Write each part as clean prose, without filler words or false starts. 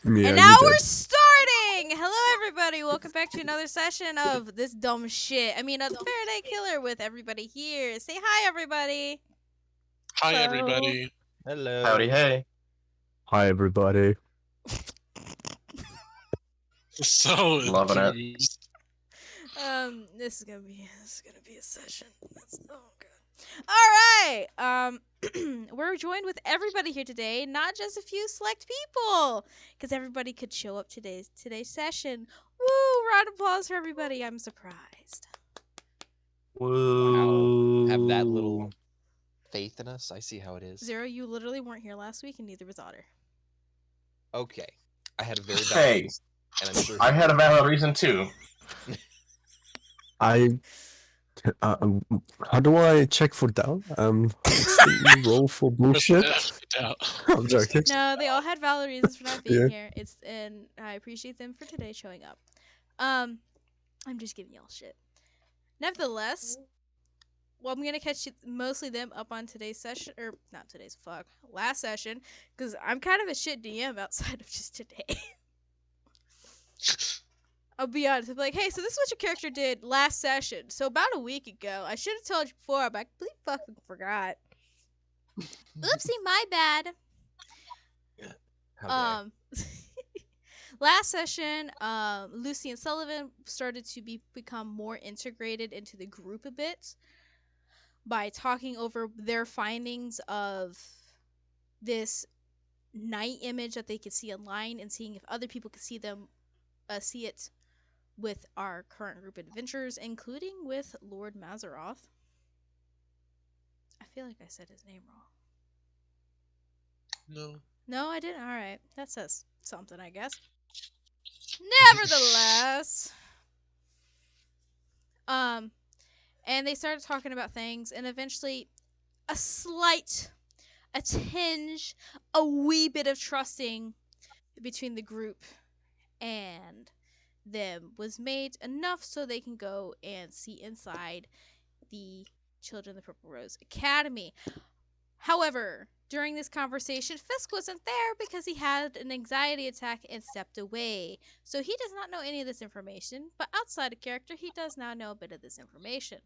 Yeah, And now you we're did. starting! Hello, everybody. Welcome back to another session of this dumb shit. I mean, of the Faraday Killer with everybody here. Say hi, everybody. Hi, Hello. everybody. Hello. Howdy, hey. Hi, everybody. So Loving it. enthused. This is gonna be a session. Oh god. All right. We're joined with everybody here today, not just a few select people, because everybody could show up today's session. Woo! Round of applause for everybody. I'm surprised. Woo. Have that little faith in us. I see how it is. Zero, you literally weren't here last week, and neither was Otter. Okay. I had a very valid Hey, reason, and I'm sure I had a valid reason too. I. How do I check for down? What's the roll for bullshit? I'm joking. No, they all had valid reasons for not being Yeah. here. And I appreciate them for today showing up. I'm just giving y'all shit. Nevertheless, well, I'm gonna catch mostly them up on today's session, or not today's, last session, because I'm kind of a shit DM outside of just today. I'll be honest. I'll be like, hey, so this is what your character did last session. So about a week ago, I should have told you before, but I completely fucking forgot. Oopsie, my bad. how dare. Last session, Lucy and Sullivan started to become more integrated into the group a bit by talking over their findings of this night image that they could see online and seeing if other people could see it with our current group of adventurers, including with Lord Mazaroth. I feel like I said his name wrong. No. No, I didn't. All right, that says something, I guess. Nevertheless, and they started talking about things, and eventually, a tinge, a wee bit of trusting between the group and them was made enough so they can go and see inside the Children of the Purple Rose Academy. However, during this conversation, Fisk wasn't there because he had an anxiety attack and stepped away. So he does not know any of this information, but outside of character, he does now know a bit of this information.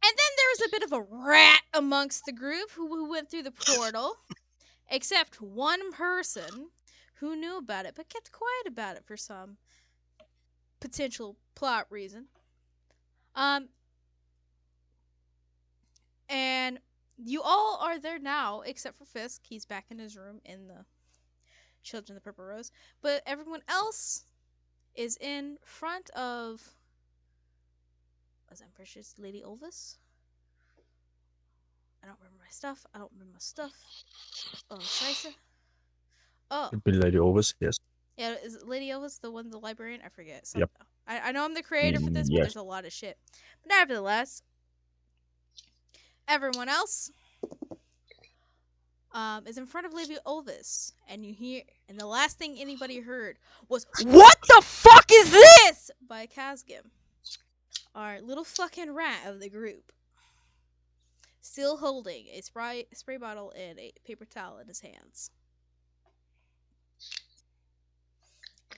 And then there was a bit of a rat amongst the group who went through the portal, except one person who knew about it but kept quiet about it for some potential plot reason. And you all are there now, except for Fisk. He's back in his room in the Children of the Purple Rose. But everyone else is in front of, I'm pretty sure it's Lady Olvis. I don't remember my stuff. Oh, Scheiße. Oh. Be Lady Always, yes. Yeah, is Lady Elvis the one, the librarian? I forget. Yep. I know I'm the creator for this, but Yes. there's a lot of shit. But nevertheless, everyone else is in front of Lady Elvis, and you hear, and the last thing anybody heard was, "What the fuck is this?" by Kazgim, our little fucking rat of the group, still holding a spray bottle and a paper towel in his hands.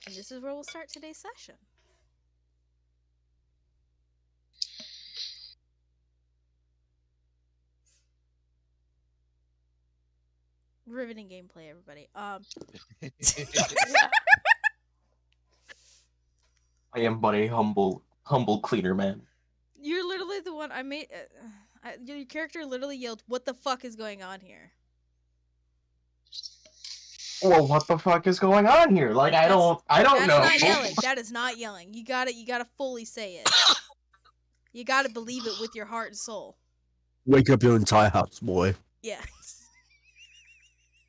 And this is where we'll start today's session. Riveting gameplay, everybody. I am but a humble cleaner man. You're literally the one I made. Your character literally yelled, "What the fuck is going on here?" Well, what the fuck is going on here? Like, I don't That's know. not yelling. That is not yelling. You gotta fully say it. You gotta believe it with your heart and soul. Wake up your entire house, boy. Yeah.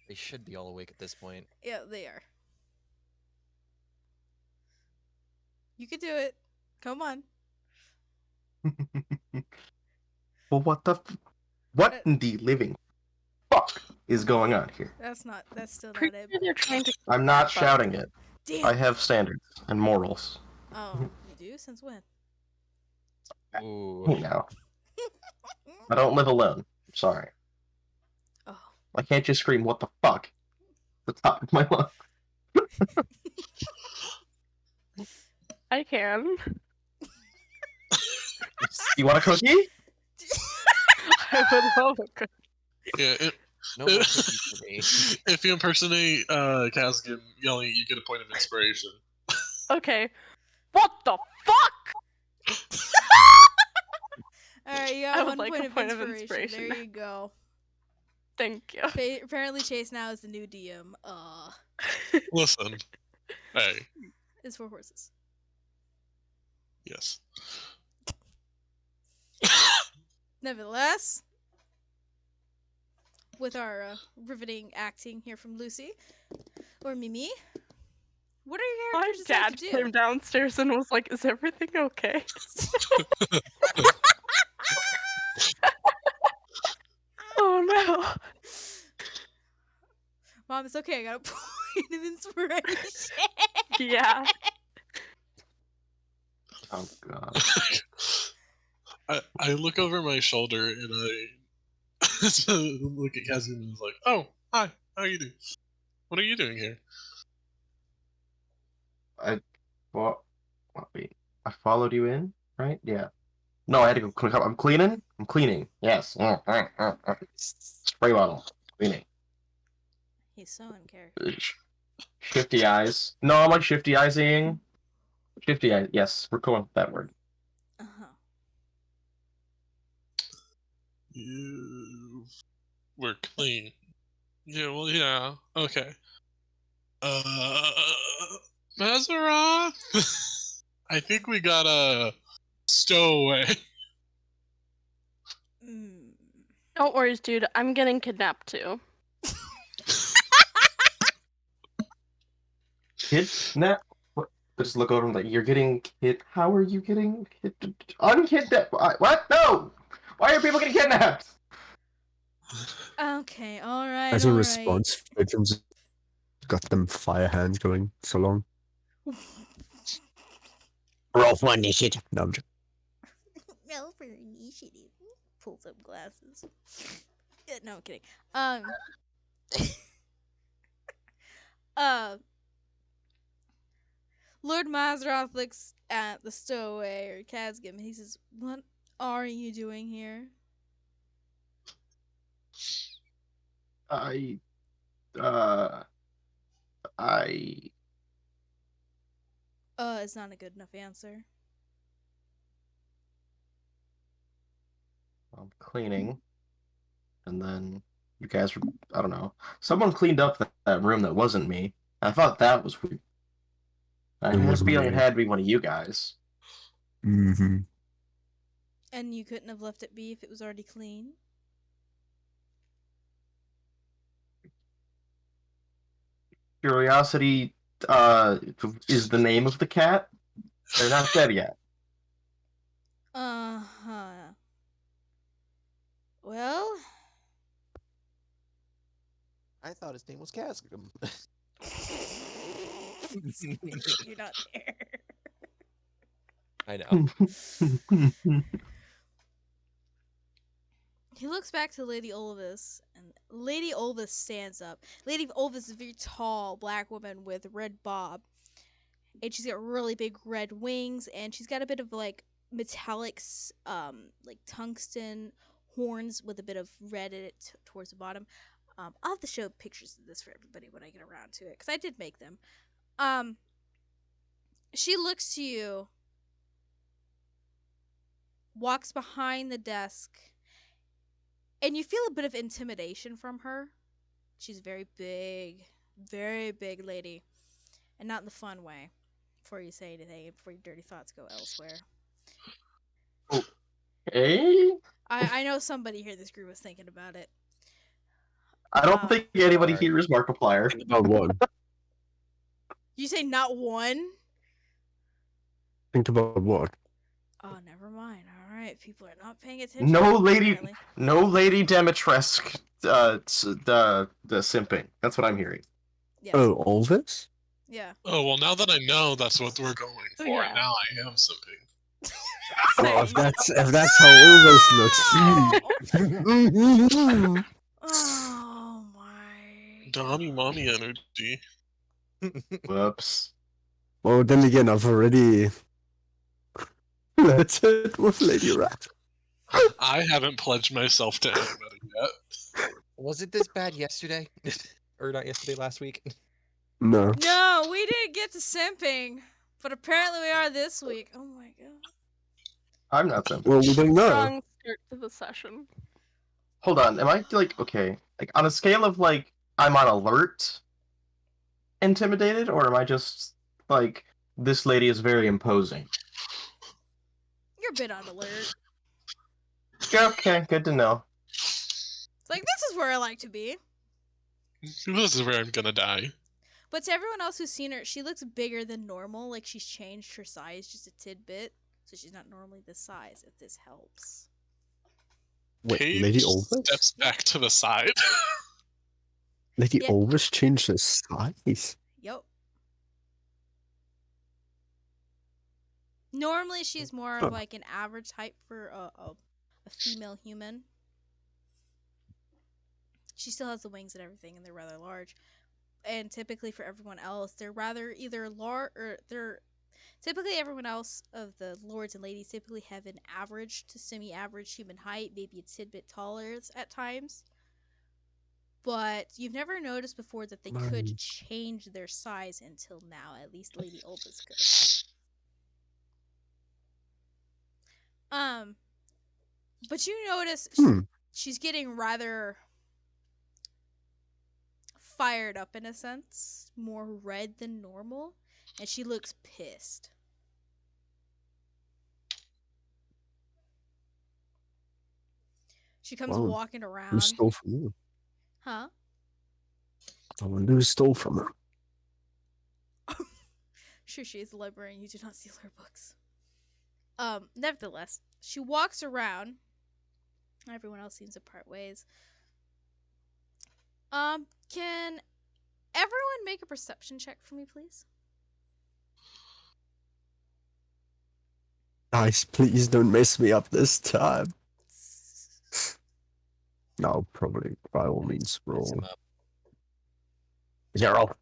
They should be all awake at this point. Yeah, they are. You could do it. Come on. Well, what in the living fuck is going on here? That's still not it. They're trying to. I'm not shouting it. Damn. I have standards and morals. Oh, you do? Since when? Ooh. You know. I don't live alone. Sorry. Oh. I can't just scream, what the fuck? the top of my lungs. I can. You want a cookie? I would love a cookie. Yeah, No more cookies for me. if you impersonate Kazgan yelling, you get a point of inspiration. Okay. What the fuck? Alright, you I got would one like a point of inspiration. There you go. Thank you. Apparently Chase now is the new DM. Listen, hey, It's 4 horses. yes. Nevertheless, with our riveting acting here from Lucy, or Mimi, what are your My characters dad decide to came do? downstairs and was like, "Is everything okay?" Oh no. Mom, it's okay. I got a point of inspiration. Yeah. Oh god. I look over my shoulder and I look at Kazgan and is like, "Oh, hi. How are you doing? What are you doing here?" Wait. I followed you in, right? Yeah. No, I had to go clean up. I'm cleaning. I'm cleaning. Yes. Spray bottle. Cleaning. He's so in character. Shifty eyes. No, I'm like shifty eyesing. Shifty eyes. Yes, we're going with that word. Uh-huh. You were clean. Yeah, well, yeah. Okay. Mazzaroth? I think we got a stowaway. Mm. Don't worry, dude. I'm getting kidnapped too. Kidnap? What? Just look over and like, you're getting kid. How are you getting unkidnapped? What? No! Why are people getting kidnapped? Okay, alright, As a alright. response, Fidrum's got them fire hands going so long. Roll for initiative. No, I'm just... No, for initiative. Pulls up glasses. No, I'm kidding. Lord Mazroth looks at the stowaway or Kazgim and he says, "What are you doing here?" I It's not a good enough answer. I'm cleaning, and then you guys were, I don't know. Someone cleaned up that room that wasn't me. I thought that was weird. I It had a wasn't feeling it me. had to be one of you guys. Mm-hmm. And you couldn't have left it be if it was already clean? Curiosity is the name of the cat. They're not dead yet. Uh-huh. Well, I thought his name was Cascum. you're not there. I know. He looks back to Lady Olvis, and Lady Olvis stands up. Lady Olvis is a very tall black woman with red bob, and she's got really big red wings, and she's got a bit of like metallic, like tungsten horns with a bit of red in it towards the bottom. I'll have to show pictures of this for everybody when I get around to it, because I did make them. She looks to you, walks behind the desk, and you feel a bit of intimidation from her. She's very big lady, and not in the fun way. Before you say anything, before your dirty thoughts go elsewhere. Hey? I know somebody here in this group was thinking about it. I don't think anybody Alright. here is Markiplier. Think about one. You say not one? Think about what? Oh, never mind. All right, people are not paying attention. No lady, apparently. no Lady Demetresque, the simping. That's what I'm hearing. Yes. Oh, all this? Yeah. Oh, well, now that I know that's what we're going for, Yeah. now I am something. Well, if that's how all this looks. Oh! Oh my. Donnie mommy energy. Whoops. Well, then again, I've already flirted with Lady Rat. I haven't pledged myself to anybody yet. Was it this bad yesterday? Or not yesterday, last week? No. No, we didn't get to simping, but apparently we are this week. Oh my god. I'm not simple. Well, we don't know. Strong start to the session. Hold on, am I like okay? Like on a scale of like I'm on alert, intimidated, or am I just like this lady is very imposing? You're a bit on alert. Yeah, okay, good to know. It's like, this is where I like to be. This is where I'm gonna die. But to everyone else who's seen her, she looks bigger than normal. Like she's changed her size just a tidbit. So she's not normally this size, if this helps. Wait, Paige Lady Olvis? steps back to the side. Lady Yeah. Olvis changed her size. Yep. Normally she's more Huh. of like an average height for a female human. She still has the wings and everything, and they're rather large. And typically for everyone else, they're rather either large or they're typically everyone else of the lords and ladies typically have an average to semi-average human height, maybe a tidbit taller at times. But you've never noticed before that they could Right. change their size until now. At least Lady Olvis could. But you notice she's getting rather fired up in a sense, more red than normal, and she looks pissed. She comes Wow. walking Who around. stole from you? Huh? I wonder who stole from her. Sure, she is a librarian. You do not steal her books. Nevertheless, she walks around. Everyone else seems to part ways. Can everyone make a perception check for me, please? Guys, please don't mess me up this time. No, probably by all means Mess roll. him up. 0.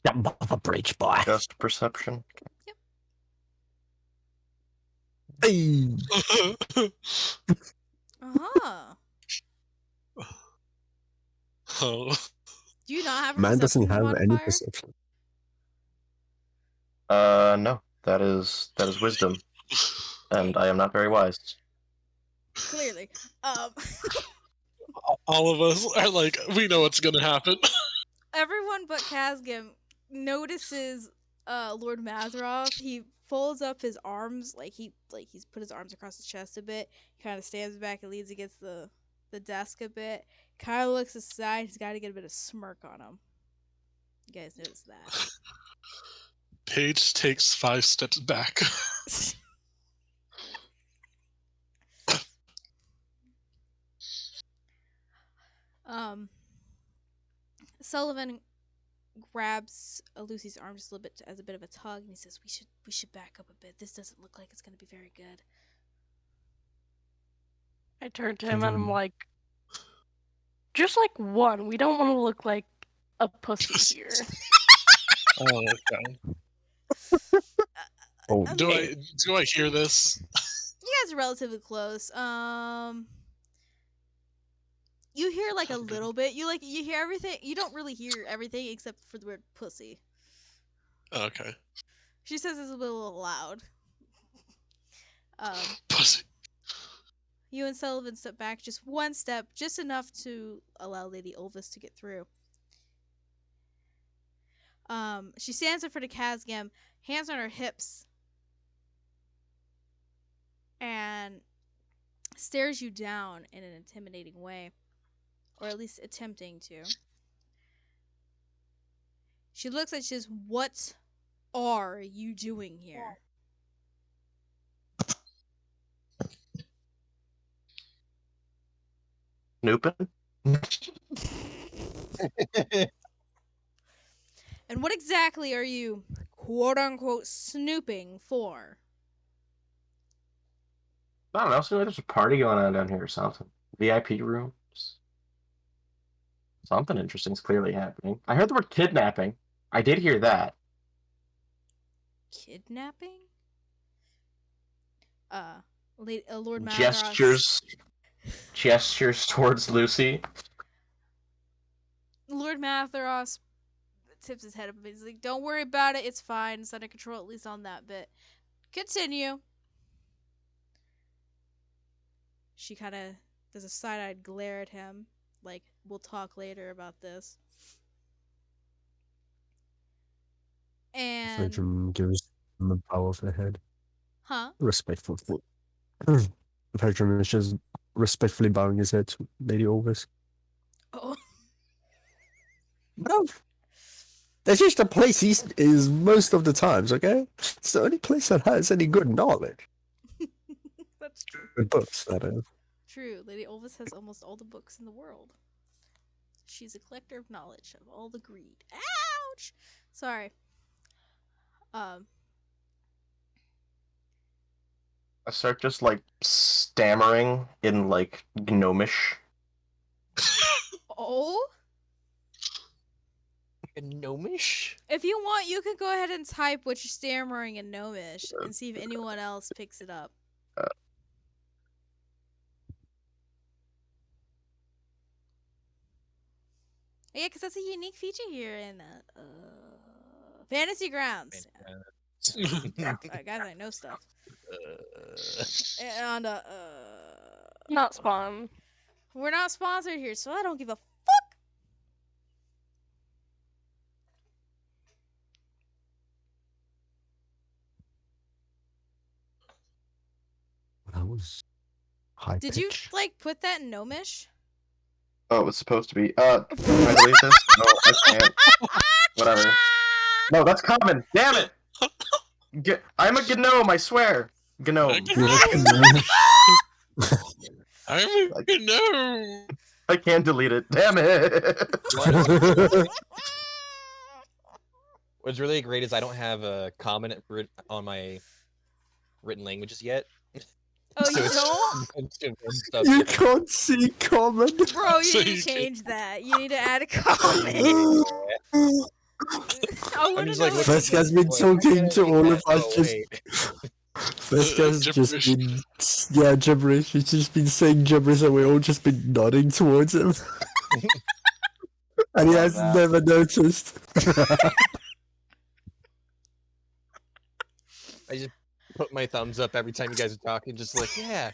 Jump off a bridge, boy. Just perception. Hey. Uh-huh. Oh. Do you not have a Man doesn't perception have any modifier? perception. No, that is wisdom, and I am not very wise. Clearly. All of us are like, we know what's gonna happen. Everyone but Kazgim notices Lord Mazroth. He folds up his arms, he's put his arms across his chest a bit. He kind of stands back and leans against the desk a bit. Kind of looks aside. He's got to get a bit of smirk on him. You guys notice that? Paige takes 5 steps back. Sullivan grabs Lucy's arm just a little bit as a bit of a tug, and he says, "We should back up a bit. This doesn't look like it's going to be very good." I turn to him and I'm like, just like one. We don't want to look like a pussy here. Oh, okay. Oh, Do I hear this? You guys are relatively close. You hear like a little bit. You hear everything. You don't really hear everything except for the word pussy. Okay. She says it's a little loud. Pussy. You and Sullivan step back just one step, just enough to allow Lady Olvis to get through. She stands in front of Kazgam, hands on her hips, and stares you down in an intimidating way, or at least attempting to. She looks at you, "What are you doing here?" Snooping? And what exactly are you, quote unquote, snooping for? I don't know. Seems like there's a party going on down here or something. VIP rooms. Something interesting is clearly happening. I heard the word kidnapping. I did hear that. Kidnapping? Lord Mathros. Gestures towards Lucy. Lord Mathros tips his head up a bit. He's like, "Don't worry about it. It's fine. It's under control, at least on that bit. Continue." She kind of does a side-eyed glare at him, like, "We'll talk later about this." And Fredrum gives him the bow of the head. huh? Respectful. Fredrum is just respectfully bowing his head to Lady Orvis. Oh. Bro, that's just a place he is most of the times, okay? It's the only place that has any good knowledge. That's true. Good books, that is. True. Lady Olvis has almost all the books in the world. She's a collector of knowledge of all the greed. Ouch! Sorry. I start just like stammering in like gnomish. Oh? Gnomish? If you want, you can go ahead and type what you're stammering in Gnomish and see if anyone else picks it up. Yeah, because that's a unique feature here in Fantasy Grounds. Yeah, guys, I know stuff. And Not spawn. we're not sponsored here, so I don't give a fuck. That was high Did you pitch. like put that in Gnomish? Oh, it was supposed to be. Can I delete this? No, I can't. Whatever. No, that's common. Damn it! I'm a gnome, I swear. Gnome. I'm a no. I can't delete it. Damn it! What's really great is I don't have a comment on my written languages yet. Oh, So you it's don't? a bunch of stuff You here. can't see common. Bro, you So need you to can- change that. You need to add a comment. I want to just know like, what Fesk you has been Wait, talking to all of us. oh, Just wait. Fesk has just Gibberish. been gibberish. He's just been saying gibberish, and we've all just been nodding towards him, and he Love has that. never noticed. I just put my thumbs up every time you guys are talking, just like, yeah.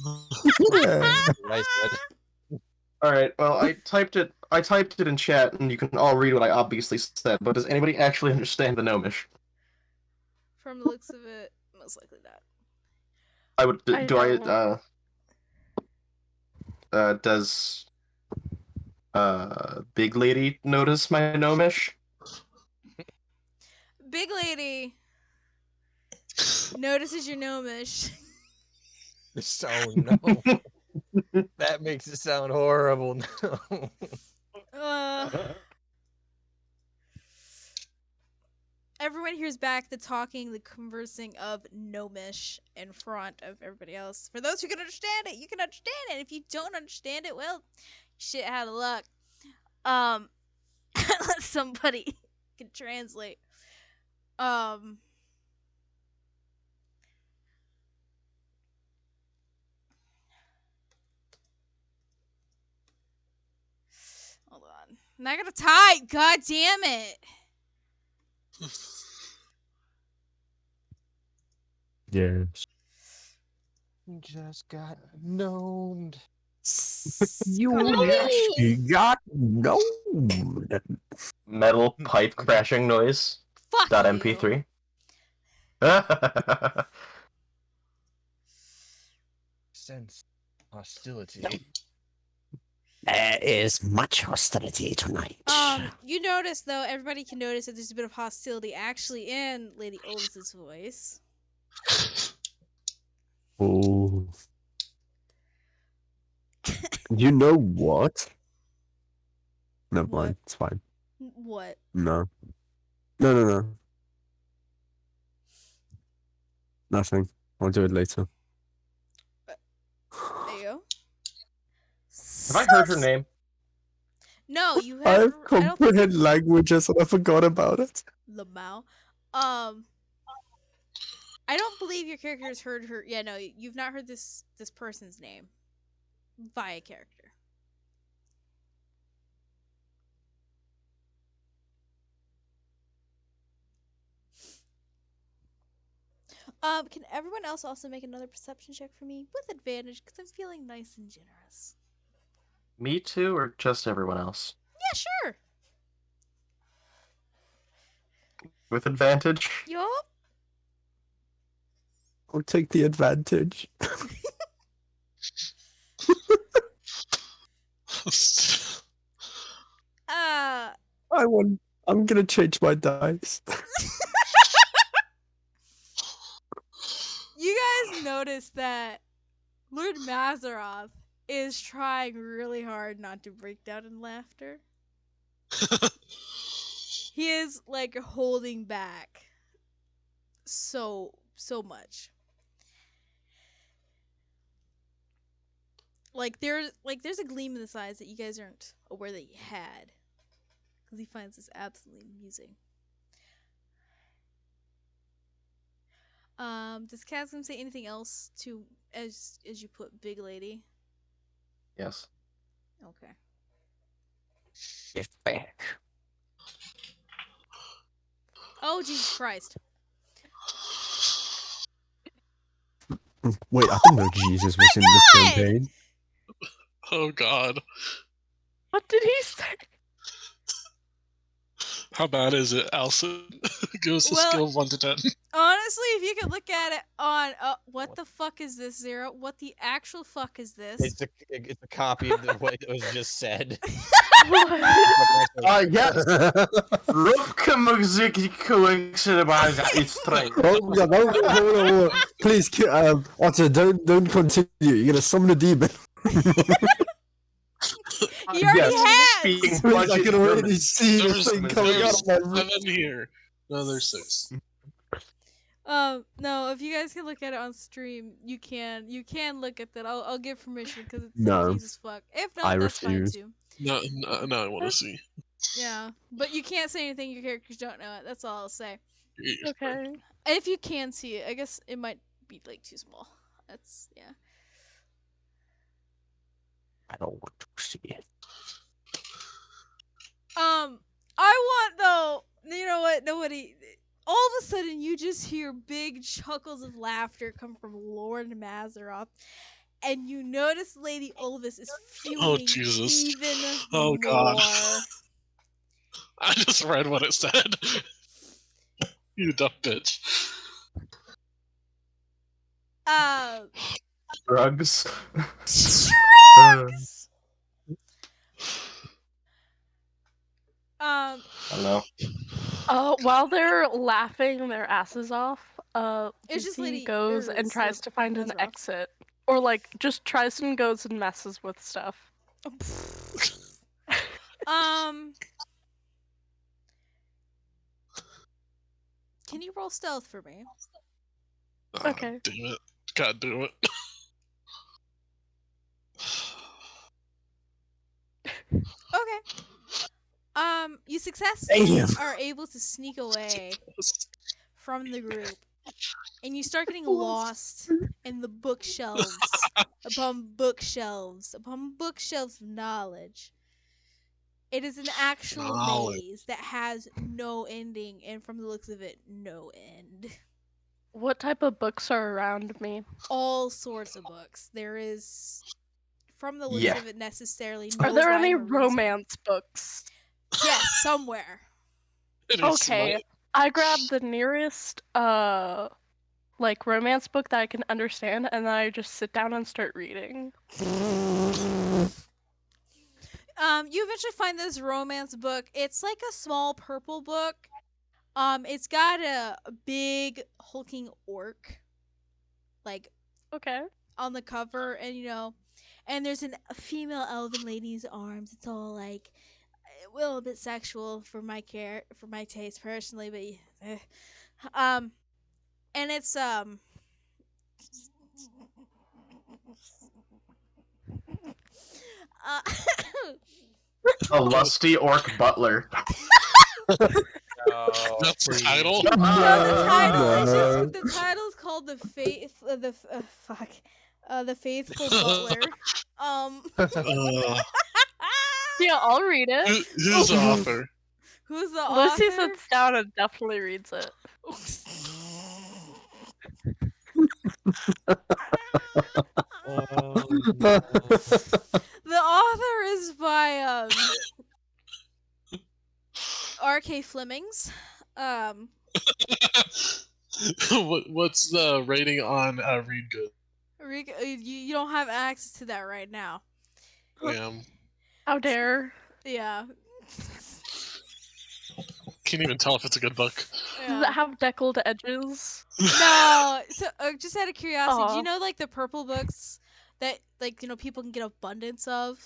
Yeah. What I said. Alright, well, I typed it in chat, and you can all read what I obviously said, but does anybody actually understand the gnomish? From the looks of it, most likely not. I would, I does, Big Lady notice my gnomish? Big lady notices your Gnomish. Oh no. That makes it sound horrible. No. Everyone hears back the talking, the conversing of Gnomish in front of everybody else. For those who can understand it, you can understand it. If you don't understand it, well, shit out of luck. Unless somebody can translate. Hold on. And I gotta type. God damn it. Yes. Just got gnomed. You actually got gnomed. Metal pipe crashing noise. Fuck Dot you. MP3. Sense hostility. There is much hostility tonight. You notice though, everybody can notice that there's a bit of hostility actually in Lady Olvis's voice. Oh. You know what? Never What? mind. It's fine. What? No. No. Nothing. I'll do it later. There you go. Have I heard her name? No, you I haven't. I don't think comprehend languages and I forgot about it. Lamau. I don't believe your character has heard her. Yeah, no, you've not heard this person's name via character. Can everyone else also make another perception check for me with advantage? Because I'm feeling nice and generous. Me too, or just everyone else? Yeah, sure. With advantage? Yup. I'll take the advantage. I'm gonna change my dice. You guys notice that Lord Mazaroth is trying really hard not to break down in laughter. He is like holding back so much. There's a gleam in his eyes that you guys aren't aware that he had, because he finds this absolutely amusing. Does Chasm say anything else to as you put big lady? Yes. Okay. It's back. Oh Jesus Christ! Wait, I didn't know Jesus was in this God! campaign. Oh god. What did he say? How bad is it, Alison? Give us a Well- scale of 1 to 10. Honestly, if you could look at it on what the fuck is this, Zero? What the actual fuck is this? It's a copy of what was just said. Yes! Rufka Muziki it's strange. Oh, yeah, hold on. Please, Otter, don't continue. You're gonna summon a demon. He already has! Speaking Please, I can already German. see the There's thing coming out of my room. 7 here. No, there's 6. No, if you guys can look at it on stream, you can look at that. I'll give permission because it's No. Jesus fuck. If not, I that's refuse. fine too. No, I want to see. Yeah, but you can't say anything. Your characters don't know it. That's all I'll say. Okay. If you can see it, I guess it might be like too small. That's yeah. I don't want to see it. I want though. You know what? Nobody. All of a sudden, you just hear big chuckles of laughter come from Lord Mazaroth, and you notice Lady Olvis is fuming Jesus. even Oh, more. God. I just read what it said. You dumb bitch. Drugs. Drugs. I don't know. While they're laughing their asses off, It's just Lucy Lady- goes or and tries Slip to find an Mazaroth. exit. Or, like, just tries and goes and messes with stuff. Can you roll stealth for me? Ah, Okay. Damn it. God do it. Okay. You successfully Damn. are able to sneak away from the group, and you start getting lost in the bookshelves upon bookshelves upon bookshelves of knowledge. It is an actual Knowledge. maze that has no ending, and from the looks of it, no end. What type of books are around me? All sorts of books. There is, from the looks Yeah. of it, necessarily no Are there any rhyme or reason. romance books? Yes, somewhere. It is Okay. smart. I grab the nearest like romance book that I can understand, and then I just sit down and start reading. You eventually find this romance book. It's like a small purple book. It's got a big hulking orc, like Okay. on the cover, and and there's a female elven lady's arms. It's all like, well, a bit sexual for my taste personally, but and it's uh, A lusty orc butler. Oh, That's the please. title? No, No. the title's called the Faithful Butler. Uh, Yeah, I'll read it. who's the author? Who's the Lucy author? sits down and definitely reads it. Oh, The author is by R.K. Flemings. What's the rating on Read Good? You don't have access to that right now. Damn. How dare. Yeah. Can't even tell if it's a good book. Does it have deckled edges? No. So just out of curiosity, do Aw. you know like the purple books that people can get abundance of?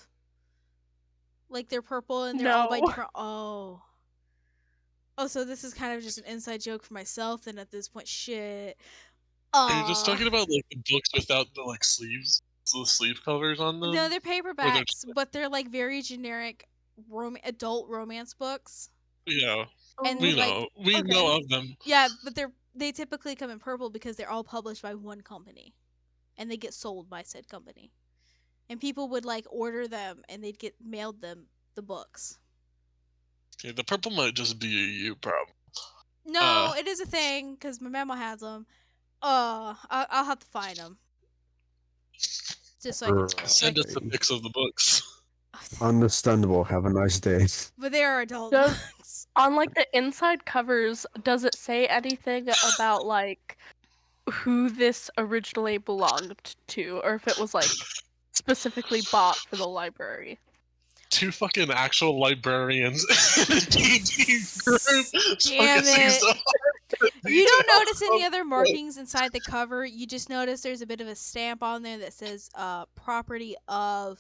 Like they're purple and they're all by No. different. Oh. Oh, so this is kind of just an inside joke for myself. Then at this point, shit. Are you just talking about like the books without the like sleeves? So the sleeve covers on them? No, they're paperbacks, but they're like very generic adult romance books. Yeah. And We like, know. We okay. know of them. Yeah, but they typically come in purple because they're all published by one company, and they get sold by said company, and people would like order them, and they'd get mailed them the books. Okay, the purple might just be a you problem. No, it is a thing because my mama has them. I'll have to find them. Just so I can. Send us the pics of the books. Understandable. Have a nice day. But they are adult Does- books. On like the inside covers, does it say anything about like who this originally belonged to, or if it was like specifically bought for the library? Two fucking actual librarians in a D&D group. Damn focusing it. so hard on You don't detail. notice any other markings inside the cover. You just notice there's a bit of a stamp on there that says property of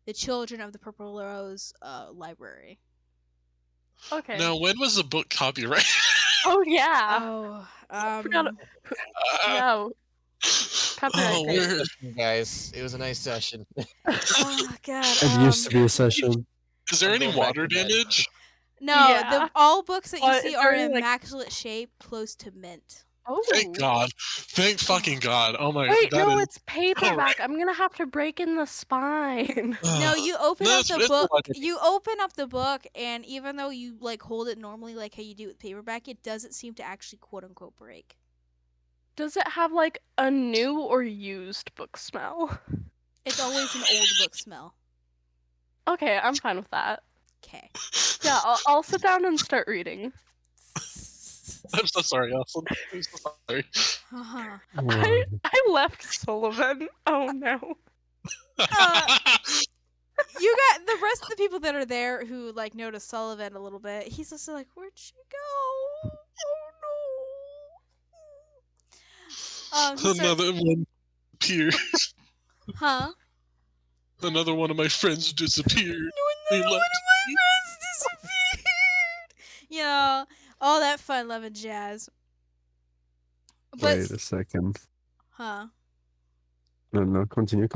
the Children of the Purple Rose Library. Okay. Now, when was the book copyrighted? Oh yeah. Oh, Forgot no. Copyright Oh, date. where, guys, it was a nice session. oh god. It used to be a session. is there I'm any going back water to bed. damage? No, Yeah. all books that you But see is are there in any, like- immaculate shape, close to mint. Oh. Thank God. Thank fucking God. Oh my Wait, that no, is- it's paperback. I'm gonna have to break in the spine. No, you open No, up it's- the it's book. logic. You open up the book, and even though you like hold it normally, like how you do with paperback, it doesn't seem to actually quote unquote break. Does it have like a new or used book smell? It's always an old book smell. Okay, I'm fine with that. Okay. Yeah, I'll sit down and start reading. I'm so sorry, Austin. I'm so sorry. Uh-huh. I left Sullivan. Oh no. You got the rest of the people that are there who like notice Sullivan a little bit. He's just like, "Where'd she go? Oh no!" He starts, Another one appeared. huh? Another one of my friends disappeared. They Another one left of my friends disappeared. You know, all that fun loving jazz. But Wait a second. huh? No, continue.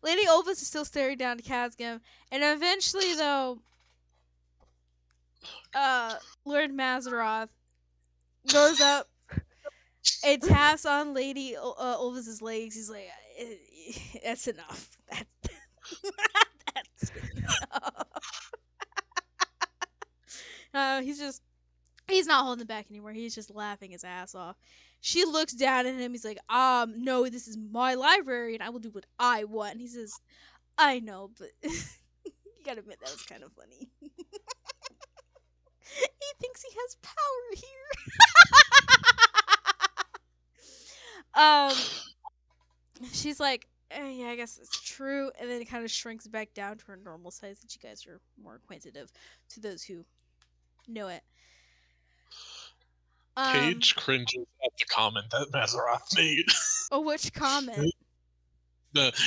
Lady Olvis is still staring down to Kazgum, and eventually, though, Lord Mazeroth goes up and taps on Lady Olvis's legs. He's like, "That's enough. That's enough." He's not holding back anymore. He's just laughing his ass off. She looks down at him. He's like, no, this is my library, and I will do what I want. And he says, I know, but you gotta admit that was kind of funny. He thinks he has power here. She's like, yeah, I guess it's true. And then it kind of shrinks back down to her normal size that you guys are more acquainted of, to those who know it. Paige cringes at the comment that Mazeroth made. Oh, which comment?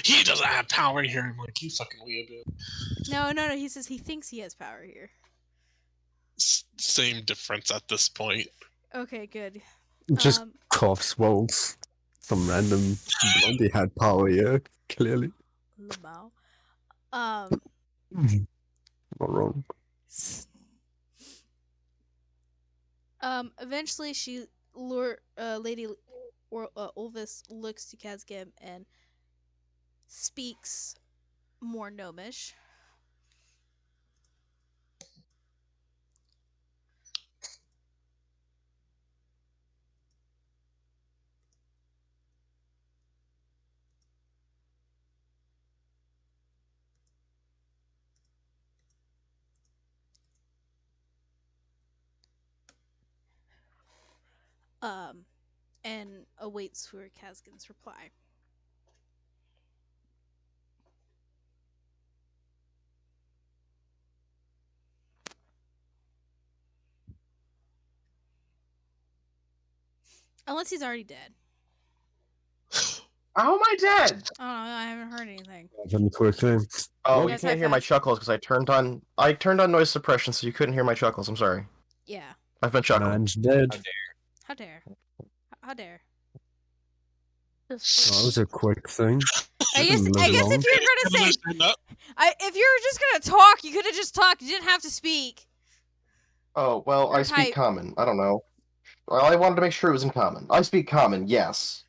He doesn't have power here. I'm like, you fucking weirdo. No. He says he thinks he has power here. Same difference at this point. Okay, good. Just coughs. Well, some random blondie had power here, clearly. Lamau. Not wrong. Eventually, Lady Ulvis looks to Kazgim and speaks more gnomish. And awaits for Kazgin's reply. Unless he's already dead. How am I dead? I don't know. I haven't heard anything. Very quickly. Oh, You you guys can't type hear my fast. chuckles because I turned on noise suppression, so you couldn't hear my chuckles. I'm sorry. Yeah. I've been chuckling. Man's dead. How dare? How dare? Just That was a quick thing. I guess Didn't if live long. you're Can gonna say, understand that? if you were just gonna talk, you could have just talked. You didn't have to speak. Oh, well, Or I speak type. common. I don't know. Well, I wanted to make sure it was in common. I speak common, yes.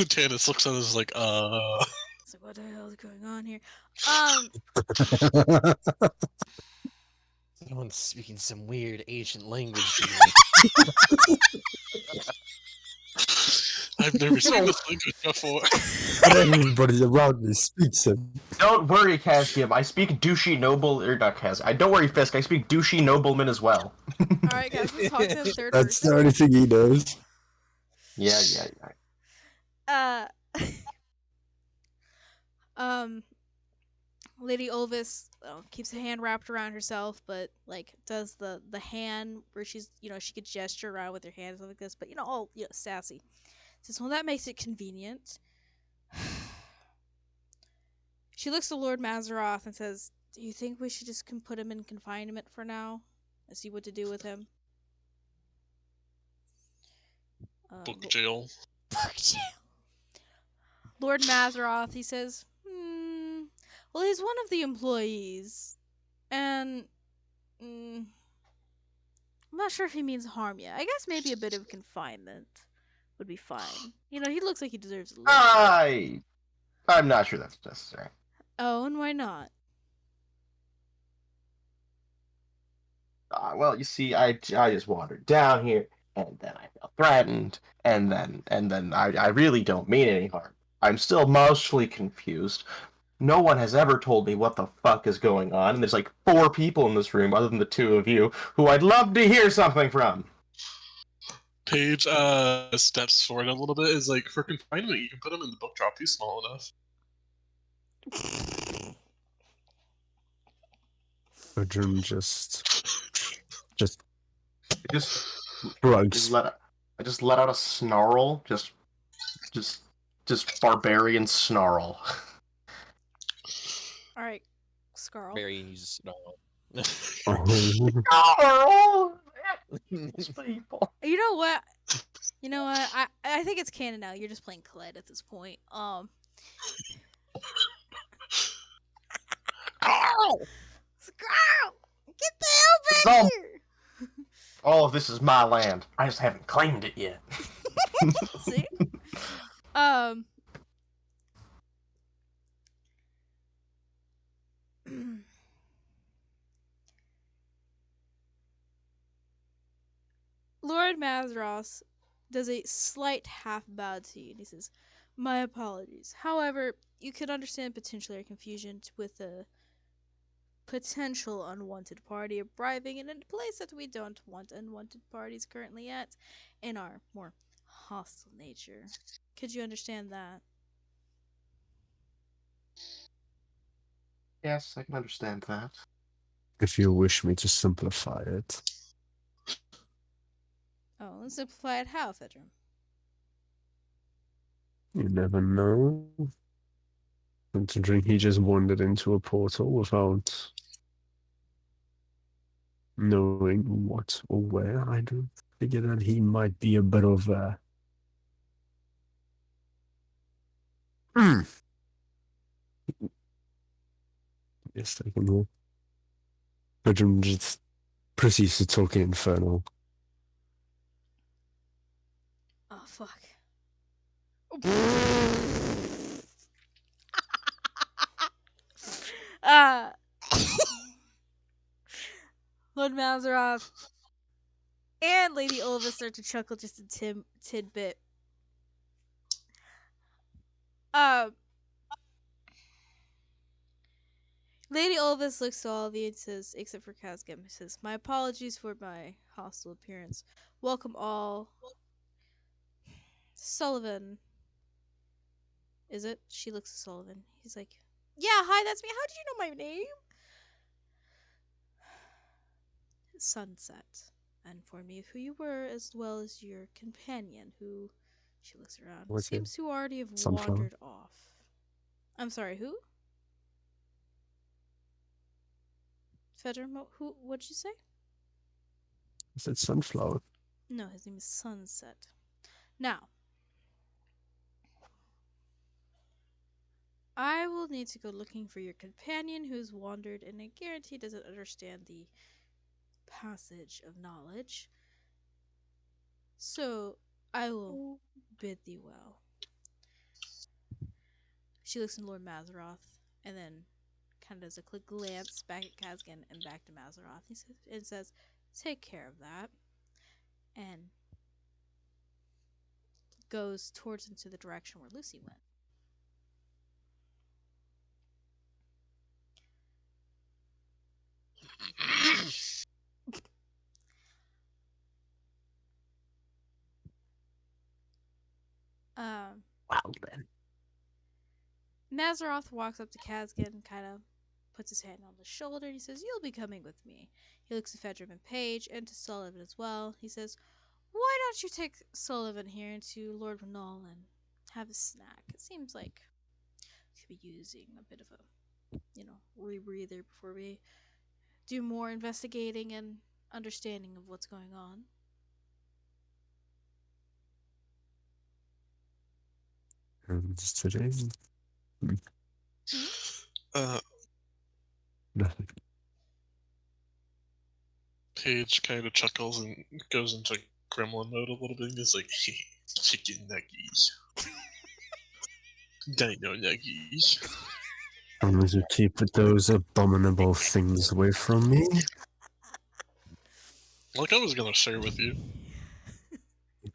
Tannis looks at us like, It's like, what the hell is going on here? Someone's speaking some weird ancient language to me. I've never seen this language before. But everybody around me speaks it. Don't worry, Casgium. I speak douchey noble, or not Cas. Don't worry, Fisk. I speak douchey nobleman as well. All right, guys, let's talk to him third That's the person. only thing he knows. Yeah. Lady Olvis keeps a hand wrapped around herself, but like does the hand where she's she could gesture around with her hands like this, but all sassy. Says, well, that makes it convenient. She looks to Lord Mazaroth and says, do you think we should just put him in confinement for now and see what to do with him? Book jail. Book jail. Lord Mazaroth, he says, well, he's one of the employees, and I'm not sure if he means harm yet. I guess maybe a bit of confinement would be fine. He looks like he deserves a little. I'm not sure that's necessary. Oh, and why not? Well, you see, I just wandered down here, and then I felt threatened, and then I really don't mean any harm. I'm still mostly confused. No one has ever told me what the fuck is going on, and there's like 4 people in this room, other than the 2 of you, who I'd love to hear something from. Paige steps forward a little bit. Is like, for confinement, you can put him in the book drop. He's small enough. Bedroom just I just drugs. I just let out a snarl, just barbarian snarl. All right, Scarl. Very snarl. Snarl! These people. You know what? I think it's canon now. You're just playing Kled at this point. Scarl! Get the hell back here! All of this is my land. I just haven't claimed it yet. See? Lord Mazros does a slight half bow to you and he says, my apologies. However, you could understand potentially our confusion with a potential unwanted party arriving in a place that we don't want unwanted parties currently at in our more hostile nature. Could you understand that? Yes, I can understand that. If you wish me to simplify it. Oh, let's simplify it how, Fedrum? You never know. Considering he just wandered into a portal without knowing what or where, I do figure that he might be a bit of a... Yes, I can hear. Fredrum just proceeds to talk in Infernal. Oh fuck. uh Lord Mazaroth and Lady Olva start to chuckle just a tidbit. Lady Olvis looks to all of you and says, except for Kazgim, says, "My apologies for my hostile appearance. Welcome all. Sullivan." Is it? She looks at Sullivan. He's like, "Yeah, hi, that's me. How did you know my name?" Sunset. And inform me of who you were, as well as your companion, who, she looks around, What's seems to already have Sunflower? wandered off. I'm sorry, who? Fedor, who? What'd you say? I said Sunflower. No, his name is Sunset. Now, I will need to go looking for your companion who's wandered, and I guarantee doesn't understand the passage of knowledge. So, I will bid thee well. She looks at Lord Mazaroth, and then kind of does a quick glance back at Kazgan and back to Mazaroth. He says, "Take care of that," and goes towards into the direction where Lucy went. Wow, then. Mazaroth walks up to Kazgan and kind of puts his hand on the shoulder. He says, "You'll be coming with me." He looks at Fedrum and Page and to Sullivan as well. He says, "Why don't you take Sullivan here into Lord Renal and have a snack? It seems like we could be using a bit of a, rebreather before we do more investigating and understanding of what's going on." Just today. Uh, Nothing. Paige kind of chuckles and goes into gremlin mode a little bit and is like, "Chicken nuggies. Dino nuggies." I'm going to keep those abominable things away from me. Like I was gonna share with you.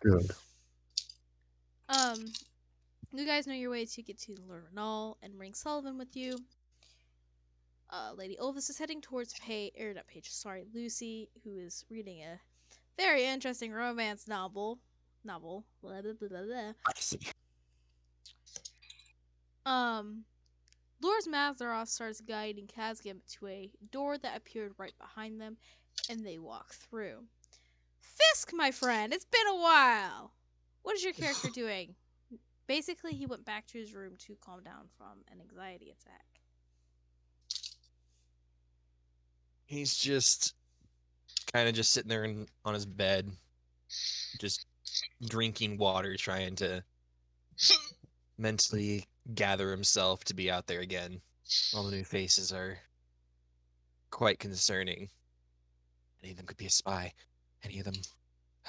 Good. You guys know your way to get to Lord Renal and bring Sullivan with you. Lady Olvis is heading towards Lucy, who is reading a very interesting romance novel. Blah, blah, blah, blah, blah. I see. Lord Mazaroth starts guiding Kazgim to a door that appeared right behind them, and they walk through. "Fisk, my friend, it's been a while. What is your character doing?" Basically, he went back to his room to calm down from an anxiety attack. He's just kind of just sitting there on his bed, just drinking water, trying to mentally gather himself to be out there again. All the new faces are quite concerning. Any of them could be a spy. Any of them,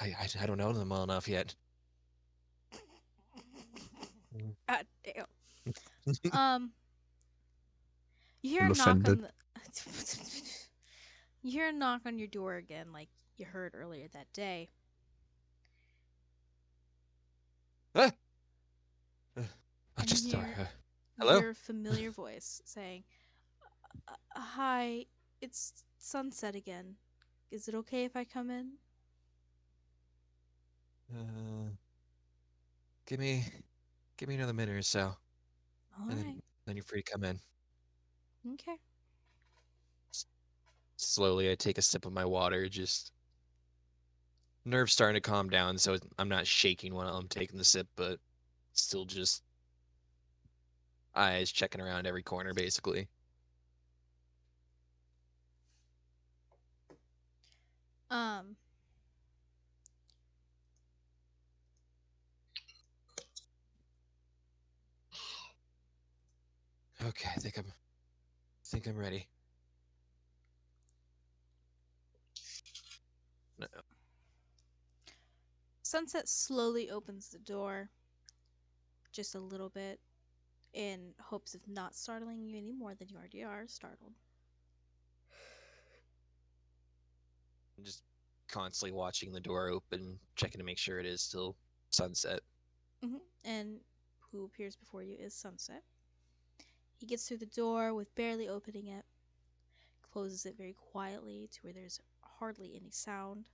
I don't know them well enough yet. God damn. You hear I'm a knock offended. on the. You hear a knock on your door again, like you heard earlier that day. Ah! And Just you hello? hear a familiar voice saying, "Hi, it's Sunset again. Is it okay if I come in?" Give me another minute or so, All and right. then you're free to come in. Okay. Slowly, I take a sip of my water, just nerves starting to calm down, so I'm not shaking while I'm taking the sip, but still just eyes checking around every corner, basically. Okay, I think I'm ready. No. Sunset slowly opens the door just a little bit in hopes of not startling you any more than you already are startled. I'm just constantly watching the door open, checking to make sure it is still sunset. And who appears before you is Sunset. He gets through the door with barely opening it, closes it very quietly to where there's hardly any sound.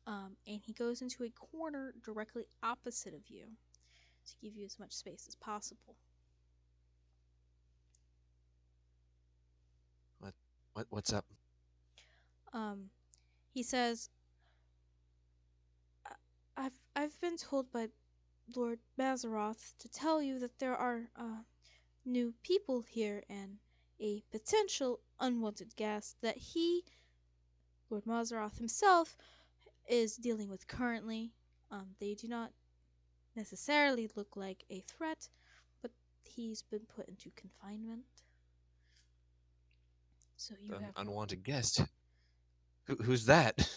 And he goes into a corner directly opposite of you to give you as much space as possible. What's up? He says, I've been told by Lord Mazaroth to tell you that there are new people here and a potential unwanted guest that he, Lord Mazaroth himself, is dealing with currently. They do not necessarily look like a threat, but he's been put into confinement. So you An have unwanted guest. Who's that?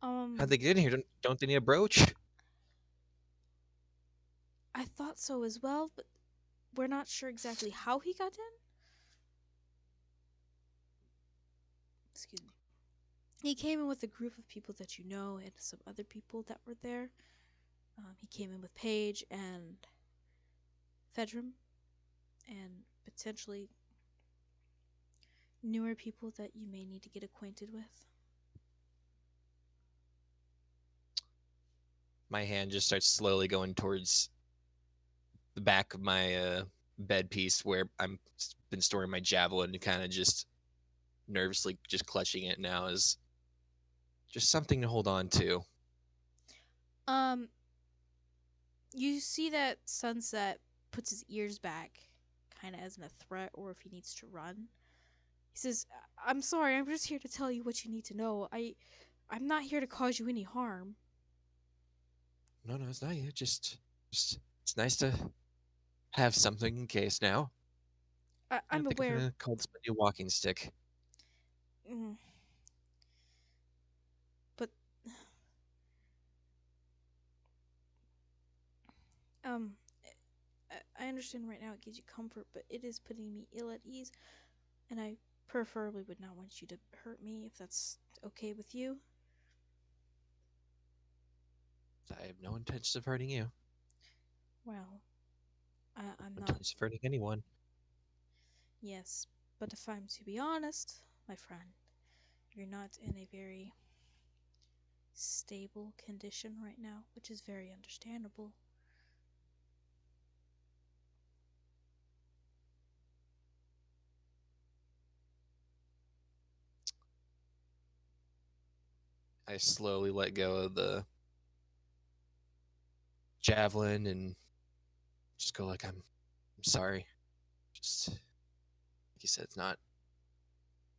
How'd they get in here? Don't they need a brooch? I thought so as well, but we're not sure exactly how he got in. Excuse me. He came in with a group of people that you know and some other people that were there. He came in with Paige and Fedram and potentially newer people that you may need to get acquainted with. My hand just starts slowly going towards the back of my bed piece where I'm been storing my javelin and kind of just nervously just clutching it now as just something to hold on to. You see that Sunset puts his ears back, kind of as in a threat or if he needs to run. He says, I'm sorry, I'm just here to tell you what you need to know. I'm not here to cause you any harm. No, it's not you. Just it's nice to have something in case now. I I'm think I'm aware. gonna call this my new walking stick. Mm, but um, I understand right now it gives you comfort, but it is putting me ill at ease, and I preferably would not want you to hurt me if that's okay with you. I have no intentions of hurting you. Well, I'm No not. intentions of hurting anyone. Yes, but if I'm to be honest, my friend, you're not in a very stable condition right now, which is very understandable. I slowly let go of the javelin and just go like I'm sorry. Just like you said, it's not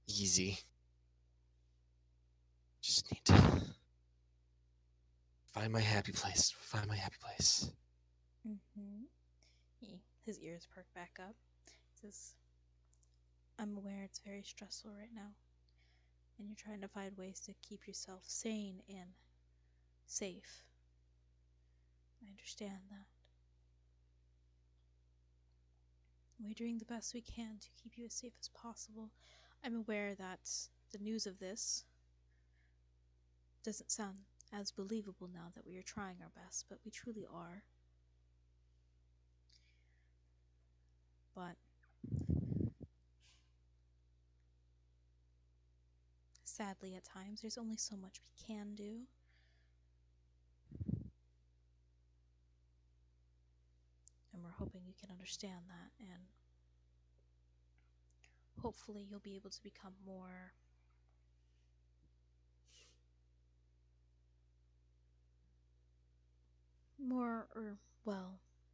easy. Just need to find my happy place. Find my happy place. His ears perk back up. He says, I'm aware it's very stressful right now, and you're trying to find ways to keep yourself sane and safe. I understand that. We're doing the best we can to keep you as safe as possible. I'm aware that the news of this doesn't sound as believable now that we are trying our best, but we truly are. But sadly, at times, there's only so much we can do. And we're hoping you can understand that, and hopefully you'll be able to become more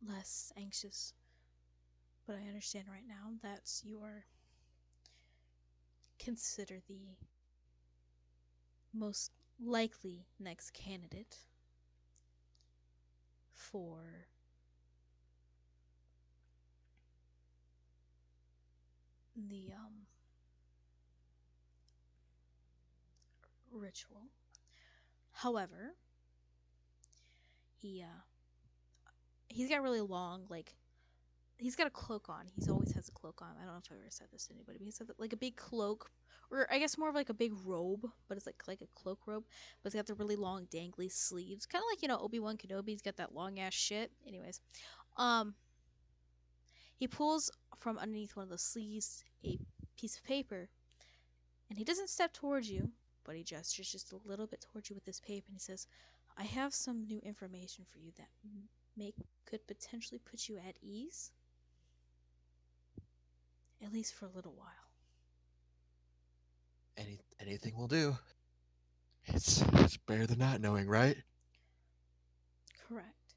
less anxious. But I understand right now that you are considered the most likely next candidate for the ritual. However, he's got really long, like, he's got a cloak on. He's always has a cloak on. I don't know if I've ever said this to anybody, but he's got like a big cloak, or I guess more of like a big robe, but it's like a cloak robe. But it's got the really long dangly sleeves, kind of like Obi-Wan Kenobi's got that long ass shit. Anyways, um, he pulls from underneath one of the sleeves a piece of paper, and he doesn't step towards you, but he gestures just a little bit towards you with this paper, and he says, "I have some new information for you that could potentially put you at ease." At least for a little while. Anything will do. It's better than not knowing, right? Correct.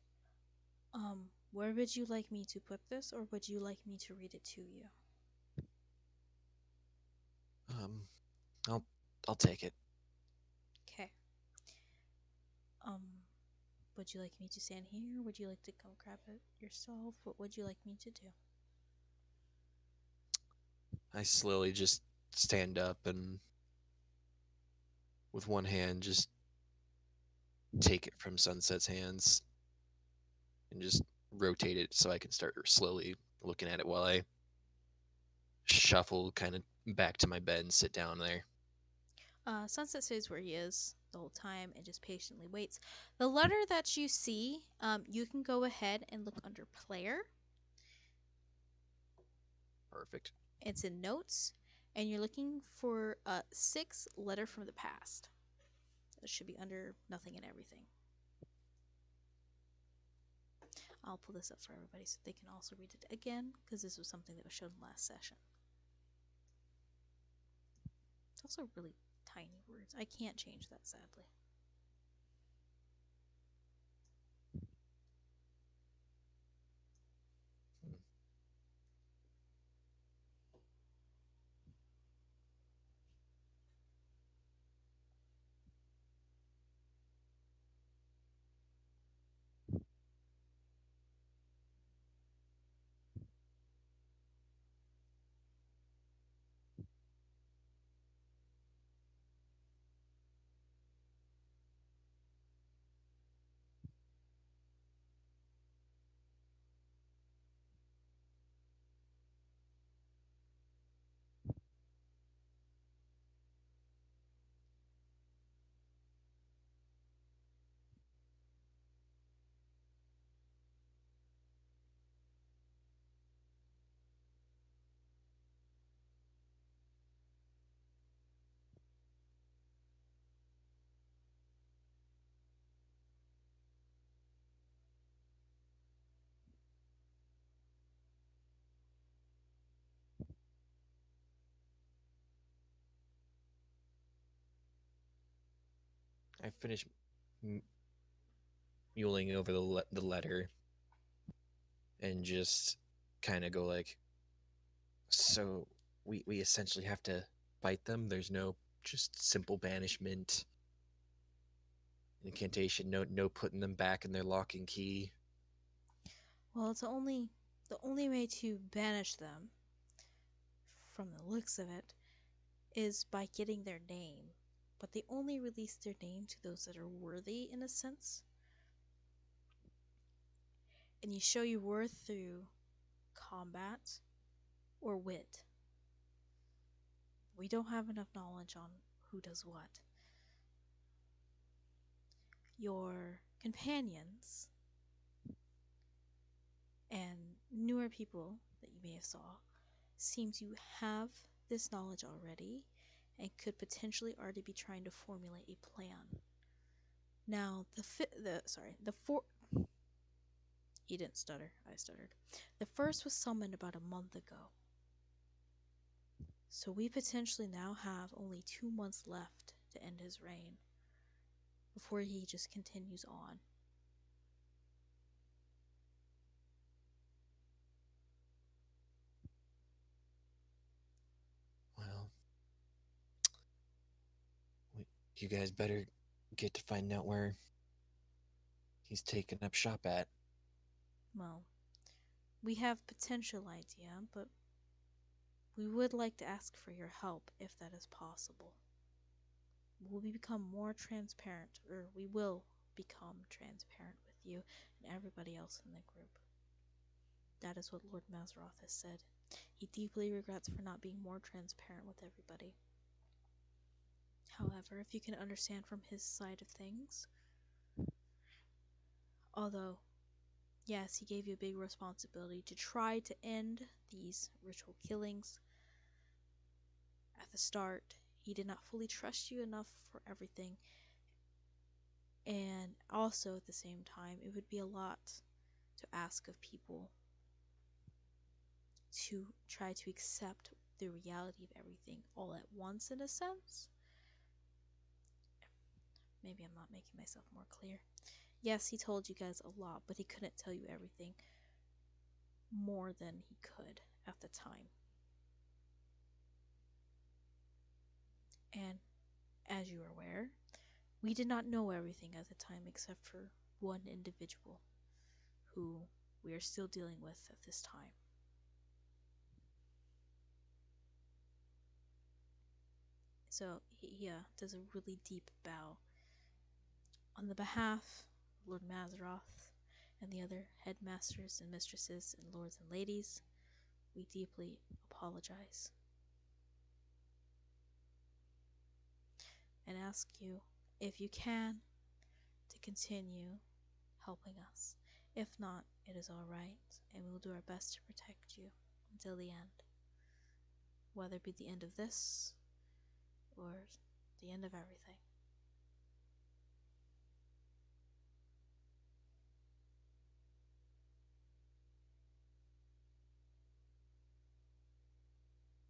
Where would you like me to put this, or would you like me to read it to you? I'll take it. Okay. Um, would you like me to stand here? Would you like to come grab it yourself? What would you like me to do? I slowly just stand up and with one hand just take it from Sunset's hands and just rotate it so I can start slowly looking at it while I shuffle kind of back to my bed and sit down there. Sunset stays where he is the whole time and just patiently waits. The letter that you see, you can go ahead and look under player. Perfect. It's in notes, and you're looking for a 6 letter from the past. It should be under nothing and everything. I'll pull this up for everybody so they can also read it again, because this was something that was shown last session. It's also really tiny words. I can't change that, sadly. I finish muling over the letter and just kind of go like, so we essentially have to fight them. There's no just simple banishment incantation, no putting them back in their lock and key. Well, it's the only way to banish them, from the looks of it, is by getting their name. But they only release their name to those that are worthy, in a sense. And you show your worth through combat or wit. We don't have enough knowledge on who does what. Your companions and newer people that you may have saw seem to have this knowledge already and could potentially already be trying to formulate a plan. Now, the four. He didn't stutter. I stuttered. The first was summoned about a month ago. So we potentially now have only 2 months left to end his reign before he just continues on. Well, you guys better get to find out where he's taking up shop at. Well, we have potential idea, but we would like to ask for your help if that is possible. will we become more transparent, or we will become transparent with you and everybody else in the group. That is what Lord Mazzaroth has said. He deeply regrets for not being more transparent with everybody. However, if you can understand from his side of things, although, yes, he gave you a big responsibility to try to end these ritual killings at the start, he did not fully trust you enough for everything. And also, at the same time, it would be a lot to ask of people to try to accept the reality of everything all at once, in a sense. Maybe I'm not making myself more clear. Yes, he told you guys a lot, but he couldn't tell you everything more than he could at the time. And as you are aware, we did not know everything at the time except for one individual who we are still dealing with at this time. So he does a really deep bow. On the behalf of Lord Mazzaroth and the other headmasters and mistresses and lords and ladies, we deeply apologize. And ask you, if you can, to continue helping us. If not, it is alright, and we will do our best to protect you until the end. Whether it be the end of this, or the end of everything.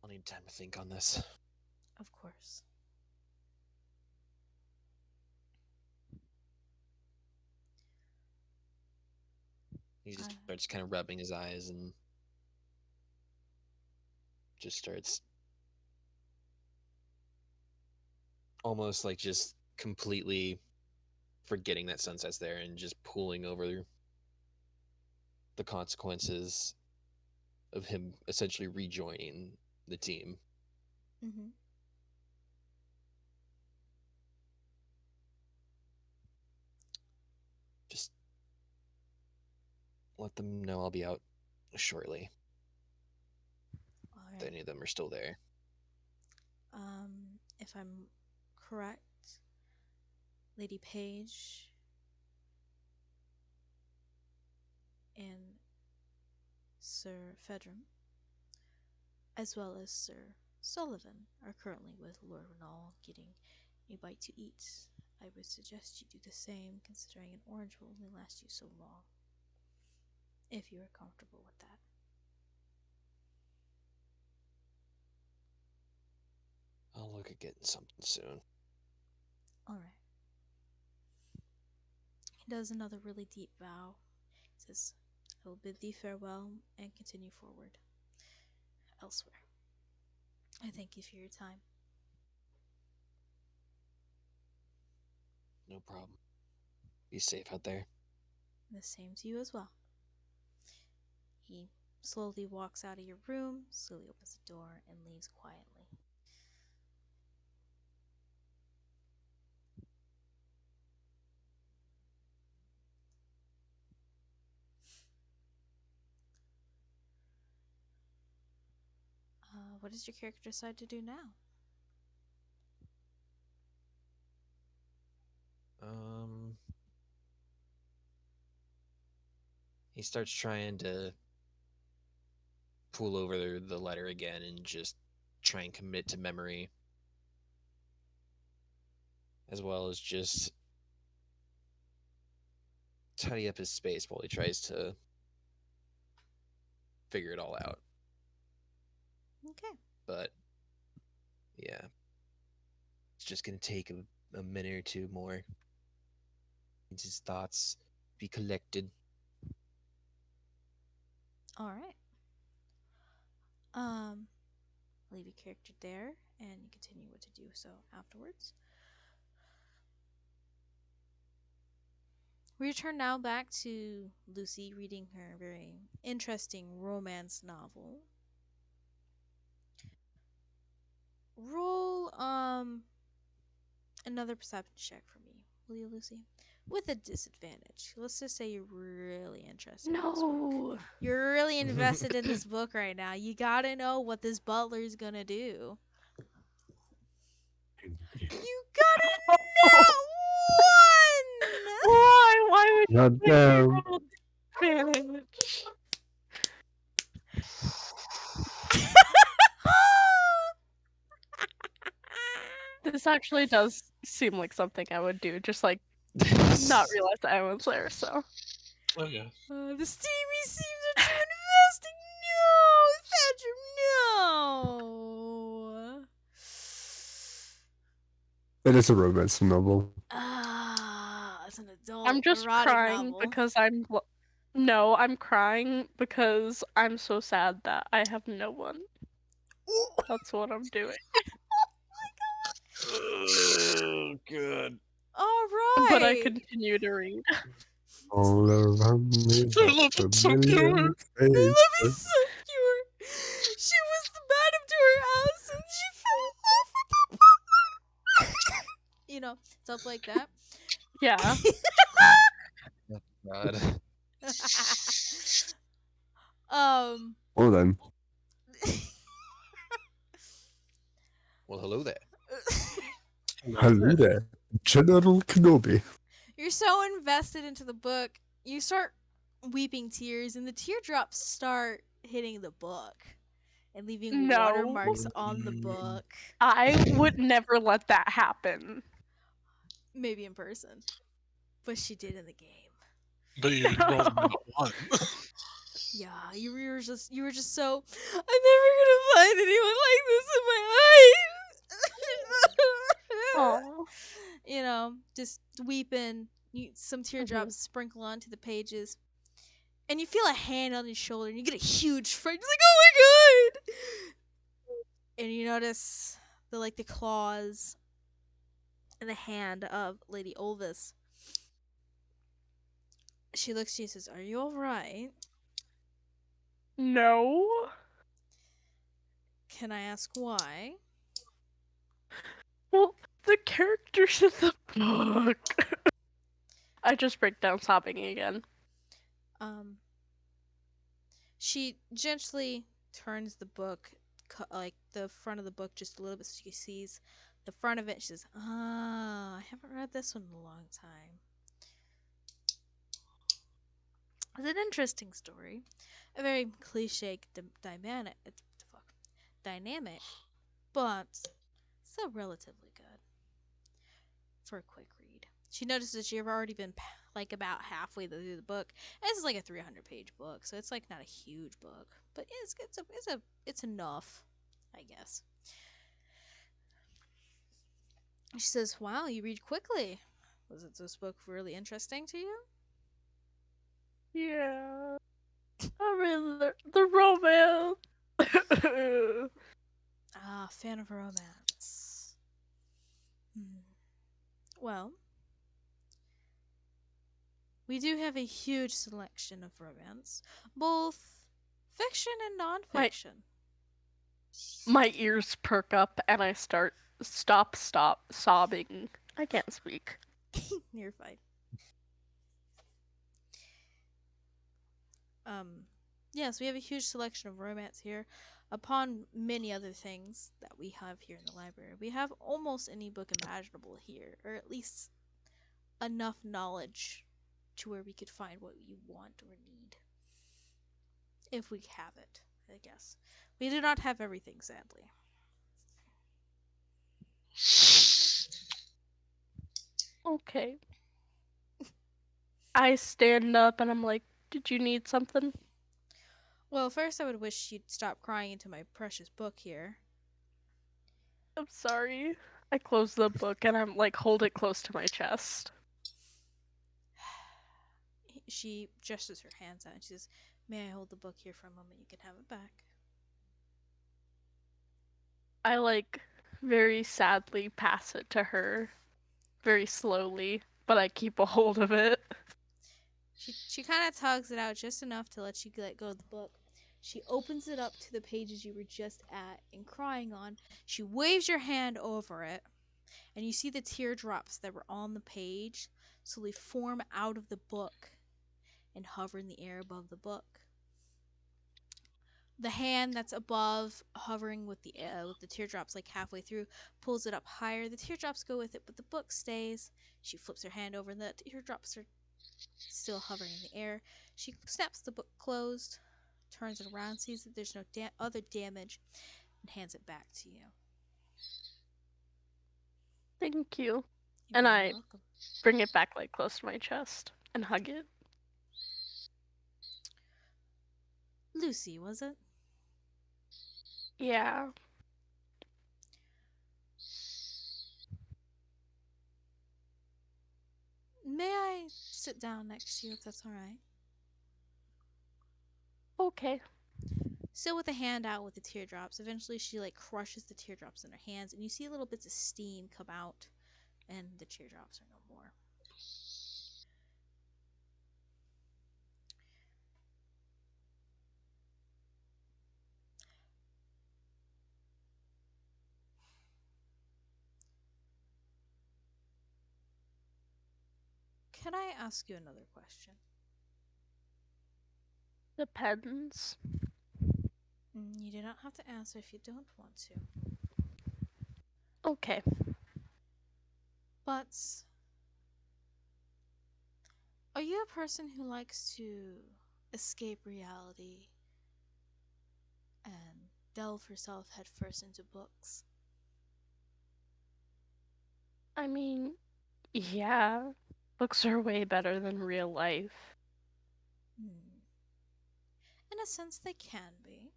I'll need time to think on this. Of course. He just starts kind of rubbing his eyes and just starts almost like just completely forgetting that Sunset's there and just pulling over the consequences of him essentially rejoining the team. Mm-hmm. Just let them know I'll be out shortly. If Alright. any of them are still there. If I'm correct, Lady Page and Sir Fedram, as well as Sir Sullivan, are currently with Lord Renal getting a bite to eat. I would suggest you do the same, considering an orange will only last you so long. If you are comfortable with that. I'll look at getting something soon. Alright. He does another really deep bow. He says, I will bid thee farewell and continue forward elsewhere. I thank you for your time. No problem. Be safe out there. And the same to you as well. He slowly walks out of your room, slowly opens the door, and leaves quietly. What does your character decide to do now? He starts trying to pull over the letter again and just try and commit to memory, as well as just tidy up his space while he tries to figure it all out. Okay. But yeah, it's just gonna take a minute or two more. Needs his thoughts be collected. Alright. Leave your character there, and you continue what to do so afterwards. We return now back to Lucy reading her very interesting romance novel. Roll another perception check for me, will you, Lucy? With a disadvantage. Let's just say you're really interested in this book. No. You're really invested in this book right now. You gotta know what this butler's gonna do. You got a nat one! Why? Why would God you damn. roll advantage? This actually does seem like something I would do, just like not realize I was there, so. Oh yeah. The steamy seems are too investing. No, Thatcher, no. It is a romance novel. It's an adult I'm just erotic crying novel. because No, I'm crying because I'm so sad that I have no one. Ooh. That's what I'm doing. Oh, good. All right. But I continue to read. All around me, Their love a is so million pure. Their love faces. is so pure. She was the madam to her house and she fell in love with the butler. You know, stuff like that. Yeah. God. Well then, Well, hello there. hello there, General Kenobi. You're so invested into the book, you start weeping tears, and the teardrops start hitting the book and leaving No. watermarks on the book. I would never let that happen. Maybe in person, but she did in the game. But you rolled a one. Yeah, you were just so. I'm never gonna find anyone like this in my life. Aw. You know, just weeping. Some teardrops sprinkle onto the pages, and you feel a hand on your shoulder, and you get a huge fright. You're like, oh my god! And you notice the claws in the hand of Lady Olvis. She looks at you and says, "Are you all right? No. Can I ask why?" Well, the characters in the book. I just break down sobbing again. She gently turns the book, like the front of the book, just a little bit, so she sees the front of it. She says, "Ah, I haven't read this one in a long time. It's an interesting story, a very cliche dynamic, but still relatively good for a quick read." She notices you've already been about halfway through the book. And this is like a 300-page book, so it's like not a huge book, but it's enough, I guess. She says, "Wow, you read quickly. Was this book really interesting to you?" Yeah. I really the romance. Ah, fan of romance. Well, we do have a huge selection of romance, both fiction and non-fiction. My ears perk up and I stop sobbing. I can't speak. You're fine. Yes, we have a huge selection of romance here, upon many other things that we have here in the library. We have almost any book imaginable here, or at least enough knowledge to where we could find what you want or need. If we have it, I guess. We do not have everything, sadly. Okay. I stand up and I'm like, did you need something? Well, first I would wish you'd stop crying into my precious book here. I'm sorry. I close the book and I'm like, hold it close to my chest. She gestures her hands out and she says, "May I hold the book here for a moment? You can have it back." I like very sadly pass it to her, very slowly, but I keep a hold of it. She kind of tugs it out just enough to let you let go of the book. She opens it up to the pages you were just at and crying on. She waves your hand over it. And you see the teardrops that were on the page slowly form out of the book and hover in the air above the book. The hand that's above, hovering with the teardrops like halfway through, pulls it up higher. The teardrops go with it, but the book stays. She flips her hand over, and the teardrops are still hovering in the air. She snaps the book closed, turns it around, sees that there's no other damage, and hands it back to you. Thank you. You're And very I welcome. bring it back like close to my chest and hug it. Lucy, was it? Yeah. May I sit down next to you if that's all right? Okay. Still with the hand out with the teardrops. Eventually, she like crushes the teardrops in her hands, and you see little bits of steam come out, and the teardrops are no more. Can I ask you another question? Depends. You do not have to answer if you don't want to. Okay. But are you a person who likes to escape reality and delve herself headfirst into books? I mean, yeah. Books are way better than real life. In a sense, they can be.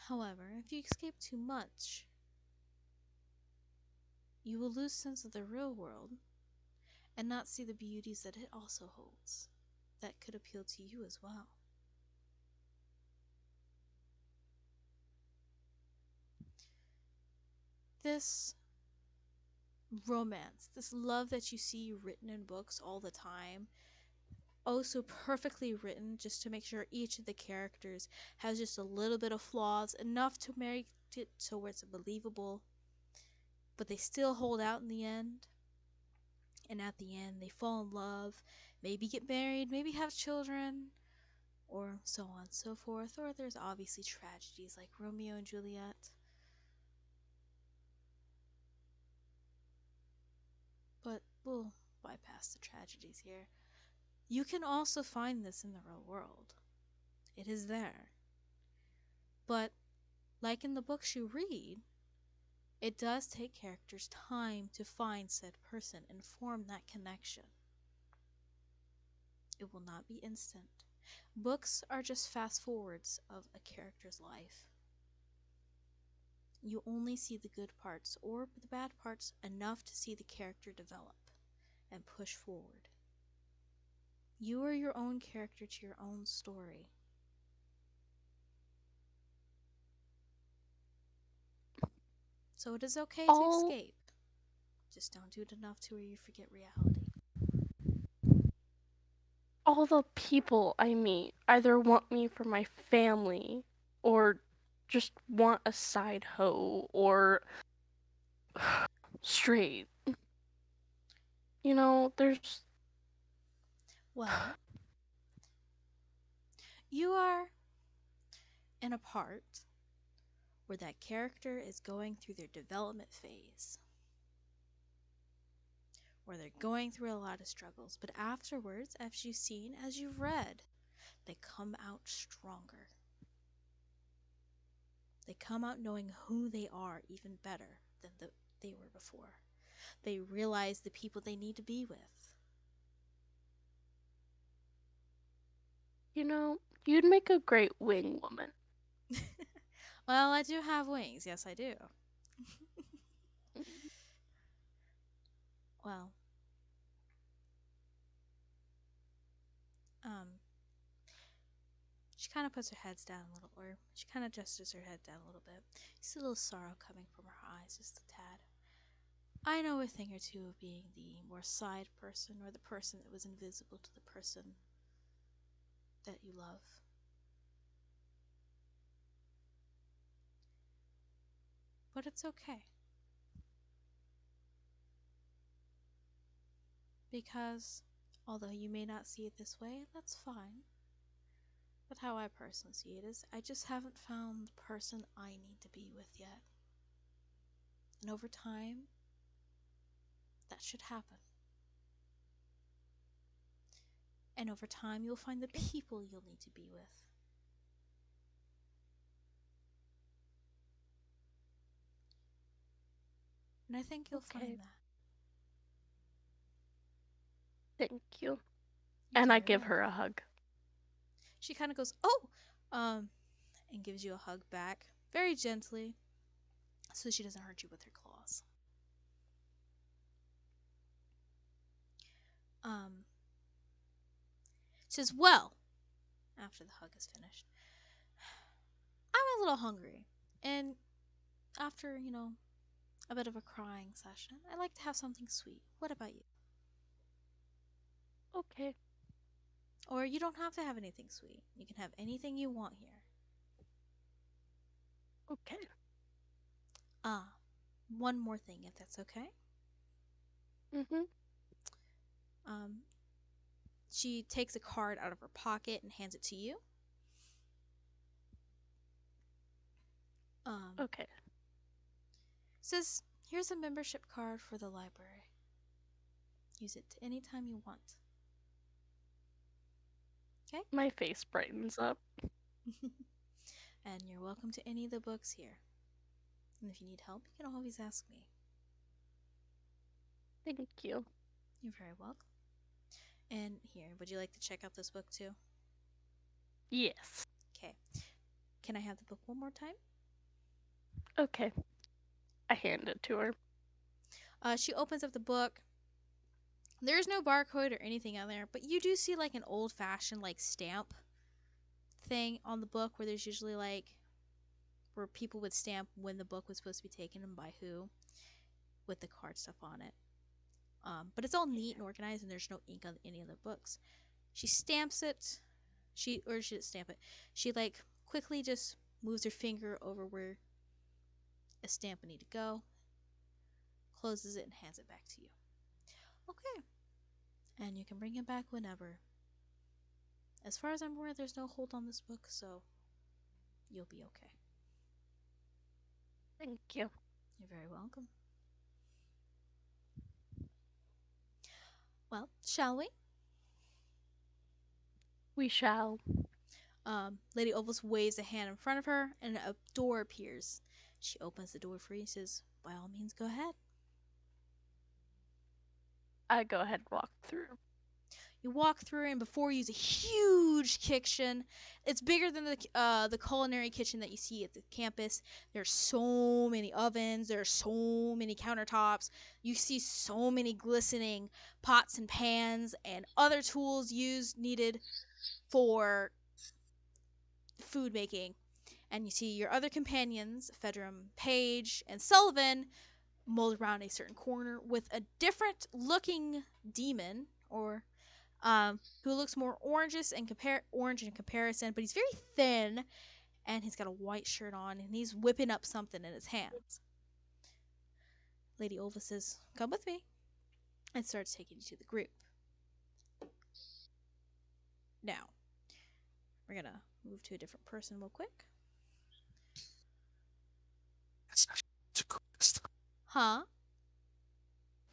However, if you escape too much, you will lose sense of the real world and not see the beauties that it also holds that could appeal to you as well. This romance, this love that you see written in books all the time, oh so perfectly written just to make sure each of the characters has just a little bit of flaws, enough to make it so where it's believable, but they still hold out in the end. And at the end, they fall in love, maybe get married, maybe have children, or so on and so forth. Or there's obviously tragedies like Romeo and Juliet. But we'll bypass the tragedies here. You can also find this in the real world. It is there. But, like in the books you read, it does take characters time to find said person and form that connection. It will not be instant. Books are just fast forwards of a character's life. You only see the good parts or the bad parts enough to see the character develop and push forward. You are your own character to your own story. So it is okay to escape. Just don't do it enough to where you forget reality. All the people I meet either want me for my family or just want a side hoe or straight. You know, there's. Well, you are in a part where that character is going through their development phase, where they're going through a lot of struggles, but afterwards, as you've seen, as you've read, they come out stronger. They come out knowing who they are even better than they were before. They realize the people they need to be with. You know, you'd make a great wing woman. Well, I do have wings. Yes, I do. Well, she kind of puts her head down a little, or she kind of gestures her head down a little bit. You see a little sorrow coming from her eyes, just a tad. I know a thing or two of being the more side person, or the person that was invisible to the person that you love. But it's okay. Because, although you may not see it this way, that's fine. But how I personally see it is, I just haven't found the person I need to be with yet. And over time, that should happen. And over time, you'll find the people you'll need to be with. And I think you'll find that. Thank you. You're And I very give her a welcome. hug. She kind of goes, "Oh!" And gives you a hug back, very gently, so she doesn't hurt you with her claws. Says, "Well," after the hug is finished, "I'm a little hungry. And after, a bit of a crying session, I like to have something sweet. What about you? Okay. Or you don't have to have anything sweet. You can have anything you want here." Okay. One more thing, if that's okay. Mm-hmm. She takes a card out of her pocket and hands it to you. Okay. Says, "Here's a membership card for the library. Use it anytime you want." Okay? My face brightens up. And you're welcome to any of the books here. And if you need help, you can always ask me. Thank you. You're very welcome. And here, would you like to check out this book too? Yes. Okay. Can I have the book one more time? Okay. I hand it to her. She opens up the book. There's no barcode or anything on there, but you do see like an old-fashioned like stamp thing on the book where there's usually like where people would stamp when the book was supposed to be taken and by who with the card stuff on it. But it's all neat and organized and there's no ink on any of the books. She stamps it. She didn't stamp it. She like quickly just moves her finger over where a stamp would need to go, closes it and hands it back to you. Okay. And you can bring it back whenever. As far as I'm aware, there's no hold on this book, so you'll be okay. Thank you. You're very welcome. Well, shall we? We shall. Lady Ovis waves a hand in front of her, and a door appears. She opens the door for you and says, "By all means, go ahead." I go ahead and walk through. You walk through, and before you is a huge kitchen. It's bigger than the culinary kitchen that you see at the campus. There's so many ovens. There's so many countertops. You see so many glistening pots and pans and other tools needed for food making. And you see your other companions, Fedram, Paige, and Sullivan, mulled around a certain corner with a different looking demon, or who looks more orange in comparison, but he's very thin, and he's got a white shirt on, and he's whipping up something in his hands. Lady Olva says, "Come with me," and starts taking you to the group. Now, we're gonna move to a different person real quick. Huh?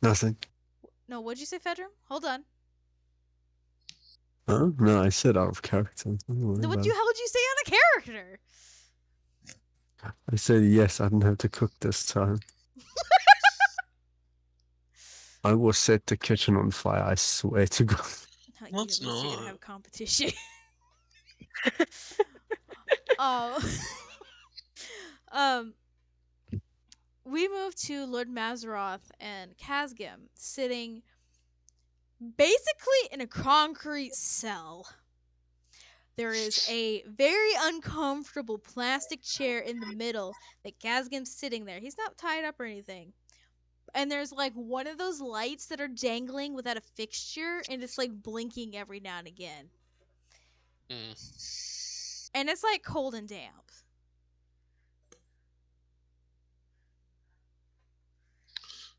Nothing. No, what'd you say, Fedram? Hold on. Huh? No, I said out of character. Don't worry What about the it. hell did you say out of character? I said yes, I didn't have to cook this time. I will set the kitchen on fire, I swear to God. Let's At least you're gonna not. have competition. Oh. We move to Lord Mazaroth and Kazgim sitting basically in a concrete cell. There is a very uncomfortable plastic chair in the middle that Kazgim's sitting there. He's not tied up or anything. And there's like one of those lights that are dangling without a fixture, and it's like blinking every now and again. And it's like cold and damp.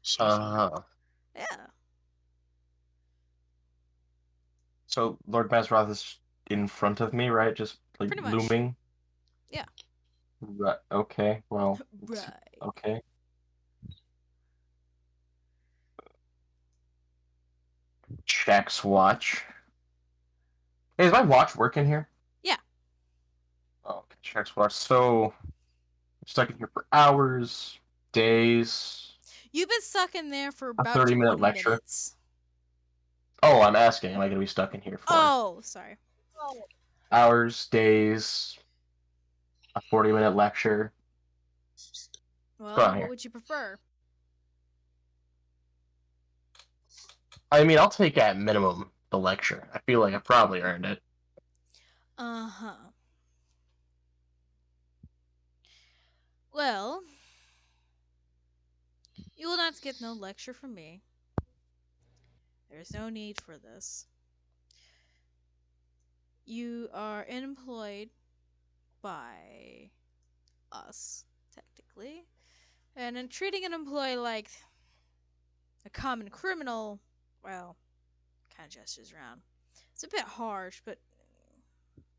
So fun. Yeah. So Lord Mazroth is in front of me, right? Just like Pretty much. looming. Yeah. Right. Okay. Well. Right. Okay. Checks watch. Hey, is my watch working here? Yeah. Oh, okay. Checks watch. So I'm stuck in here for hours, days. You've been stuck in there for A about 30-minute 20 lecture. minutes. Oh, I'm asking. Am I gonna be stuck in here for Oh, sorry. hours, days, a 40-minute lecture? What's going Well, on what here? would you prefer? I mean, I'll take at minimum the lecture. I feel like I probably earned it. Uh-huh. Well, you will not get no lecture from me. There's no need for this. You are employed by us, technically. And in treating an employee like a common criminal, well, kind of gestures around. It's a bit harsh, but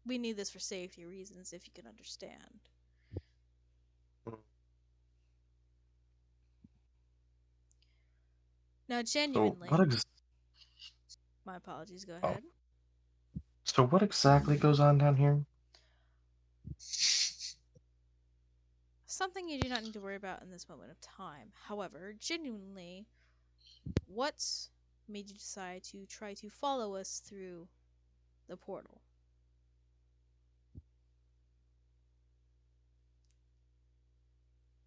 we need this for safety reasons, if you can understand. Now, genuinely, my apologies, go ahead. So what exactly goes on down here? Something you do not need to worry about in this moment of time. However, genuinely, what made you decide to try to follow us through the portal?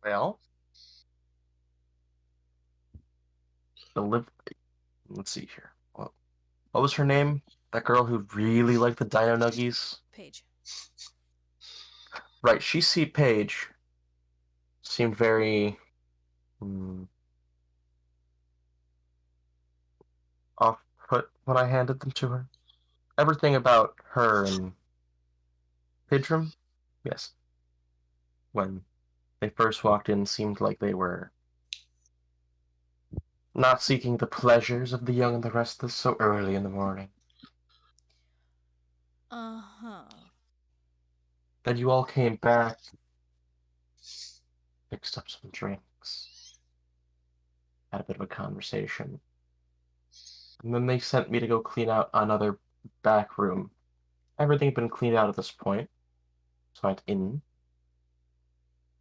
Well, let's see here. What was her name? That girl who really liked the Dino Nuggies? Paige. Right, she see Paige. Seemed very off-put when I handed them to her. Everything about her and Pidrum, yes. When they first walked in, seemed like they were not seeking the pleasures of the young and the restless so early in the morning. Uh-huh. Then you all came back, mixed up some drinks, had a bit of a conversation. And then they sent me to go clean out another back room. Everything had been cleaned out at this point. So I went in,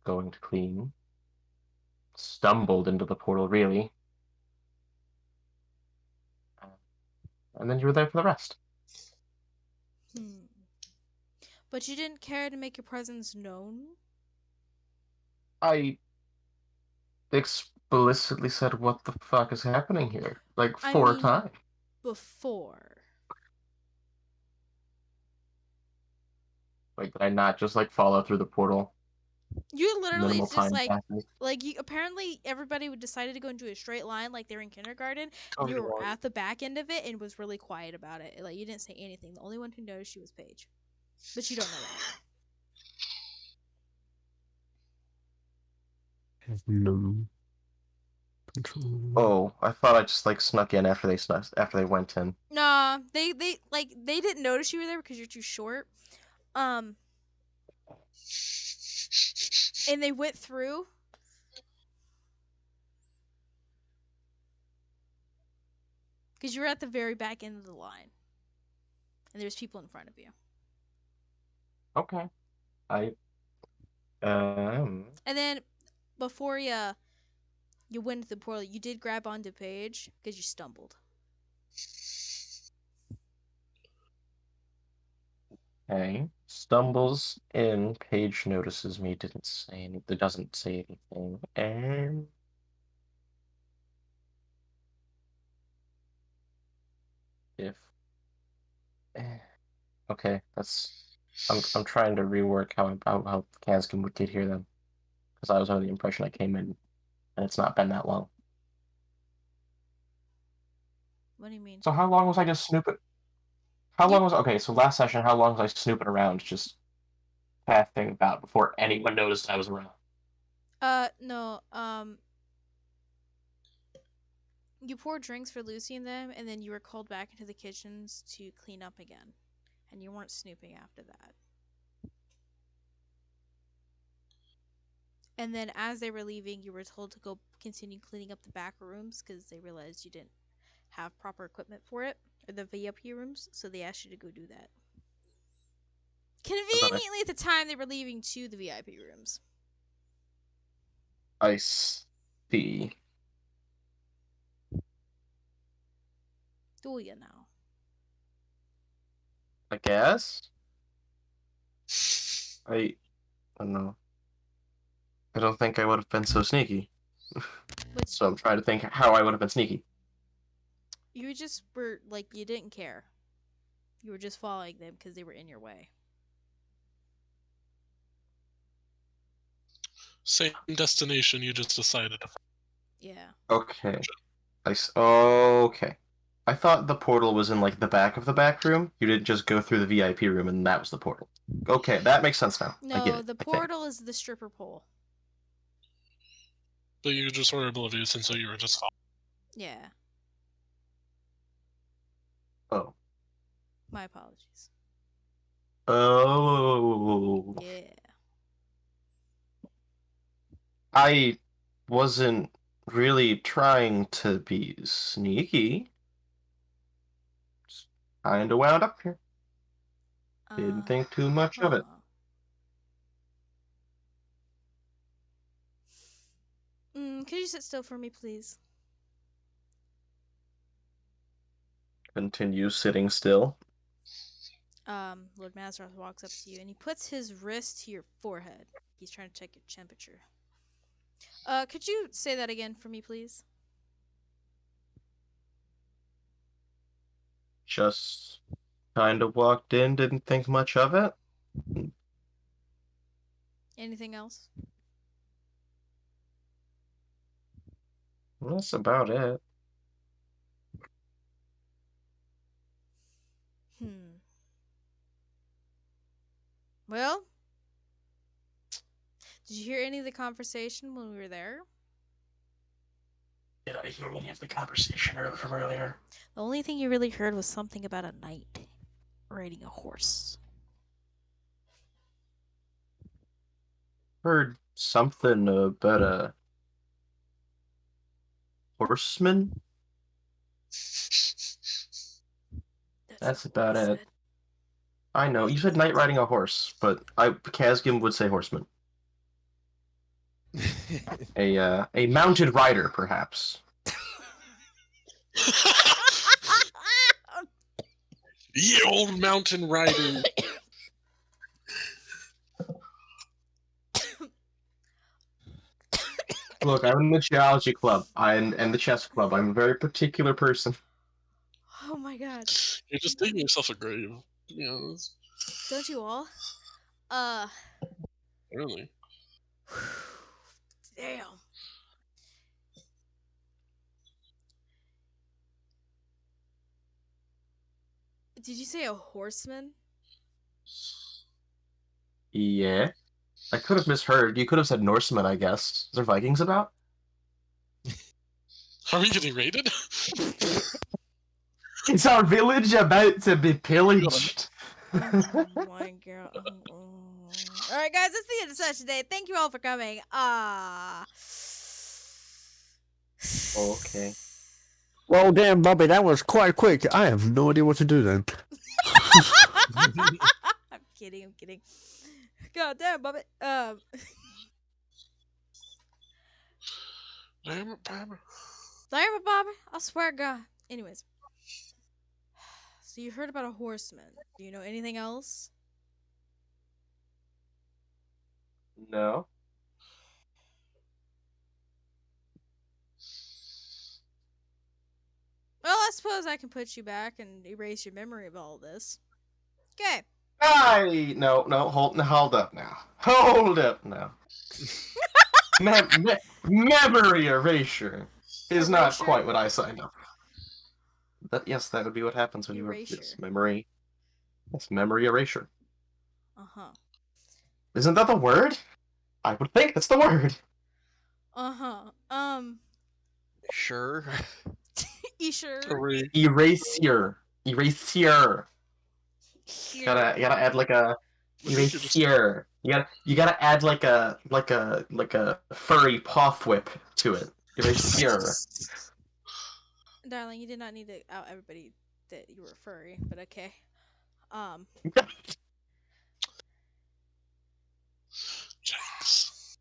going to clean, stumbled into the portal, really. And then you were there for the rest. But you didn't care to make your presence known? I explicitly said, what the fuck is happening here? Like, I 4 mean, times. before. Like, did I not just, like, follow through the portal? You literally Minimal just time passes. you apparently everybody would decided to go into a straight line like they're in kindergarten, and Tony you were Wong. at the back end of it and was really quiet about it. Like you didn't say anything. The only one who noticed you was Paige, but you don't know that. Have no control. Oh, I thought I just, like, snuck in after they went in. Nah, they didn't notice you were there because you're too short. And they went through. Because you were at the very back end of the line. And there's people in front of you. Okay. And then before you went into the portal, you did grab onto Paige because you stumbled. Okay. Stumbles in. Paige notices me. Doesn't say anything. And if okay, I'm trying to rework how Kanskin would get here then, because I was under the impression I came in, and it's not been that long. What do you mean? So how long was I just snooping? Okay? So last session, how long was I snooping around, just pathing about before anyone noticed I was around? No. You pour drinks for Lucy and them, and then you were called back into the kitchens to clean up again. And you weren't snooping after that. And then as they were leaving, you were told to go continue cleaning up the back rooms because they realized you didn't have proper equipment for it, or the VIP rooms, so they asked you to go do that. Conveniently, at the time they were leaving to the VIP rooms. I see. Do you now? I guess. I don't know. I don't think I would have been so sneaky. But So I'm trying to think how I would have been sneaky. you just were like, you didn't care. You were just following them because they were in your way. Same destination, you just decided to. Yeah. Okay. Okay. I thought the portal was in like the back of the back room. You didn't just go through the VIP room and that was the portal. Okay, that makes sense now. I get No, it, the I think. portal is the stripper pole. But you just were oblivious, and so you were just following. Yeah. Oh. My apologies. Oh. Yeah. I wasn't really trying to be sneaky. Just kinda wound up here. Didn't think too much of it. Could you sit still for me, please? Continue sitting still. Lord Mazroth walks up to you and he puts his wrist to your forehead. He's trying to check your temperature. Could you say that again for me, please? Just kinda walked in, didn't think much of it. Anything else? That's about it. Well, did you hear any of the conversation when we were there? Did I hear any of the conversation from earlier? The only thing you really heard was something about a knight riding a horse. Heard something about a horseman? That's about it. I know. You said knight riding a horse, but Kazgim would say horseman. A mounted rider, perhaps. Ye old mountain rider. Look, I'm in the geology club and the chess club. I'm a very particular person. Oh my god. You're just digging yourself a grave. You know, Don't you all? really. Damn. Did you say a horseman? Yeah. I could have misheard. You could have said Norseman, I guess. Is there Vikings about? Are we getting raided? It's our village about to be pillaged. Oh my god. Alright guys, that's the end of the session today. Thank you all for coming. Okay. Well, damn, Bobby, that was quite quick. I have no idea what to do then. I'm kidding. God damn, Bobby. Damn it, Bobby. Damn it, Bobby. I swear to God. Anyways. So you heard about a horseman. Do you know anything else? No. Well, I suppose I can put you back and erase your memory of all this. Okay. No, hold up now. Hold up now. Memory erasure is not Erasure? quite what I signed up for. Yes, that would be what happens when Erasure. you yes, memory. Yes, memory erasure. Uh-huh. Isn't that the word? I would think that's the word. Uh-huh. Sure. Esher. Hooray. Erasier. Erasier. Gotta add like a erasier. You gotta add like a furry paw whip to it. Erasier. Darling, you did not need to out everybody that you were furry, but okay. Jinx.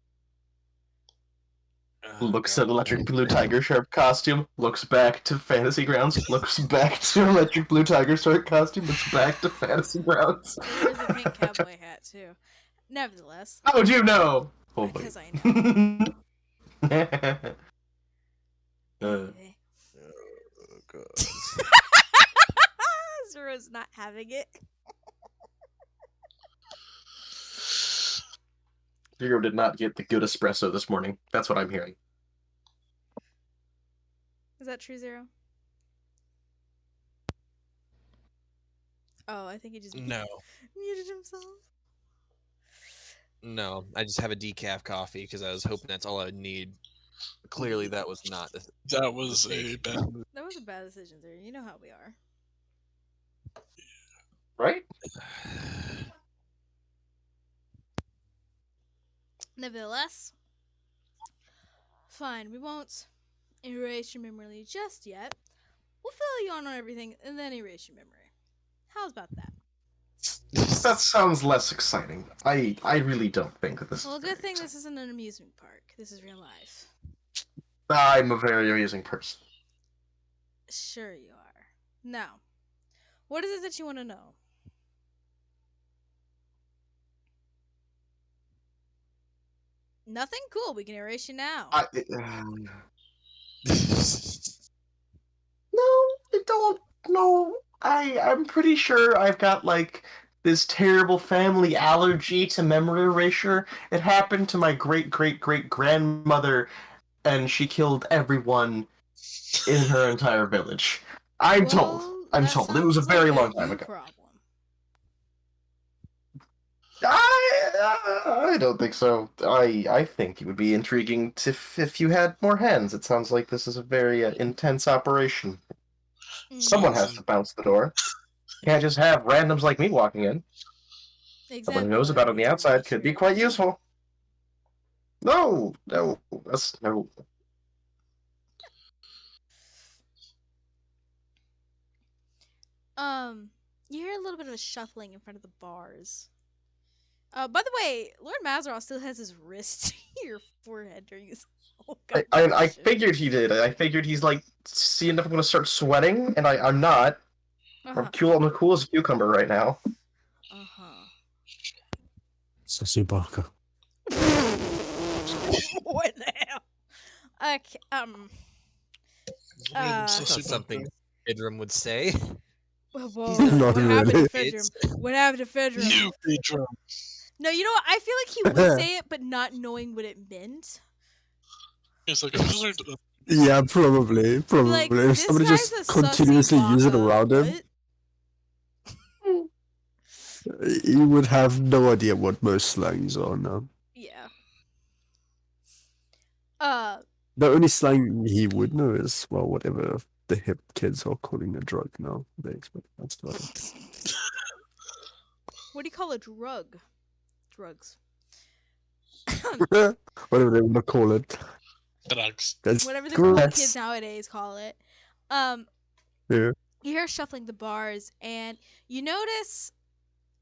Oh, Looks God. at Electric Blue Tiger Shark costume, looks back to Fantasy Grounds, looks back to Electric Blue Tiger Shark costume, looks back to Fantasy Grounds. He wears a pink cowboy hat too. Nevertheless, How'd you know? Oh, wait. because I know. Anyway. Oh, God. Zero's not having it. Zero did not get the good espresso this morning. That's what I'm hearing. Is that true, Zero? Oh, I think he just No. muted himself. No, I just have a decaf coffee because I was hoping that's all I would need. Clearly, that was not the That was a mistake. bad move. That was a bad decision, Zero. You know how we are. Right? Nevertheless, fine. We won't erase your memory just yet. We'll fill you on everything and then erase your memory. How's about that? That sounds less exciting. I really don't think that this Well, is good very thing exciting. this isn't an amusement park. This is real life. I'm a very amusing person. Sure you are. Now, what is it that you want to know? Nothing? Cool. We can erase you now. No, I don't. No, I'm pretty sure I've got like this terrible family allergy to memory erasure. It happened to my great grandmother, and she killed everyone in her entire village. I'm told. I'm that told. It was a sounds like very long time you ago. problem. I don't think so. I think it would be intriguing if you had more hands. It sounds like this is a very intense operation. Someone has to bounce the door. Can't just have randoms like me walking in. Someone Exactly who knows what I about it on need the to outside erase could your be quite memory. useful. No, that's no. You hear a little bit of a shuffling in front of the bars. By the way, Lord Mazarov still has his wrist to your forehead during his whole I conversation. figured he did. I figured he's like seeing if I'm gonna start sweating, and I'm not. I'm cool. I'm cool as a cucumber right now. Sassy Barker. What the hell? Okay, That's not something Idrum would say. whoa, Not what happened really. to Fedrum? What happened to Fedrum? You Pedro. No, you know what? I feel like he would say it, but not knowing what it meant. It's like a wizard. Yeah, probably. Like, Probably. If this somebody guy's just a continuously sussy use it baka. around him, What? he would have no idea what most slangs are now. Yeah. The only slang he would know is, well, whatever the hip kids are calling a drug now. They expect that's about it. What do you call a drug? Drugs. Whatever they want to call it. Drugs. That's Whatever the cool gross. kids nowadays call it. Yeah. You hear shuffling the bars, and you notice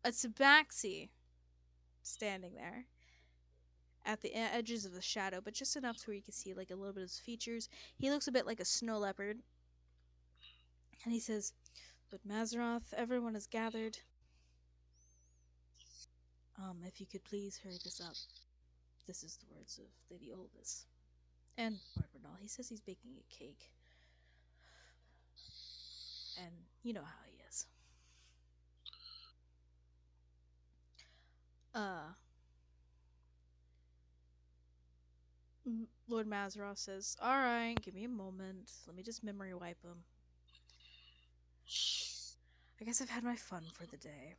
a tabaxi standing there at the edges of the shadow, but just enough to where you can see like a little bit of his features. He looks a bit like a snow leopard. And he says, "But Mazaroth, everyone is gathered. If you could please hurry this up. This is the words of Lady Olvis." And Lord Bernal, he says he's baking a cake. And you know how he is. Lord Mazaroth says, "Alright, give me a moment. Let me just memory wipe him. I guess I've had my fun for the day."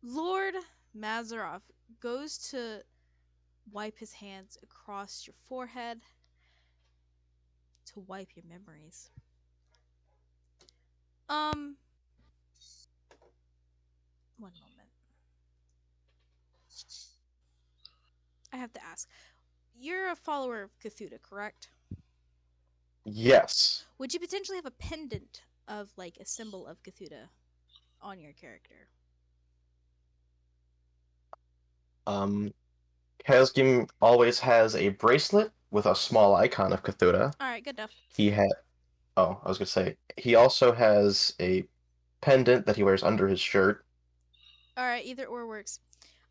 Lord Mazaroff goes to wipe his hands across your forehead to wipe your memories. One moment. I have to ask. You're a follower of Cthulhu, correct? Yes. Would you potentially have a pendant of like a symbol of Cthulhu on your character? Kazgim always has a bracelet with a small icon of Cthulhu. All right, good enough. He had. Oh, I was gonna say he also has a pendant that he wears under his shirt. All right, either or works.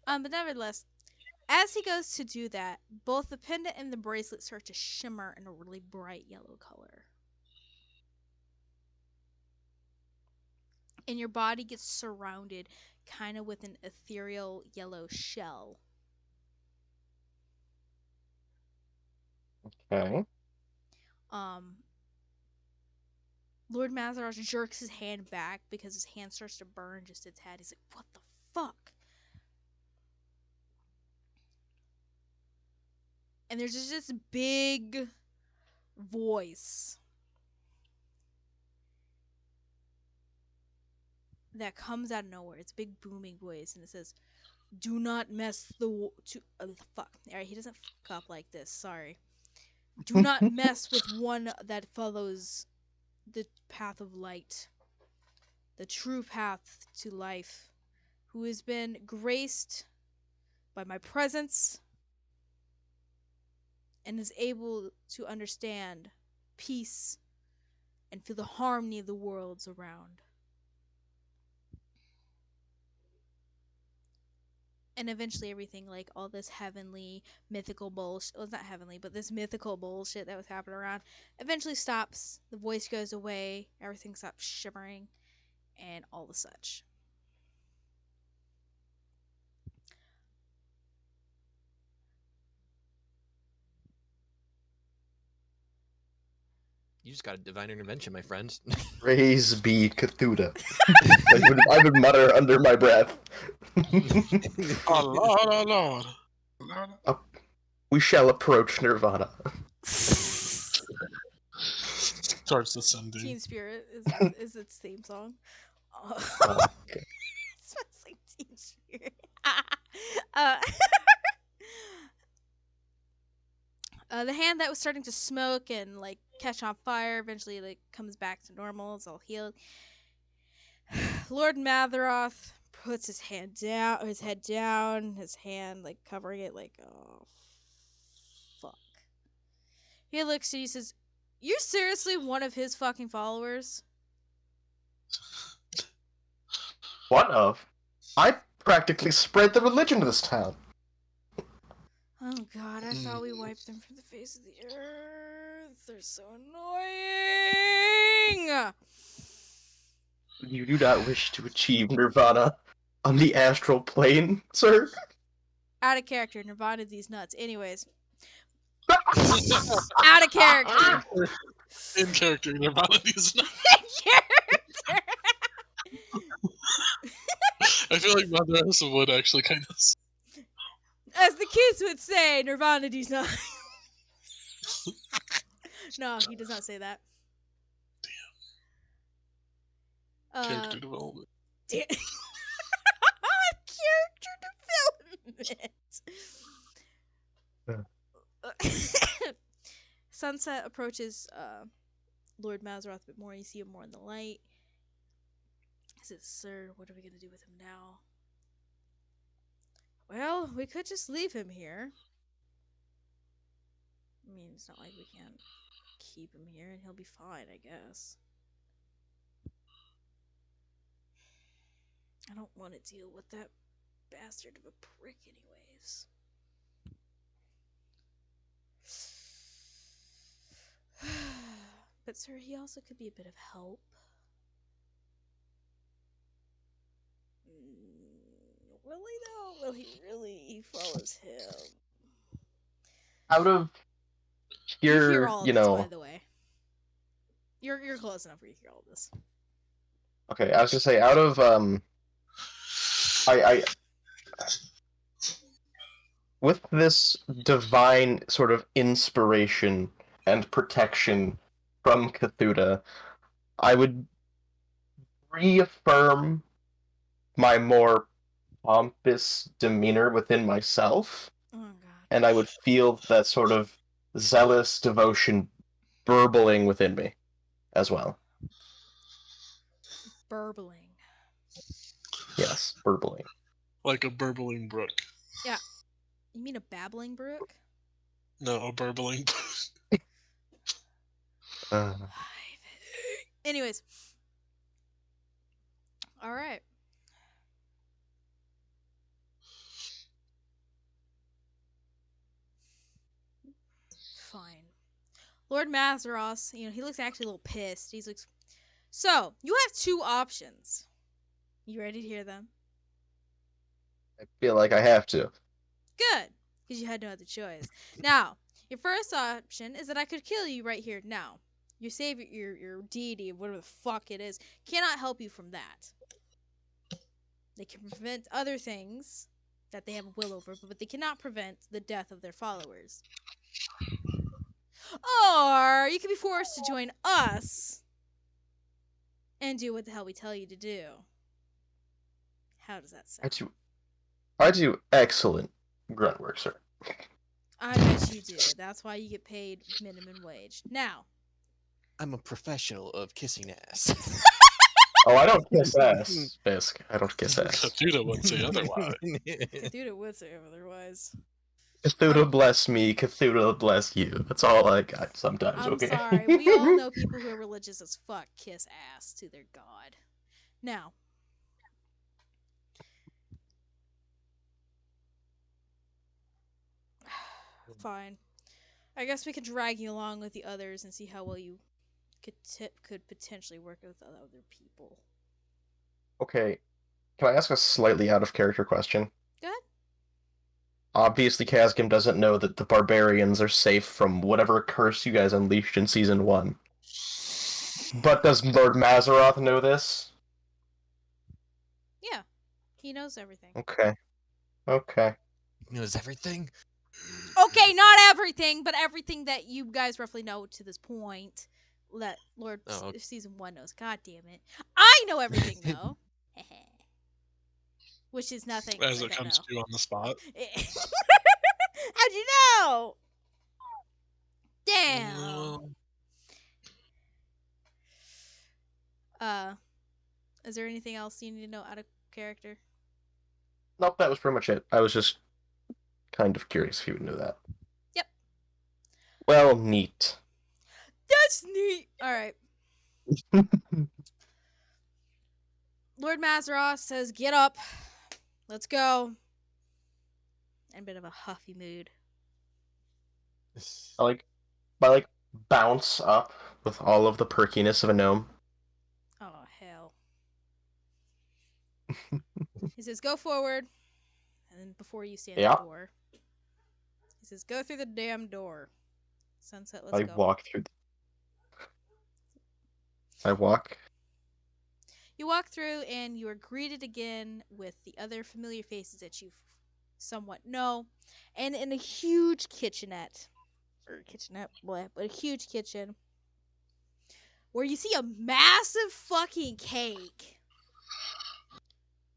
But nevertheless, as he goes to do that, both the pendant and the bracelet start to shimmer in a really bright yellow color. And your body gets surrounded kind of with an ethereal yellow shell. Okay. Lord Mazarosh jerks his hand back because his hand starts to burn just a tad. He's like, what the fuck? And there's just this big voice that comes out of nowhere. It's a big booming voice, and it says, "Do not mess fuck." All right, he doesn't fuck up like this. Sorry. Do not mess with one that follows the path of light, the true path to life, who has been graced by my presence and is able to understand peace and feel the harmony of the worlds around. And eventually everything, like all this heavenly, mythical bullshit, well, it's not heavenly, but this mythical bullshit that was happening around, eventually stops. The voice goes away, everything stops shimmering, and all the such. You just got a divine intervention, my friend. Praise be Cthulhu. I would mutter under my breath. Oh Lord, oh Lord. We shall approach Nirvana. Starts ascending. Teen Spirit is its theme song. Okay. It's like Teen Spirit. uh, the hand that was starting to smoke and like catch on fire eventually like comes back to normal. It's all healed. Lord Matheroth puts his head down, his hand like covering it, like, oh fuck. He looks and he says, "You're seriously one of his fucking followers?" One of? I practically spread the religion of this town. Oh god, I thought we wiped them from the face of the earth. They're so annoying. You do not wish to achieve Nirvana on the astral plane, sir? Out of character, Nirvana these nuts. Anyways. Out of character. In character, Nirvana is not. Character. I feel like Mother Asa would actually kind of. As the kids would say, Nirvana does not. No, he does not say that. Character development. Character development. Sunset approaches Lord Mazaroth a bit more. You see him more in the light. He says, "Sir, what are we going to do with him now?" "Well, we could just leave him here. I mean, it's not like we can't keep him here and he'll be fine, I guess. I don't want to deal with that bastard of a prick anyways." But sir, he also could be a bit of help. Will he though? Will he really? He follows him. Out of You hear here, all of you this, know. by the way. You're close enough where you hear all this. Okay, I was gonna say, out I with this divine sort of inspiration and protection from Cthulhu, I would reaffirm my more pompous demeanor within myself, Oh god. and I would feel that sort of zealous devotion burbling within me as well. Burbling. Yes, burbling. Like a burbling brook. Yeah. You mean a babbling brook? No, a burbling. Uh, Anyways. All right. Fine. Lord Mazaros, he looks actually a little pissed. He's like, so, you have two options. You ready to hear them? I feel like I have to. Good, because you had no other choice. Now, your first option is that I could kill you right here now. Your savior, your deity, whatever the fuck it is, cannot help you from that. They can prevent other things that they have a will over, but they cannot prevent the death of their followers. Or you could be forced to join us and do what the hell we tell you to do. How does that I sound? do excellent grunt work, sir. I bet you do. That's why you get paid minimum wage. Now, I'm a professional of kissing ass. Oh, I don't kiss ass, Fisk. I don't kiss ass. Cthulhu would say otherwise. Cthulhu would say otherwise. Cthulhu bless me, Cthulhu bless you. That's all I got sometimes, I'm okay? sorry. We all know people who are religious as fuck kiss ass to their god. Now, fine. I guess we could drag you along with the others and see how well you could potentially work with other people. Okay, can I ask a slightly out of character question? Go ahead. Obviously, Kazgim doesn't know that the barbarians are safe from whatever curse you guys unleashed in Season 1. But does Lord Mazaroth know this? Yeah, he knows everything. Okay. Okay. Knows everything. Okay, not everything, but everything that you guys roughly know to this point that Lord Season 1 knows. God damn it. I know everything, though. Which is nothing. As I it don't comes know. to you on the spot. How'd you know? Damn. Is there anything else you need to know out of character? Nope, that was pretty much it. I was just kind of curious if you would know that. Yep. Well, neat. That's neat. All right. Lord Mazaroth says, "Get up. Let's go." In a bit of a huffy mood. I bounce up with all of the perkiness of a gnome. Oh, hell. He says, "Go forward." And then before you stand at the door, he says, "Go through the damn door." Sunset, let's go. I walk. You walk through and you are greeted again with the other familiar faces that you somewhat know. And in a huge kitchenette, but a huge kitchen, where you see a massive fucking cake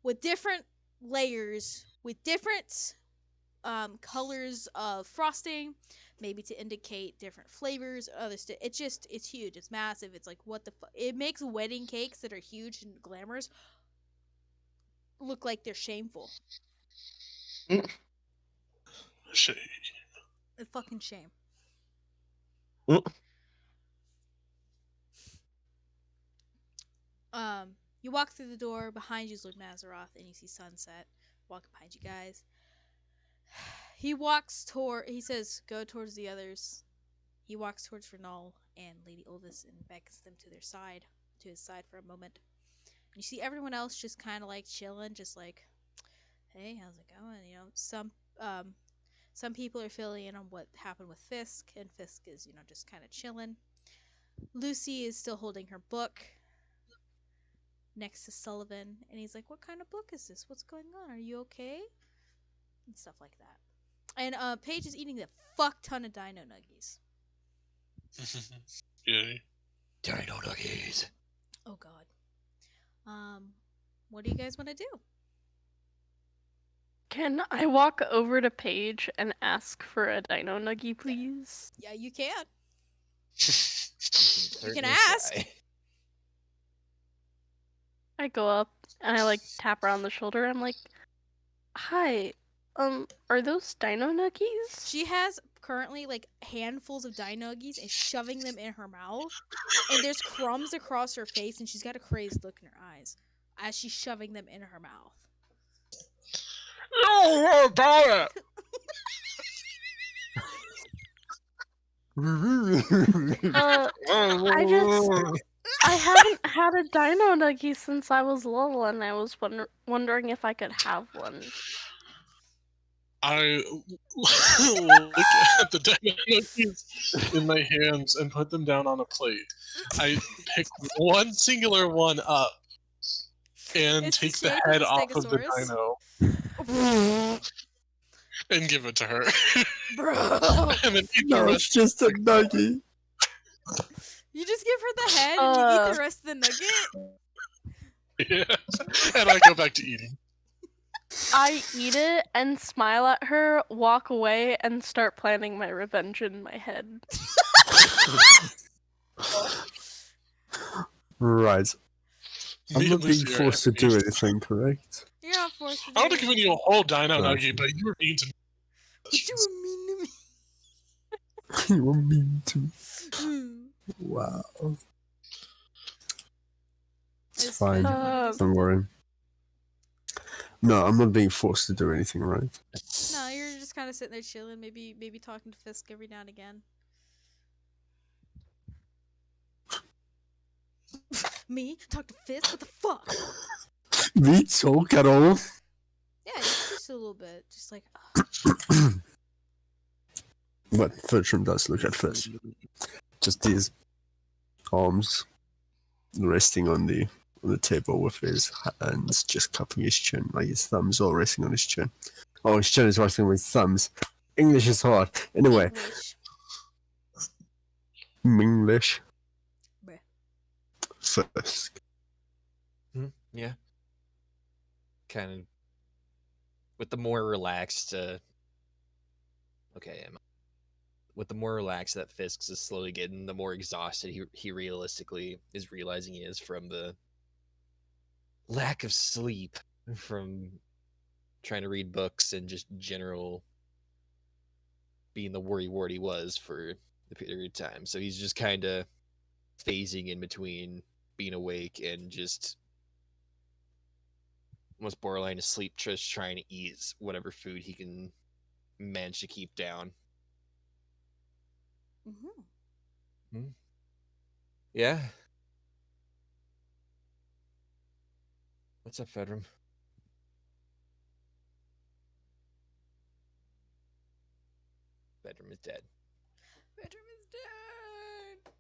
with different layers, with different colors of frosting, maybe to indicate different flavors. It's huge. It's massive. It's like, what the fuck? It makes wedding cakes that are huge and glamorous look like they're shameful. Shame. A fucking shame. You walk through the door. Behind you is Lord Mazaroth, and you see Sunset walking behind you guys. He says, "Go towards the others." He walks towards Renal and Lady Oldis and beckons them to his side for a moment. And you see everyone else just kind of like chilling, just like, "Hey, how's it going?" Some people are filling in on what happened with Fisk, and Fisk is, just kind of chilling. Lucy is still holding her book. next to Sullivan, and he's like, "What kind of book is this? What's going on? Are you okay?" And stuff like that. And Paige is eating a fuck ton of dino nuggies. Yeah. Dino nuggies. Oh god. What do you guys want to do? Can I walk over to Paige and ask for a dino nuggie, please? Yeah, you can. You can ask. I go up and I like tap her on the shoulder. I'm like, "Hi, are those dino nuggies?" She has currently like handfuls of dino nuggies and shoving them in her mouth, and there's crumbs across her face, and she's got a crazed look in her eyes as she's shoving them in her mouth. No, what about it? I haven't had a dino nuggie since I was little, and I was wondering if I could have one. I look at the dino nuggies in my hands and put them down on a plate. I pick one singular one up and It's take the the shape of head a off of the stegosaurus. dino and give it to her. Bro, And then eat the No, rest. it's just a nugget. you just give her the head and you eat the rest of the nugget? Yeah. And I go back to eating. I eat it and smile at her, walk away, and start planning my revenge in my head. Right. I'm Me not and being Lucy are forced to do enemies. anything, correct? You're not forced to do I would have given you a whole dino No. nugget, but you were mean to me. But you were mean to me. You were mean to me. Hmm. Wow. It's Is fine. Fedra wanna do Don't something? worry. No, I'm not being forced to do anything, right? No, you're just kind of sitting there chilling, maybe talking to Fisk every now and again. Me? Talk to Fisk? What the fuck? Me talk at all? Yeah, just a little bit. Just like, But Bertram does look at first. Just his arms resting on the table with his hands just cupping his chin, like his thumbs all resting on his chin. Oh, his chin is resting on his thumbs. English is hard. Anyway, English. English. Bruh. First. Yeah. Kind of with the more relaxed with the more relaxed that Fisk's is slowly getting, the more exhausted he realistically is realizing he is from the lack of sleep from trying to read books and just general being the worry-wart he was for the period of time. So he's just kind of phasing in between being awake and just almost borderline asleep, just trying to eat whatever food he can manage to keep down. Mm-hmm. Yeah. What's up, Fedram? Fedram is dead. Bedroom is dead.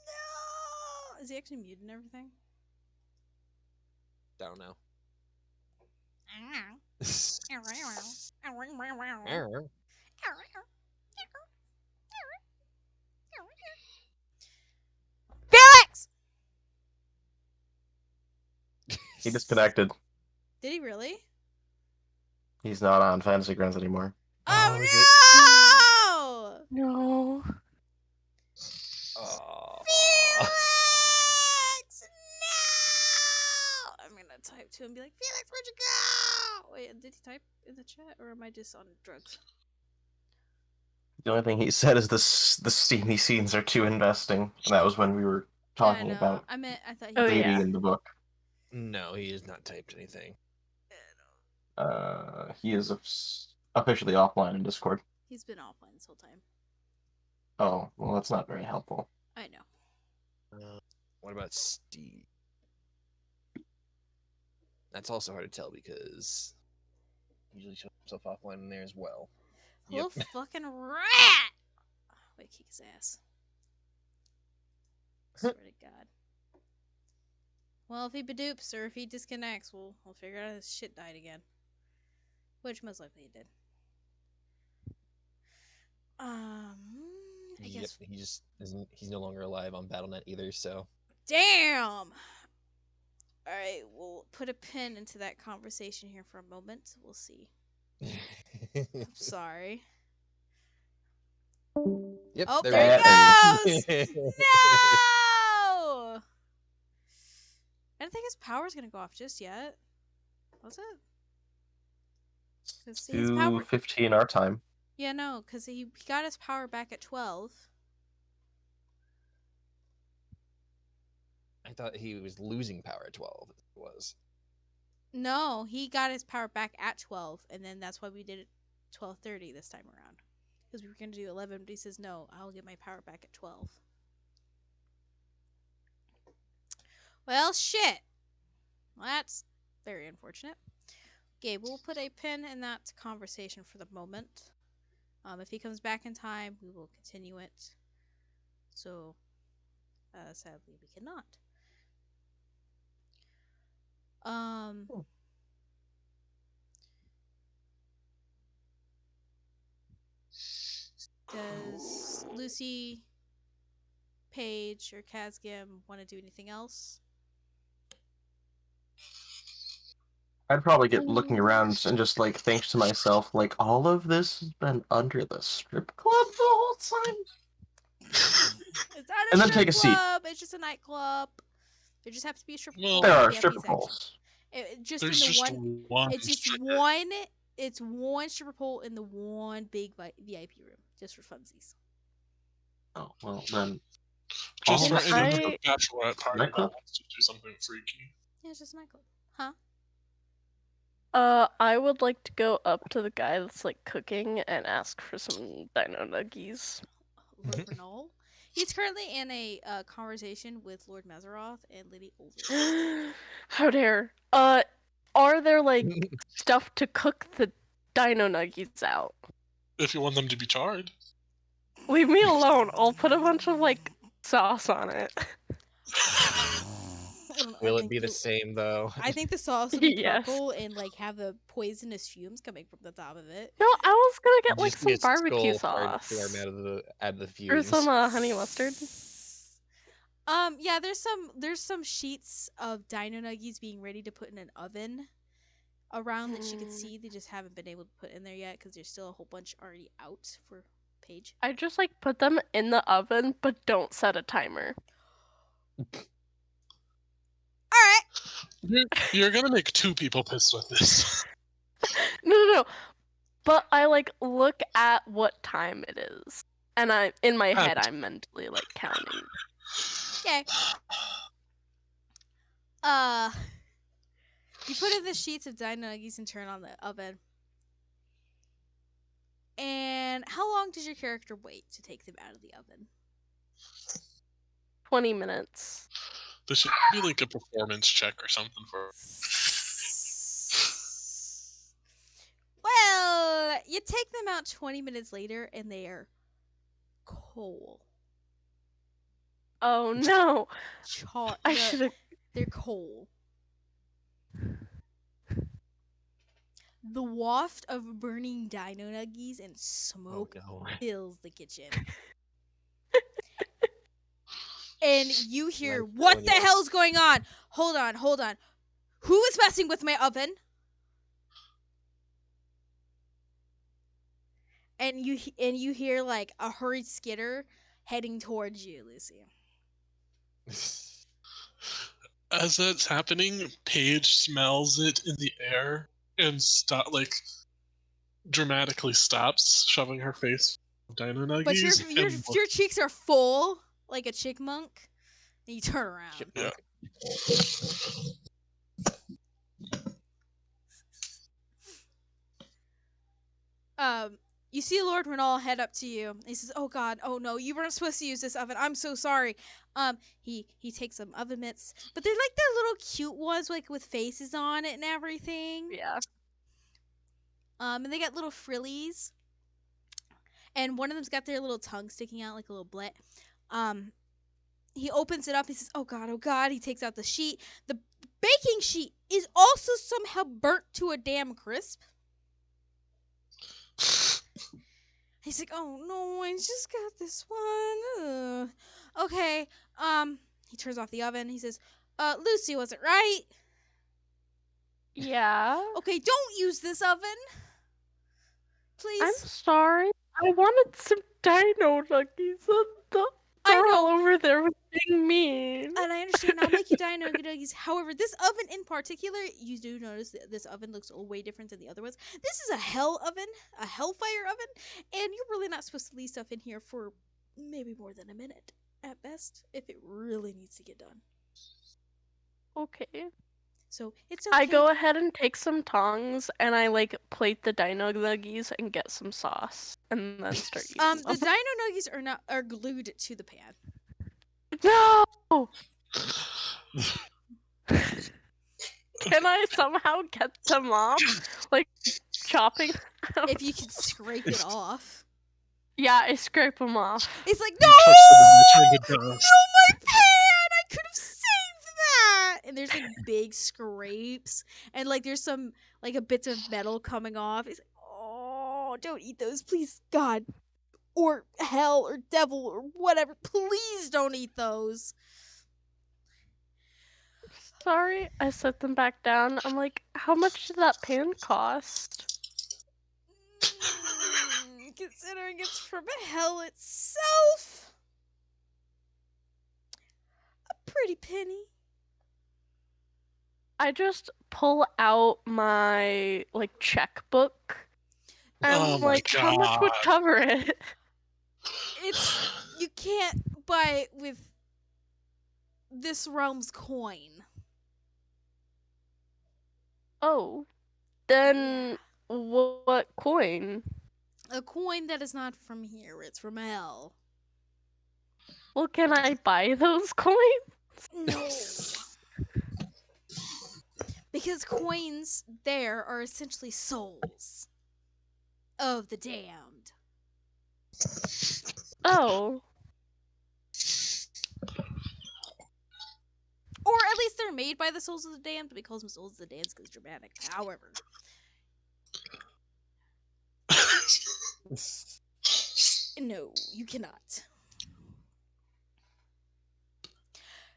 No. Is he actually muted and everything? Don't know. Felix! He disconnected. Did he really? He's not on Fantasy Grounds anymore. Oh, is it? Oh no! No. Oh. Felix! No! I'm gonna type to him and be like, Felix, where'd you go? Wait, did he type in the chat or am I just on drugs? The only thing he said is the steamy scenes are too investing. And that was when we were talking yeah, about I thought he Oh, did. dating yeah. in the book. No, he has not typed anything. He is officially offline in Discord. He's been offline this whole time. Oh, well, that's not very helpful. I know. What about Steve? That's also hard to tell because he usually shows himself offline in there as well. Little Yep. fucking rat! Wait, kick his ass. Swear to God. Well, if he badoops or if he disconnects, we'll figure out his shit died again. Which most likely he did. I Yep, guess. he just isn't. He's no longer alive on BattleNet either. So Damn! Alright, we'll put a pin into that conversation here for a moment. We'll see. I'm sorry. Yep. Oh, there there we he go. goes! No! I don't think his power's gonna go off just yet. Was it? 'Cause his power. 2:15 our time. Yeah, no, because he got his power back at 12. I thought he was losing power at 12. It was. No, he got his power back at 12, and then that's why we did it 12:30 this time around. Because we were going to do 11, but he says, no, I'll get my power back at 12. Well, shit. Well, that's very unfortunate. Okay, we'll put a pin in that conversation for the moment. If he comes back in time, we will continue it. So, sadly, we cannot. Does Lucy, Paige, or Kazgim want to do anything else? I'd probably get looking around and just like think to myself, like, all of this has been under the strip club the whole time. It's not a And then strip take a seat. club. It's just a nightclub. There just happens to be a stripper Well, pole. There in are the VIP stripper section. poles. Just There's in the just one. one. It's just stripper. one. It's one stripper pole in the one big VIP room, just for funsies. Oh well, then Just all for of any I- bachelorette party that Nightclub? wants to do something freaky. Yeah, it's just a nightclub, huh? I would like to go up to the guy that's like cooking and ask for some dino nuggies. Lord Renal. He's currently in a conversation with Lord Mazaroth and Lady Oldest. How dare. Are there like stuff to cook the dino nuggies out? If you want them to be charred. Leave me alone. I'll put a bunch of like sauce on it. Will it be the same though? I think the sauce will be Yes. purple and like have the poisonous fumes coming from the top of it. No, I was gonna get like Just be some a barbecue skull hard sauce form out of the or fumes. some honey mustard. Yeah, there's some sheets of dino nuggies being ready to put in an oven around that she could see. They just haven't been able to put in there yet because there's still a whole bunch already out for Paige. I just like put them in the oven, but don't set a timer. All right. You're gonna make two people pissed with this. No. But I like look at what time it is, and I in my head I'm mentally like counting. Okay. You put in the sheets of dino nuggies and turn on the oven. And how long does your character wait to take them out of the oven? 20 minutes. This should be like a performance check or something for. Well, you take them out 20 minutes later and they are coal. Oh no! I should have. They're coal. The waft of burning dino nuggies and smoke fills the kitchen. And you hear, what the hell's going on? Hold on. Who is messing with my oven? And you hear like a hurried skitter heading towards you, Lucy. As that's happening, Paige smells it in the air and dramatically stops, shoving her face in dino nuggies. But your cheeks are full like a chickmunk, and you turn around. Yeah. You see Lord Renal head up to you. He says, "Oh God, oh no, you weren't supposed to use this oven. I'm so sorry." He takes some oven mitts, but they're like the little cute ones, like with faces on it and everything. Yeah. And they got little frillies, and one of them's got their little tongue sticking out like a little blit. he opens it up. He says, "Oh God, oh God." He takes out the sheet. The baking sheet is also somehow burnt to a damn crisp. He's like, "Oh no, I just got this one." Ugh. Okay. He turns off the oven. He says, "Lucy, was it right? Yeah. Okay, don't use this oven, I'm please." sorry. I wanted some dino nuggies. I They're all know. over there with being mean. And I understand. I'll make you dino nuggies. However, this oven in particular, you do notice that this oven looks way different than the other ones. This is a hell oven, a hellfire oven, and you're really not supposed to leave stuff in here for maybe more than a minute at best if it really needs to get done. Okay. So it's okay. I go ahead and take some tongs and I like plate the dino nuggies and get some sauce and then start eating The them. dino nuggies are glued to the pan. No! Can I somehow get them off? Like chopping them? If you can scrape it off. Yeah, I scrape them off. It's like, You no! touch them and they turn to No, dust. my pan! I could have saved that! And there's like big scrapes. And like there's some like a bits of metal coming off. It's like, oh, don't eat those, please, God. Or hell or devil or whatever. Please don't eat those. Sorry, I set them back down. I'm like, how much did that pan cost? Considering it's from hell itself. A pretty penny. I just pull out my like checkbook and Oh I'm my like, how much would God. cover it? You can't buy it with this realm's coin. Oh, then what coin? A coin that is not from here, it's from hell. Well, can I buy those coins? No. Because coins there are essentially souls of the damned. Oh, Or at least they're made by the souls of the damned, but we call them souls of the damned because it's dramatic. However. No, you cannot.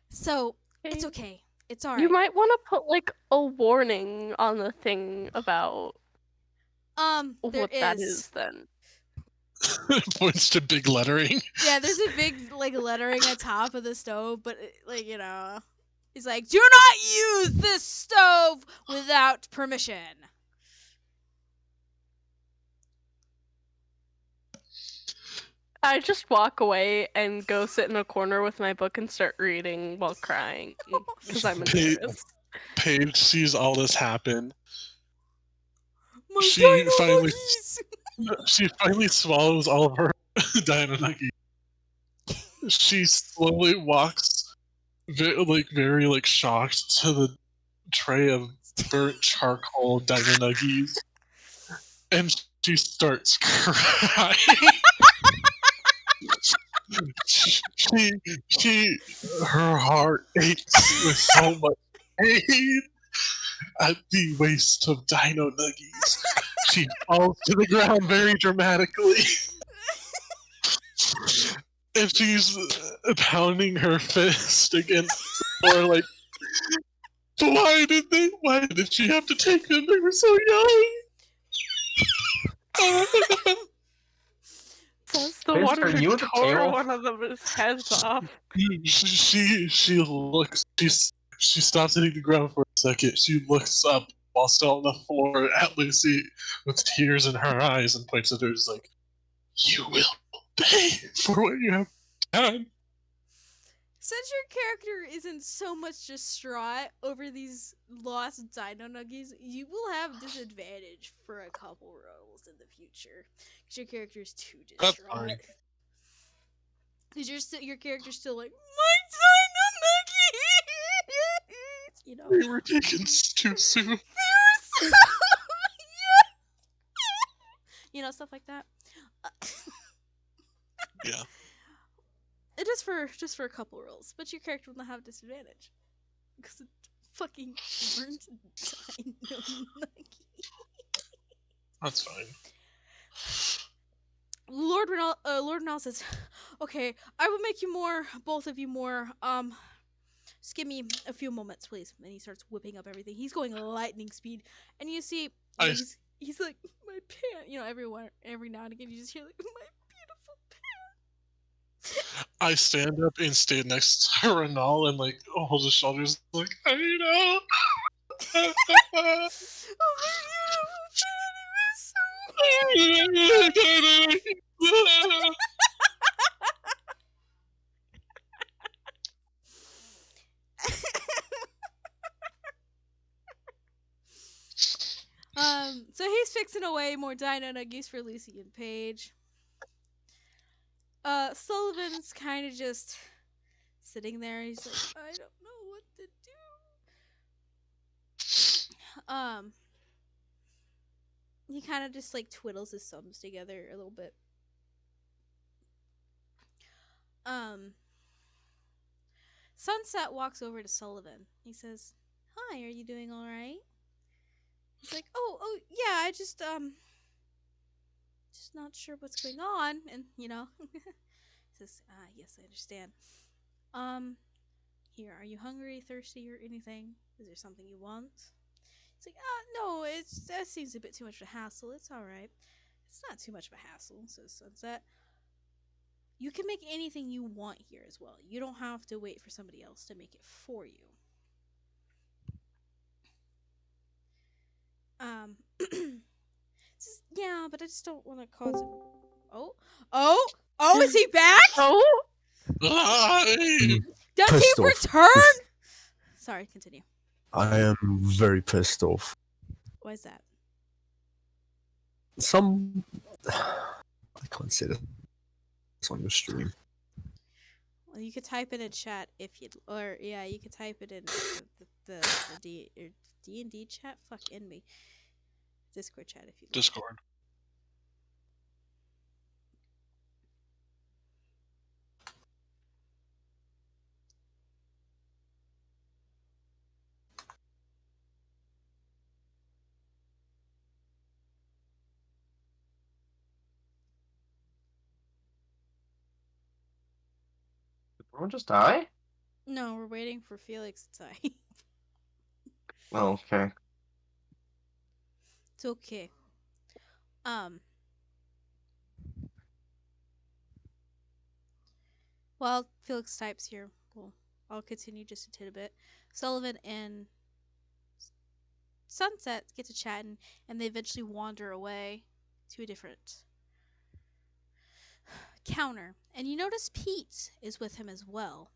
So, it's okay. It's alright. You might want to put like a warning on the thing about there what that is then. Points to big lettering. Yeah, there's a big like lettering on top of the stove, but like, you know, it's like, do not use this stove without permission. I just walk away and go sit in a corner with my book and start reading while crying because I'm embarrassed. Paige sees all this happen. My She dino finally- nuggies! She finally swallows all of her dino nuggies. She slowly walks, very shocked to the tray of burnt charcoal dino nuggies, and she starts crying. Her heart aches with so much pain at the waste of dino nuggies. She falls to the ground very dramatically. And she's pounding her fist against the floor like, why did she have to take them? They were so young. Says the Vince, one are who you at the tore table? one of them's heads off. She looks, she stops hitting the ground for a second. She looks up while still on the floor at Lucy with tears in her eyes and points at her. She's like, "You will pay for what you have done." Since your character isn't so much distraught over these lost dino nuggies, you will have disadvantage for a couple rolls in the future. Because your character is too That's distraught. fine. Because your character's still like, my dino nuggies! You know? They were taken too soon. You know, stuff like that. Yeah. It just for a couple rolls, but your character will not have disadvantage because it fucking burned Dynamite. That's fine. Lord Renal says, "Okay, I will make you more, both of you more. Just give me a few moments, please." And he starts whipping up everything. He's going lightning speed, and you see, I- he's like, "My pant," every now and again you just hear like, "My beautiful pant." I stand up and stand next to Renal and like hold his shoulders like I know. Oh, my beautiful pant! It was so. So he's fixing away more dino nuggies for Lucy and Paige. Sullivan's kind of just sitting there. He's like, I don't know what to do. He kind of just like twiddles his thumbs together a little bit. Sunset walks over to Sullivan. He says, "Hi, are you doing all right?" He's like, "Oh, yeah, I just not sure what's going on." And says, "Yes, I understand. Here, are you hungry, thirsty, or anything? Is there something you want?" He's like, "No, that seems a bit too much of a hassle. It's all right." "It's not too much of a hassle," says Sunset. "You can make anything you want here as well. You don't have to wait for somebody else to make it for you." Says, "Yeah, but I just don't want to cause it." Oh, is he back? Oh, Does he Pissed off. return? Sorry, continue. I am very pissed off. Why is that? I can't say this on your stream. Well, you could type it in chat if you'd, or yeah, you could type it in the D&D chat. Fuck in me. Discord chat if you'd like. Discord. Did someone just die? No, we're waiting for Felix to die. Oh, okay. It's okay. While Felix types here, I'll continue just a tidbit bit. Sullivan and Sunset get to chatting, and they eventually wander away to a different counter. And you notice Pete is with him as well.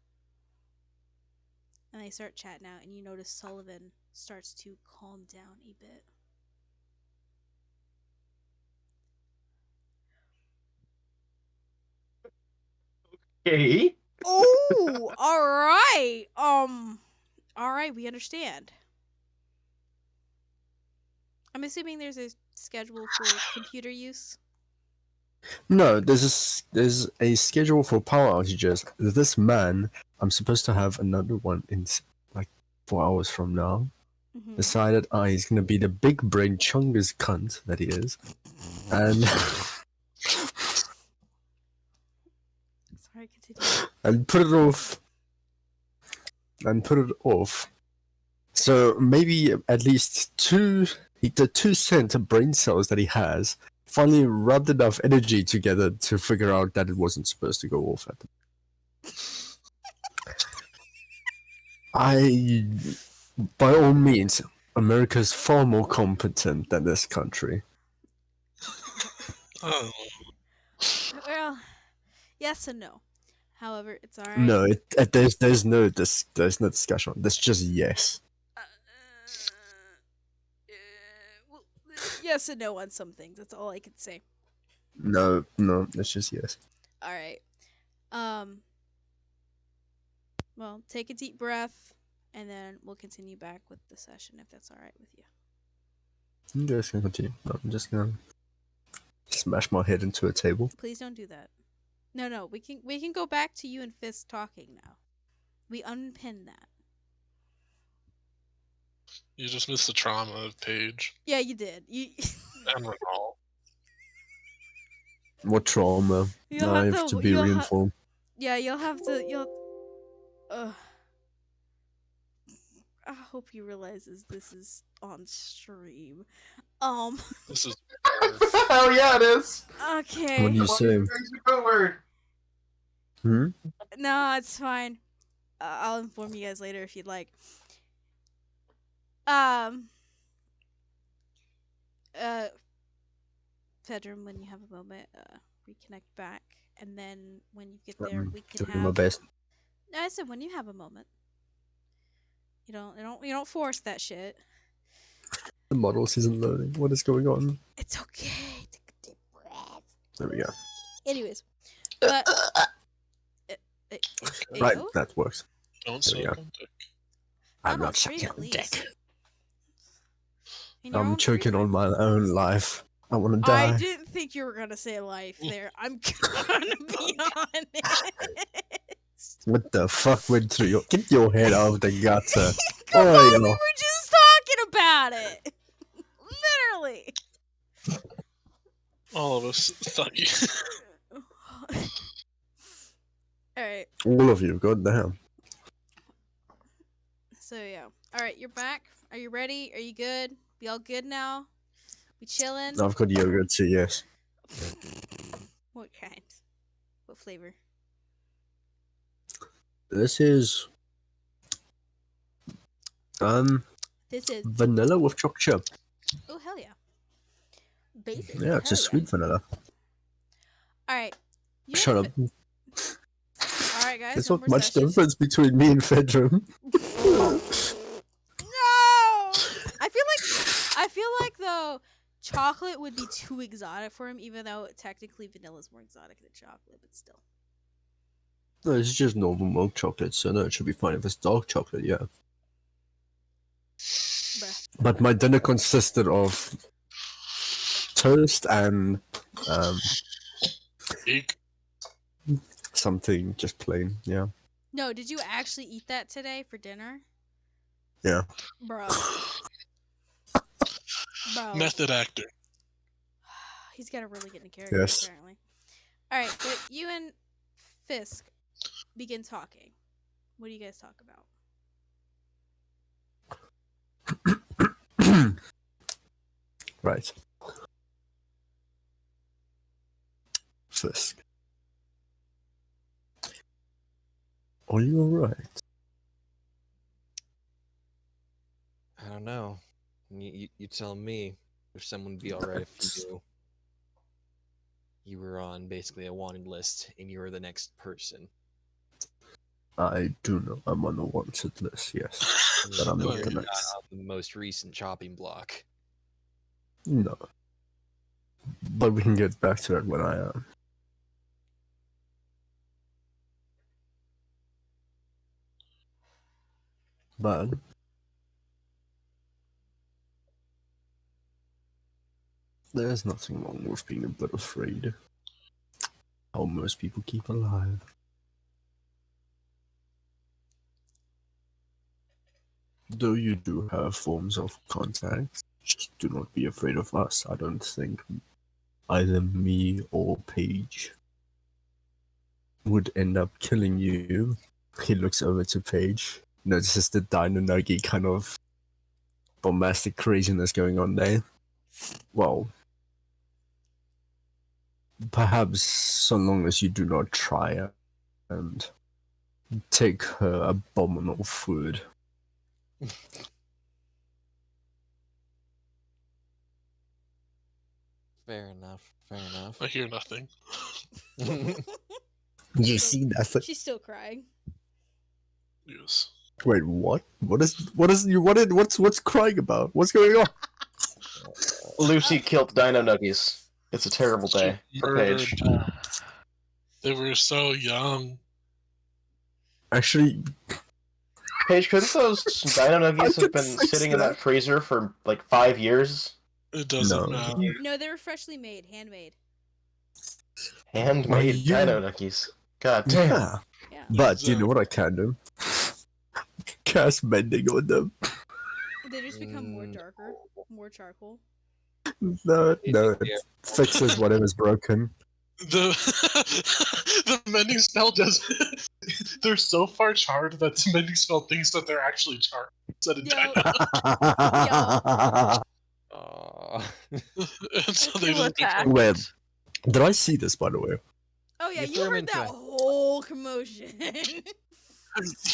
And they start chatting out, and you notice Sullivan starts to calm down a bit. Okay. Oh, all right. All right, we understand. I'm assuming there's a schedule for computer use. No, there's a schedule for power outages. This man, I'm supposed to have another one in like 4 hours from now. Mm-hmm. Decided, he's gonna be the big brain chungus cunt that he is, and Sorry, continue. and put it off. So maybe at least the 2 cent brain cells that he has finally rubbed enough energy together to figure out that it wasn't supposed to go off at them. By all means, America's far more competent than this country. Oh. Well, yes and no. However, it's all right. No, there's no discussion. That's just yes. Well, yes and no on some things. That's all I can say. No, that's just yes. All right. Well, take a deep breath, and then we'll continue back with the session if that's all right with you. I'm just gonna continue. I'm just gonna smash my head into a table. Please don't do that. No, we can go back to you and Fist talking now. We unpin that. You just missed the trauma of Paige Yeah, you did. You and Renal. What trauma? you'll I have have to to be reinformed. yeah, you'll have to uh I hope he realizes this is on stream. This is Hell yeah, it is. Okay. What do you say? Good word. Hmm? No, it's fine. I'll inform you guys later if you'd like. Um. Pedram, when you have a moment, reconnect back, and then when you get there, we can Doing my have. best. No, I said when you have a moment. You don't force that shit. The models isn't loading. What is going on? It's okay. Take a deep breath. There we go. Anyways, but Right, Ayo? that works. don't There we suck go. on dick. I'm Not on not stream, sucking at on least. dick. In your I'm own choking stream, on my own life. I want to die. I didn't think you were gonna say life there. I'm gonna be honest. What the fuck went through your... Get your head out of the gutter. Come Oh, on, yo. we were just talking about it. Literally. All of us thought you. Alright, All of you, goddamn. so yeah. Alright, you're back. Are you ready? Are you good? We all good now? We chilling? I've got yogurt too, yes. What kind? What flavor? This is... This is vanilla with chocolate chip. oh hell yeah. Basic. Yeah, it's a sweet vanilla. Alright. Shut up. Alright guys, There's no not more much sessions. difference between me and Fedrum. No! I feel like though chocolate would be too exotic for him, even though technically vanilla is more exotic than chocolate, but still. No, it's just normal milk chocolate, so no, it should be fine if it's dark chocolate, yeah. Bruh. But my dinner consisted of toast and Eek. something just plain, yeah. No, did you actually eat that today for dinner? Yeah. Bro. Bro. Method actor. He's got to really get in character, Yes. apparently. Alright, but you and Fisk begin talking. What do you guys talk about? Right. Fisk. Are you alright? I don't know. You tell me if someone would be alright if you knew you were on basically a wanted list and you were the next person. I do know I'm on the wanted list, yes. But I'm not You're the You're next. on the most recent chopping block. No. But we can get back to it when I am. But there's nothing wrong with being a bit afraid. How most people keep alive. Though you do have forms of contact, just do not be afraid of us. I don't think either me or Paige would end up killing you. He looks over to Paige, notices the Dino Nuggy kind of bombastic craziness going on there. Well, perhaps so long as you do not try and take her abominable food. Fair enough. Fair enough. I hear nothing. You see that? She's still crying. Yes. Wait, what? What's crying about? What's going on? Lucy killed Dino Nuggies. It's a terrible day for Murdered Paige. them. They were so young. Actually, Paige, couldn't those Dino Nuggies I have been could fix sitting in that. that freezer for like 5 years? It doesn't No. matter. No, they were freshly made, handmade. Handmade you- dino nuggies. God damn. Yeah. Yeah. But you know what I can do? Cast mending on them. They just become more Mm. darker, more charcoal. No, it fixes whatever's broken. The the mending spell does. They're so far charred that the mending spell thinks that they're actually charred instead of Yo, Aw. and so I they feel just attacked. become. Wait, did I see this, by the way? oh yeah, You you threw 'em heard into that a- whole commotion.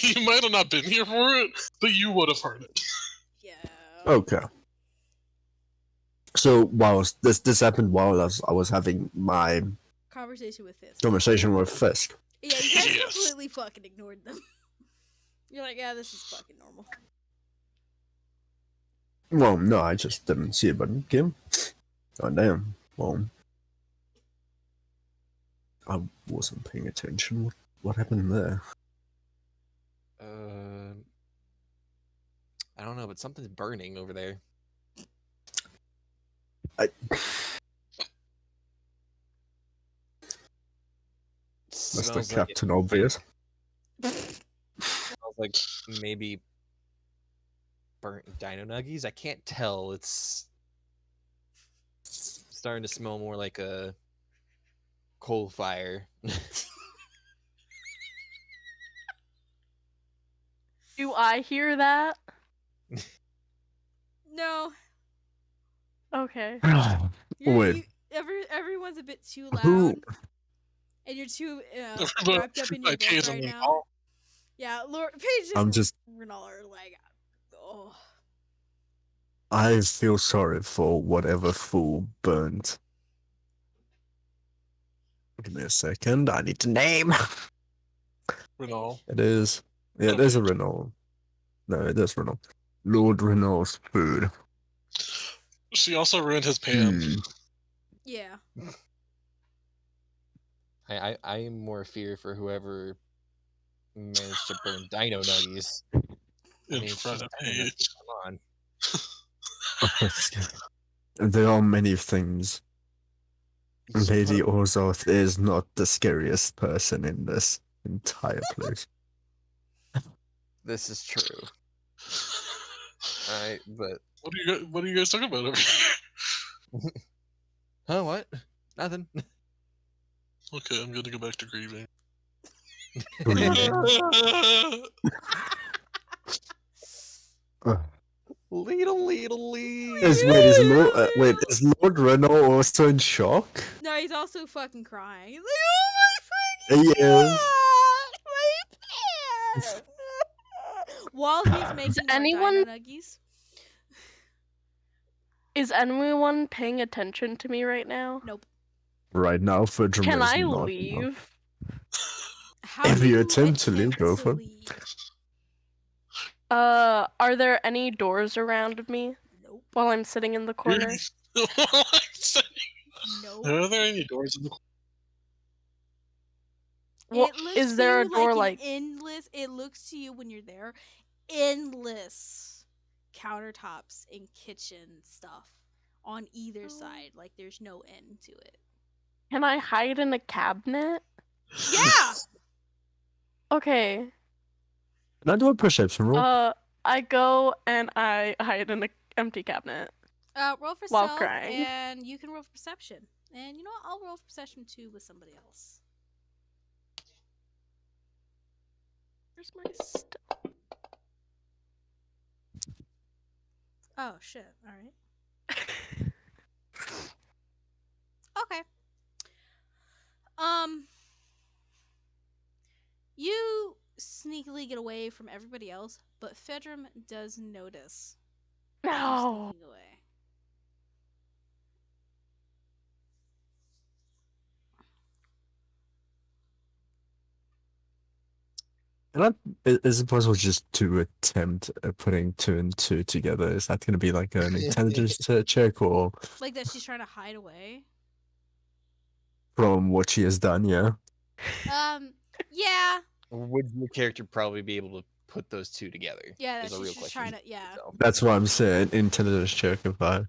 You might have not been here for it, but you would have heard it. yeah. Okay. So while this happened while I was having my Conversation with Fisk. conversation with Fisk. Yeah, you guys Yes. completely fucking ignored them. You're like, yeah, this is fucking normal. Well, no, I just didn't see it, but okay. Oh damn. Well, I wasn't paying attention. What happened there? I don't know, but something's burning over there. That's the Smells like Captain Obvious. smells like maybe burnt dino nuggies. I can't tell. It's starting to smell more like a coal fire. Do I hear that? No. Okay. Wait. Everyone's a bit too loud. Who? And you're too Everybody- wrapped up in your I book can't right even now. call. Yeah, Lord Paige I'm and just- Renal are like, oh. I feel sorry for whatever fool burnt. Give me a second. I need to name. Renal. It is. Yeah, it is a Renault. No, it is Renault. Lord Renault's food. She also ruined his pan. Yeah. I am more fear for whoever managed to burn dino nuggies. In she's front of dino nuggies, Paige. come on. There are many things. Lady But Orzoth is not the scariest person in this entire place. this is true. But What are you guys talking about over here? huh? What? Nothing. Okay, I'm gonna go back to grieving. Leedle, leedle, leed. Is Lord Renault also in shock? No, he's also fucking crying. He's like, oh He is. my pan! While he's making more anyone- dino nuggies. Is anyone paying attention to me right now? Nope. Right now, Fudrum Can is I not. leave? How If do you attempt to leave, go for it. leave? Are there any doors around me Nope. while I'm sitting in the corner? Nope. Are there any doors in the Well, It looks is to there a you door an like? endless? It looks to you when you're there, endless countertops and kitchen stuff on either side. Like there's no end to it. Can I hide in a cabinet? Yeah. Okay. Can I do a perception roll? I go and I hide in an empty cabinet. Roll for While stealth, crying. and you can roll for perception. And you know what? I'll roll for perception too with somebody else. Where's my stuff? Oh shit! All right. Okay. You sneakily get away from everybody else, but Fedrum does notice you No. sneaking away. Is it possible just to attempt putting 2 and 2 together? Is that going to be like an intelligence check or Like that she's trying to hide away. from what she has done? Yeah. Yeah. Would your character probably be able to put those two together? Yeah, is a she's real just question. trying to. Yeah. So, That's what I'm saying. Intelligence check if I.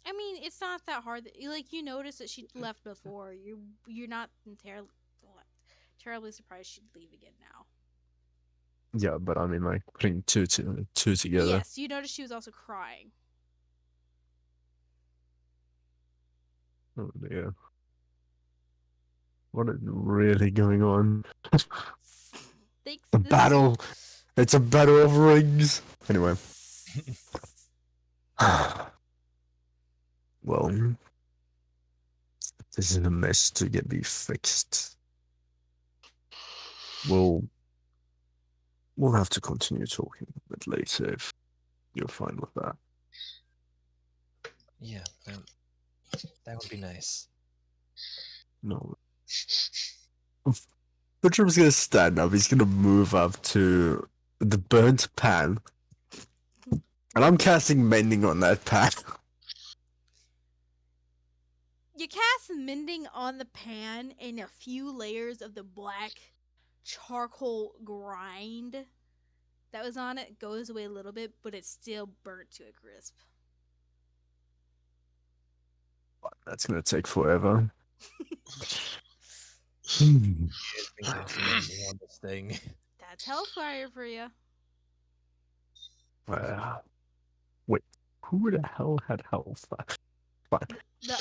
I mean, it's not that hard. Like, you notice that she left before. You're not terribly surprised she'd leave again now. Yeah, but I mean, like, putting two together. Yes, you notice she was also crying. Oh dear. What is really going on? Thanks. A battle. It's a battle of rings. Anyway. Well, this is a mess to get me fixed. We'll have to continue talking a bit later if you're fine with that. Yeah, that would be nice. No. Bertram's gonna stand up. He's gonna move up to the burnt pan. And I'm casting mending on that pan. You cast mending on the pan, and a few layers of the black charcoal grind that was on it goes away a little bit, but it's still burnt to a crisp. That's gonna take forever. Been casting mending on this thing. That's hellfire for you. Wait, who the hell had hellfire? The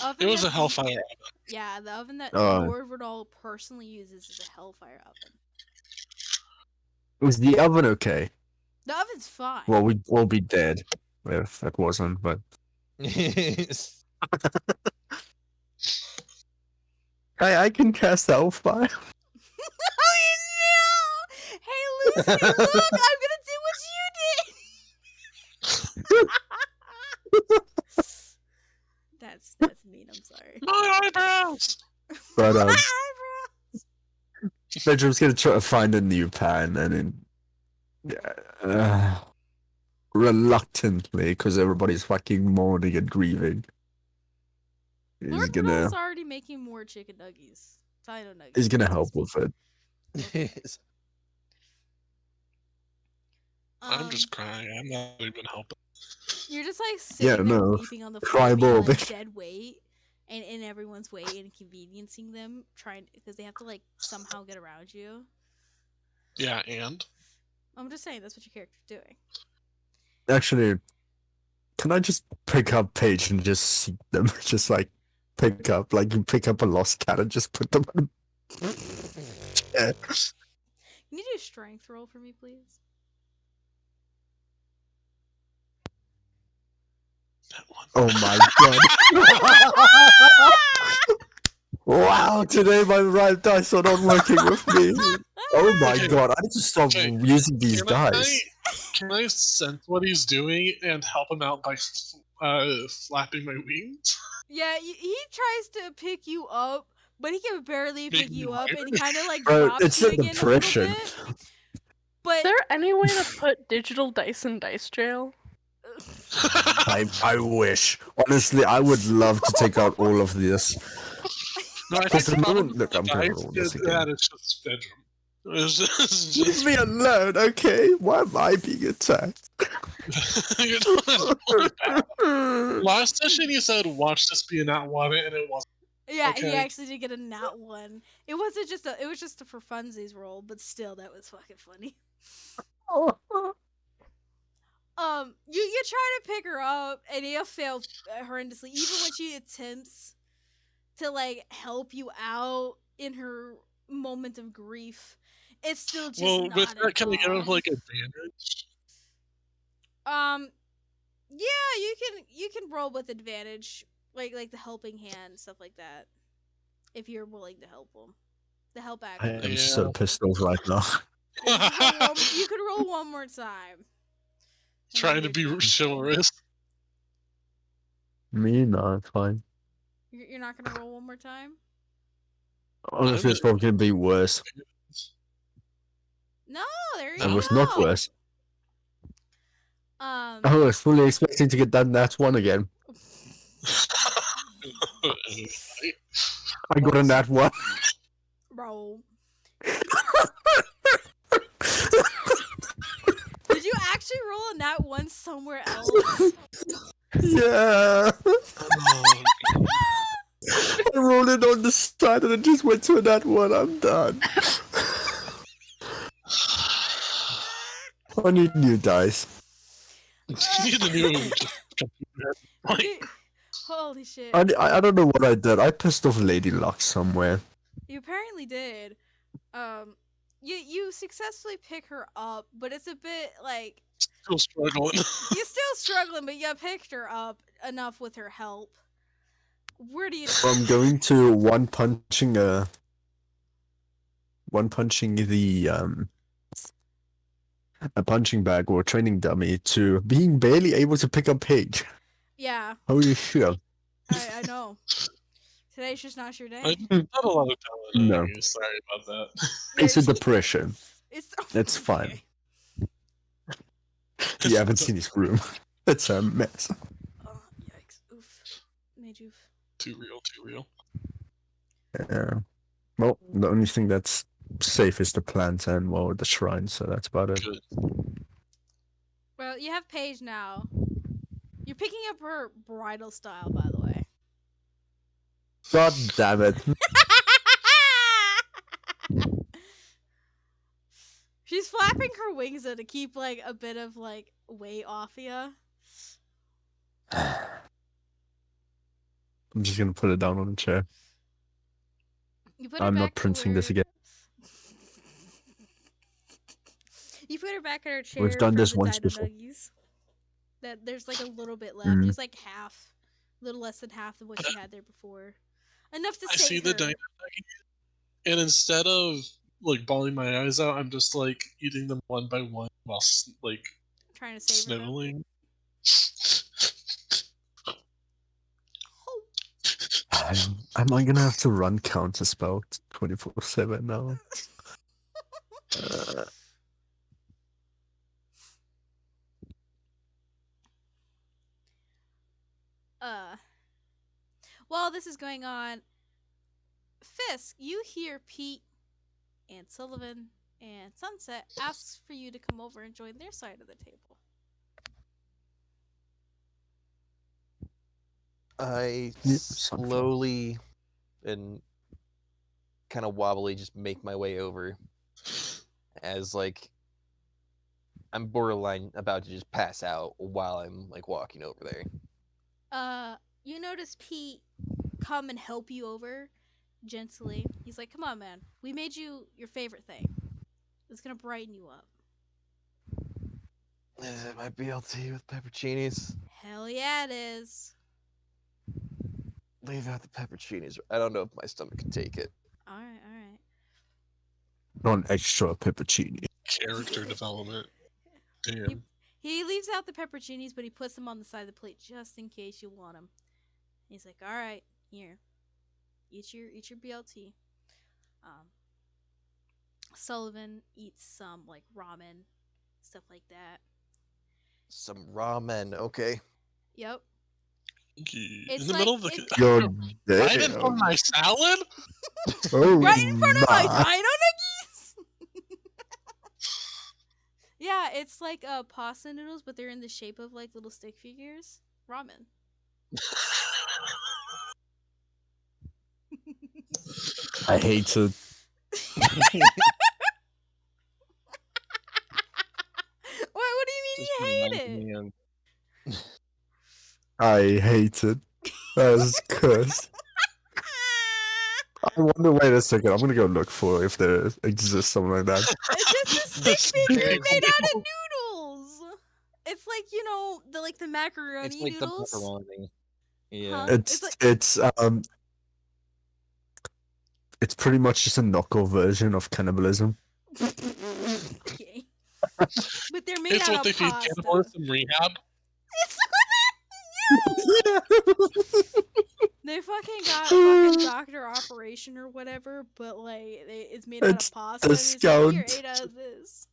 oven. It was that a hellfire. Yeah, the oven that Oh. Lord Rodol personally uses is a hellfire oven. Was the oven okay? The oven's fine. Well, we'd all be dead if it wasn't, but... I can cast hellfire. Oh no! Hey Lucy, look! I'm gonna do what you did. That's mean. I'm sorry. My eyebrows! But My eyebrows. Benjamin's gonna try to find a new pan, and then reluctantly, because everybody's fucking mourning and grieving, he's Lord gonna Rodol's already making more chicken nuggies. Dino nuggies. he's gonna help with it. I'm just crying. I'm not even helping. You're just like sitting there weeping on the floor, Cry being more, like bitch. dead weight, and in everyone's way, inconveniencing them, trying because they have to like somehow get around you. Yeah, and? I'm just saying that's what your character's doing. Actually, can I just pick up Paige and just seek them? Just like pick up, like you pick up a lost cat and just put them on. Yeah. Can you do a strength roll for me, please? That one. Oh my god! Wow, today my right dice are not working with me. Oh my Okay. god, I need to stop Okay. using these Can I- dice. Can I sense what he's doing and help him out by flapping my wings? Yeah, he tries to pick you up, but he can barely pick Making you you up, lighter? and he kind of like Bro, drops it's you the again a depression. little bit. But Is there any way to put digital dice in dice jail? I wish. Honestly, I would love to take out all of this. No, I Because think the the moment- problem look, I'm with gonna dice roll this is again. that it's just bedroom. It's just, Leave me alone, okay? Why am I being attacked? You're not bad. Last session you said, watch this be a nat one, and it wasn't. yeah, he Okay. actually did get a nat one. It was just a for funsies roll, but still, that was fucking funny. You try to pick her up, and you fail horrendously. Even when she attempts to like help you out in her moment of grief, it's still just Well, not with that, can I get enough. like advantage? Yeah, you can roll with advantage, like the helping hand, stuff like that, if you're willing to help them. The help I action. am so pissed off right now. You could roll one more time. Trying to be chivalrous. Me? No, it's fine. You're not gonna roll one more time? Honestly, it's probably going to be worse. No, there you It go. was not worse. I was fully expecting to get that nat one again. I got a nat one. Bro. Did you actually roll a nat one somewhere else? Yeah. and it just went to that one. I'm done. I need new dice. You need a new computer. Like, Holy shit. I don't know what I did. I pissed off Lady Luck somewhere. You apparently did. You successfully pick her up, but it's a bit like still struggling. you're still struggling, but you picked her up enough with her help. Where do you? I'm going to one punching the a punching bag or a training dummy to being barely able to pick up Paige. Yeah, Holy shit. I know. Today's just not your day. Not a lot of talent. No. Sorry about that. It's a depression. It's fine. okay. You haven't seen his room. It's a mess. Oh, yikes! Oof. Made you. Too real. Yeah. Well, the only thing that's safe is the plant and the shrine, so that's about it. Good. Well, you have Paige now. You're picking up her bridal style, by the way. God damn it. She's flapping her wings to keep like a bit of like weight off you. I'm just gonna put it down on the chair. You put her I'm back not to printing this where- again. You put her back in her chair. We've done for this the once Dino before. Nuggies. That there's like a little bit left. Mm. There's like half, a little less than half of what she had there before. Enough to I save see her. the dynamic, and instead of like bawling my eyes out, I'm just like eating them one by one while like Trying to save her. sniveling. Am I gonna have to run counter spell 24/7 now? While this is going on, Fisk, you hear Pete and Sullivan and Sunset asks for you to come over and join their side of the table. I Yeah, slowly and kind of wobbly just make my way over as like I'm borderline about to just pass out while I'm like walking over there. You notice Pete come and help you over gently. He's like, "Come on, man. We made you your favorite thing. It's gonna brighten you up." Is it my BLT with pepperoncinis? Hell yeah, it is. Leave out the pepperoncinis. I don't know if my stomach can take it. All right. Non extra peppercini. Character development. Damn. He leaves out the pepperoncinis, but he puts them on the side of the plate just in case you want them. He's like, "All right, here, eat your BLT." Sullivan eats some like ramen, stuff like that. Some ramen, okay. Yep. In It's the like- middle of the it's- You're right in front of damn. my salad. Oh Right in front of my my. Dino Nuggies. Yeah, it's like pasta noodles, but they're in the shape of like little stick figures. Ramen. I hate it. What do you mean you hate it? I hate it. That's cursed. I wonder, wait a second, I'm gonna go look for if there exists something like that. It's just a stick figure made out of noodles. It's like, you know, the macaroni It's like noodles. the macaroni. Yeah. Huh? It's pretty much just a knockoff version of cannibalism. Okay. But they're made It's out what they of feed pasta. cannibals in rehab. It's They fucking got fucking doctor operation or whatever, but like it's made out It's of pasta. And it's like, here, discount. ate out of this.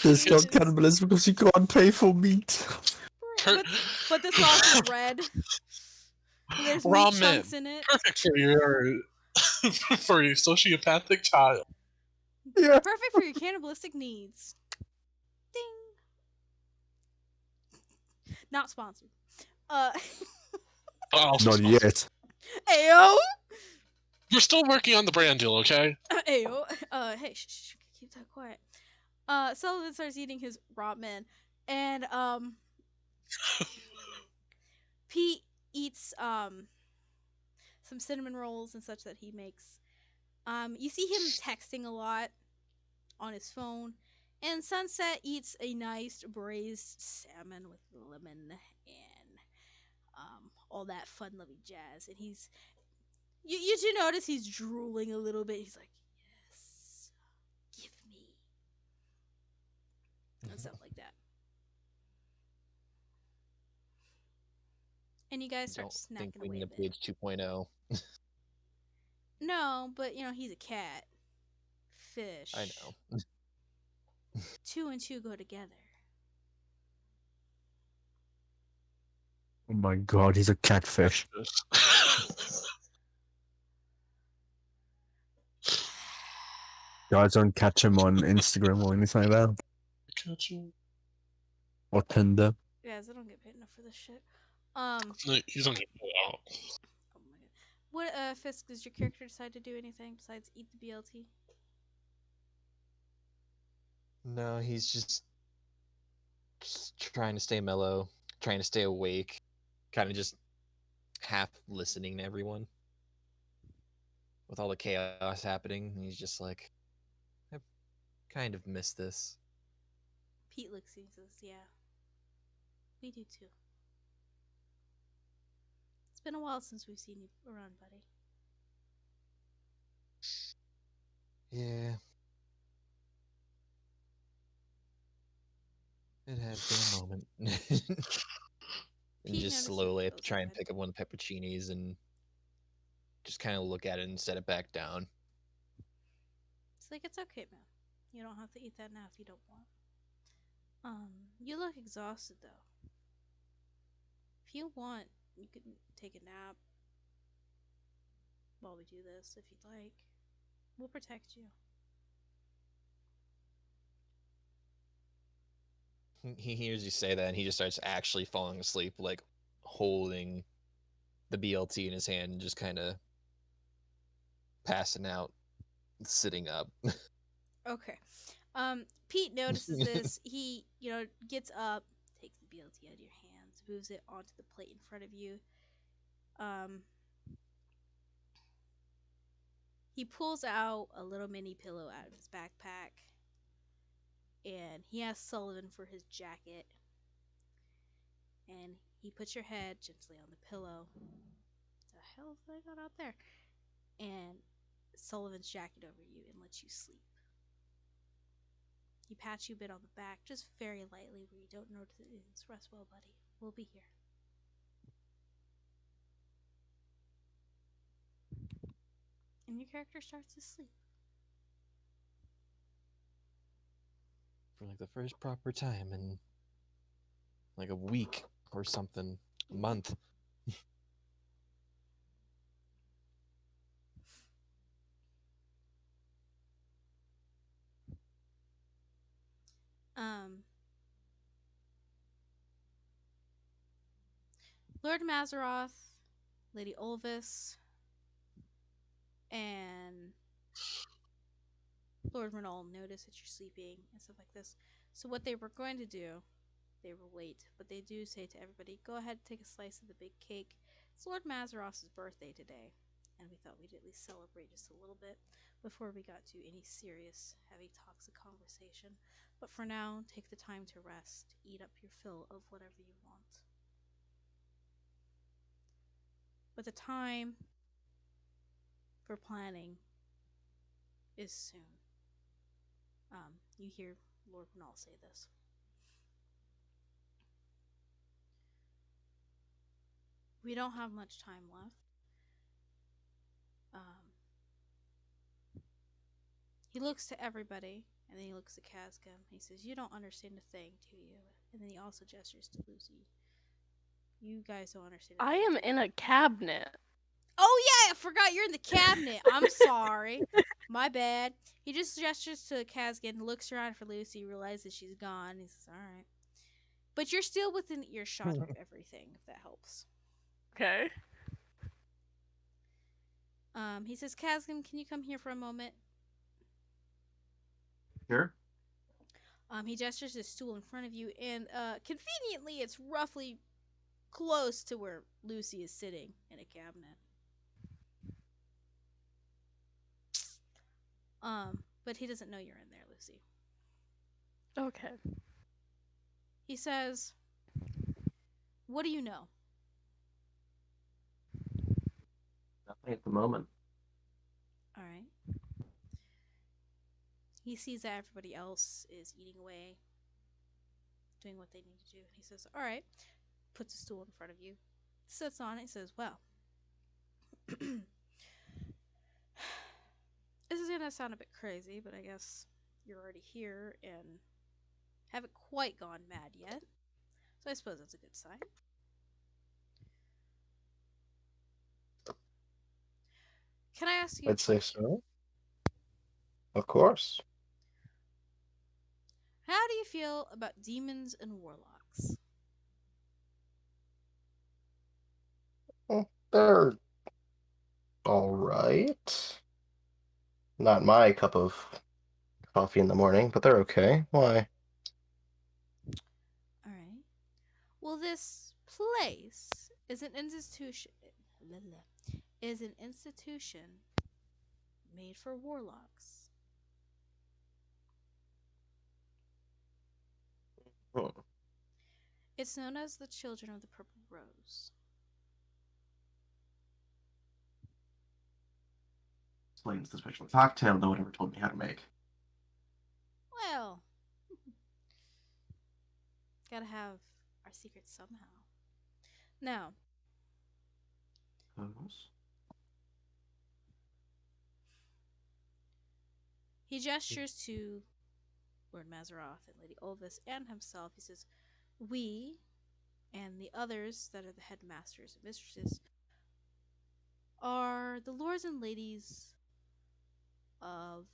Discount cannibalism because you can't pay for meat. But the sauce is red. And there's meat Ramen. chunks in it. Perfect for your for your sociopathic child. Yeah. Perfect for your cannibalistic needs. Ding. Not sponsored. Oh, Not yet. Ayo. We're still working on the brand deal, okay? Hey, hey, keep that quiet. Sullivan starts eating his ramen, and Pete eats some cinnamon rolls and such that he makes. You see him texting a lot on his phone, and Sunset eats a nice braised salmon with lemon and all that fun-loving jazz. And you do notice he's drooling a little bit. He's like, "Yes, give me," and stuff like that. And you guys start Don't think snacking we away need a a bit. page 2.0. No, but he's a cat. Fish. I know. 2 and 2 go together. Oh my god, he's a catfish. Guys, don't catch him on Instagram or anything like that. Catch him. Or Tinder. Guys, I don't get paid enough for this shit. No, he's on your out. Oh my god. What Fisk, does your character decide to do anything besides eat the BLT? No, he's just trying to stay mellow, trying to stay awake, kind of just half listening to everyone. With all the chaos happening, he's just like, I kind of miss this. Pete looks at you and says, "Yeah, we do too. It's been a while since we've seen you around, buddy." Yeah. It has been a moment. And Pete just notices slowly goes try and ahead. pick up one of the pepperoncinis and just kind of look at it and set it back down. It's like, it's okay, man. You don't have to eat that now if you don't want. You look exhausted though. If you want, you can take a nap while we do this if you'd like. We'll protect you. He hears you say that and he just starts actually falling asleep, like holding the BLT in his hand and just kind of passing out, sitting up. Okay. Pete notices this. He, gets up, takes the BLT out of your hands, moves it onto the plate in front of you. He pulls out a little mini pillow out of his backpack, and he asks Sullivan for his jacket. And he puts your head gently on the pillow. What the hell have I got out there? And Sullivan's jacket over you and lets you sleep. He pats you a bit on the back, just very lightly, where you don't notice it. Rest well, buddy. We'll be here. And your character starts to sleep. For like the first proper time in like a week or something, a month. Lord Mazaroth, Lady Olvis, and Lord Renal notice that you're sleeping and stuff like this. So what they were going to do, they will wait, but they do say to everybody, go ahead and take a slice of the big cake. It's Lord Mazaroth's birthday today, and we thought we'd at least celebrate just a little bit before we got to any serious, heavy, toxic conversation. But for now, take the time to rest, eat up your fill of whatever you want. But the time for planning is soon. You hear Lord Renal say this. We don't have much time left. He looks to everybody, and then he looks to Cascam. He says, "You don't understand a thing, do you?" And then he also gestures to Lucy. You guys don't understand a I thing. am in a cabinet. Oh yeah, I forgot you're in the cabinet. I'm sorry. My bad. He just gestures to Casgan, looks around for Lucy, realizes she's gone. He says, "Alright." But you're still within earshot of everything, if that helps. Okay. He says, Kazgan, can you come here for a moment? Sure. He gestures his stool in front of you, and conveniently, it's roughly close to where Lucy is sitting in a cabinet. But he doesn't know you're in there, Lucy. Okay. He says, what do you know? Nothing at the moment. All right. He sees that everybody else is eating away, doing what they need to do. And he says, all right. Puts a stool in front of you, sits on it, and says, well, this is going to sound a bit crazy, but I guess you're already here and haven't quite gone mad yet. So I suppose that's a good sign. Can I ask you a I'd say question? so. Of course. How do you feel about demons and warlocks? Well, they're all right. Not my cup of coffee in the morning, but they're okay. Why? All right. Well, this place is an institution. Is an institution made for warlocks. Hmm. It's known as the Children of the Purple Rose. Explains the special cocktail no one ever told me how to make. Well, gotta have our secrets somehow. Now, Those? he gestures to Lord Mazaroth and Lady Olvis and himself. He says, we and the others that are the headmasters and mistresses are the lords and ladies of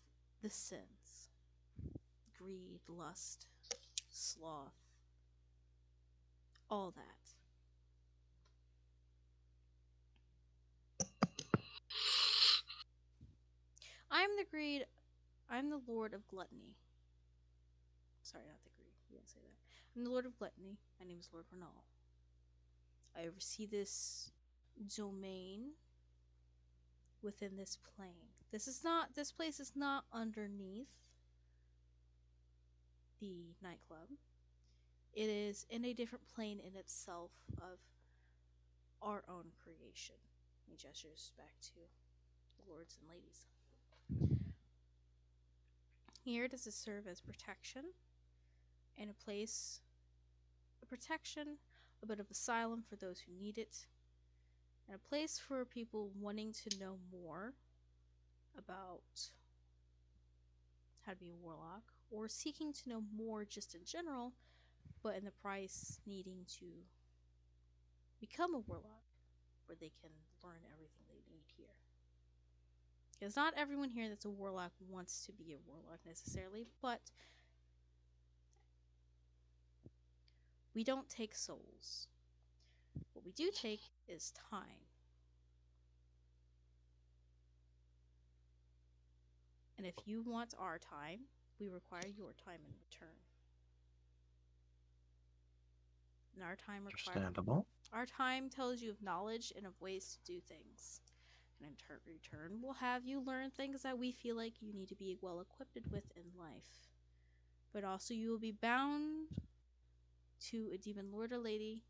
the sins: greed, lust, sloth, all that. I'm the greed. I'm the Lord of Gluttony. Sorry, not the greed. You didn't say that. I'm the Lord of Gluttony. My name is Lord Renal. I oversee this domain within this plane. This place is not underneath the nightclub. It is in a different plane in itself of our own creation. He gestures back to the lords and ladies. Here does it serve as protection and a protection, a bit of asylum for those who need it, and a place for people wanting to know more about how to be a warlock, or seeking to know more just in general, but in the price needing to become a warlock, where they can learn everything they need here. Because not everyone here that's a warlock wants to be a warlock necessarily, but we don't take souls. What we do take is time. And if you want our time, we require your time in return. And Understandable. our time tells you of knowledge and of ways to do things. And in return, we'll have you learn things that we feel like you need to be well equipped with in life. But also, you will be bound to a demon lord or lady,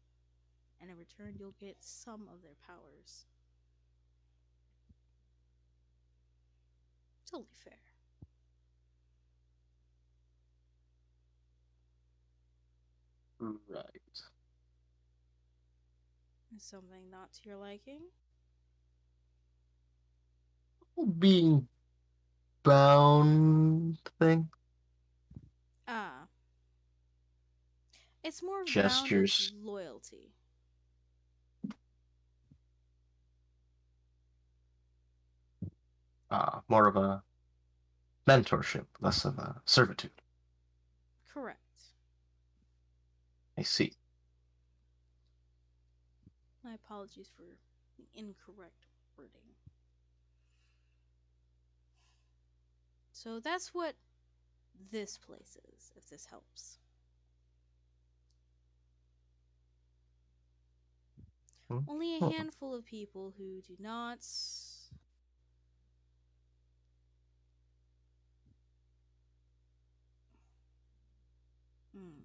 and in return, you'll get some of their powers. Totally fair. Right. Is something not to your liking? Being bound thing. Ah. It's more bound of Gestures. loyalty. More of a mentorship, less of a servitude. Correct. I see. My apologies for the incorrect wording. So that's what this place is, if this helps. Only a handful of people who do not. Hmm.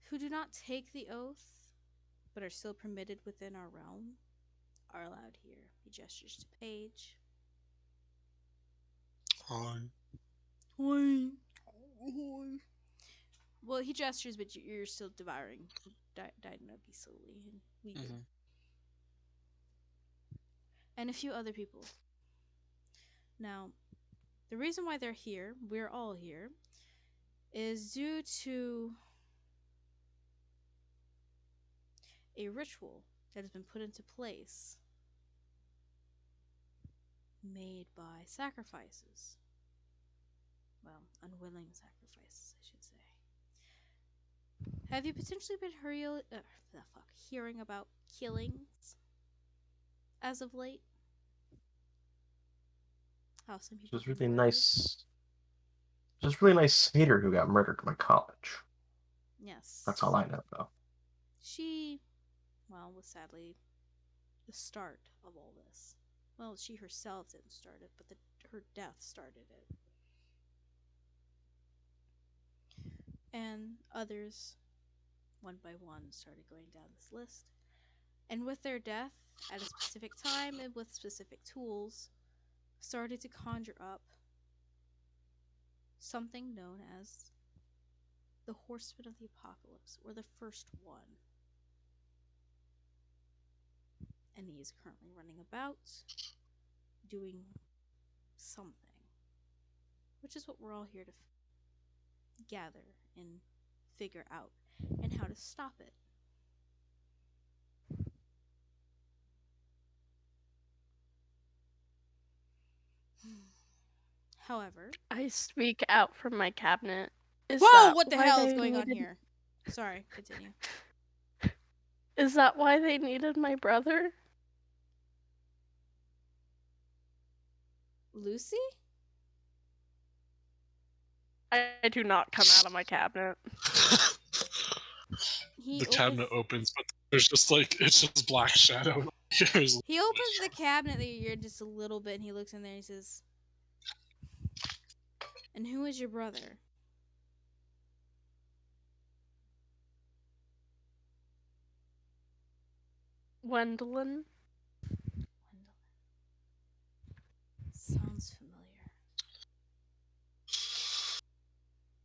Who do not take the oath, but are still permitted within our realm, are allowed here. He gestures to Paige. Hi. Hi. Hi. Well, he gestures, but you're still devouring Dynamite slowly, and we do. And a few other people. Now, the reason why they're here, we're all here, is due to a ritual that has been put into place, made by sacrifices. Well, unwilling sacrifices, I should say. Have you potentially been hearing about killings as of late? How some people Just have really been murdered? nice. Just really nice skater who got murdered in my college. Yes. That's all I know, though. She, well, was sadly the start of all this. Well, she herself didn't start it, but her death started it. And others, one by one, started going down this list. And with their death, at a specific time and with specific tools, started to conjure up something known as the Horseman of the Apocalypse, or the first one. And he is currently running about, doing something. Which is what we're all here to gather and figure out, and how to stop it. However, I speak out from my cabinet. Is whoa! that What the why hell is they going on needed- here? Sorry, continue. Is that why they needed my brother? Lucy? I do not come out of my cabinet. The cabinet opens, but there's just like it's just black shadow. He opens the cabinet that you're in just a little bit, and he looks in there and he says, "And who is your brother?" Gwendolyn? Gwendolyn. Sounds familiar.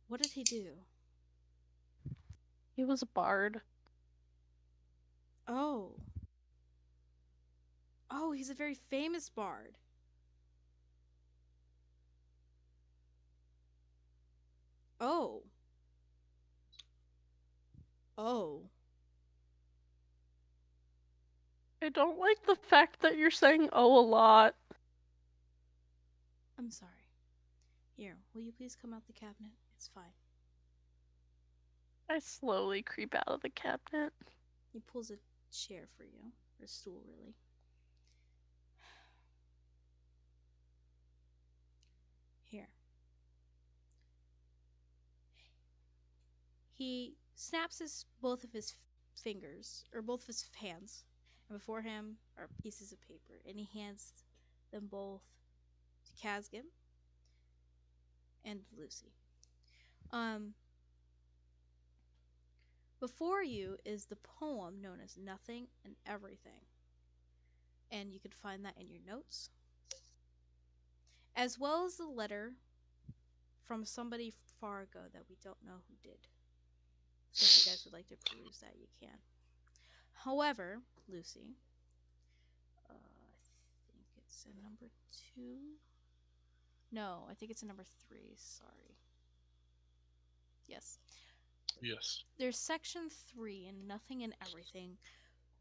What did he do? He was a bard. Oh. Oh, he's a very famous bard. Oh. Oh. I don't like the fact that you're saying "oh" a lot. I'm sorry. Here, will you please come out the cabinet? It's fine. I slowly creep out of the cabinet. He pulls a chair for you. Or a stool, really. Here. He snaps both of his fingers, or both of his hands, and before him are pieces of paper, and he hands them both to Kazgim and Lucy. Before you is the poem known as Nothing and Everything, and you can find that in your notes, as well as the letter from somebody far ago that we don't know who did. So if you guys would like to peruse that, you can. However, Lucy, I think it's in number 2. No, I think it's in number 3. Sorry. Yes. Yes. There's section 3 in Nothing and Everything,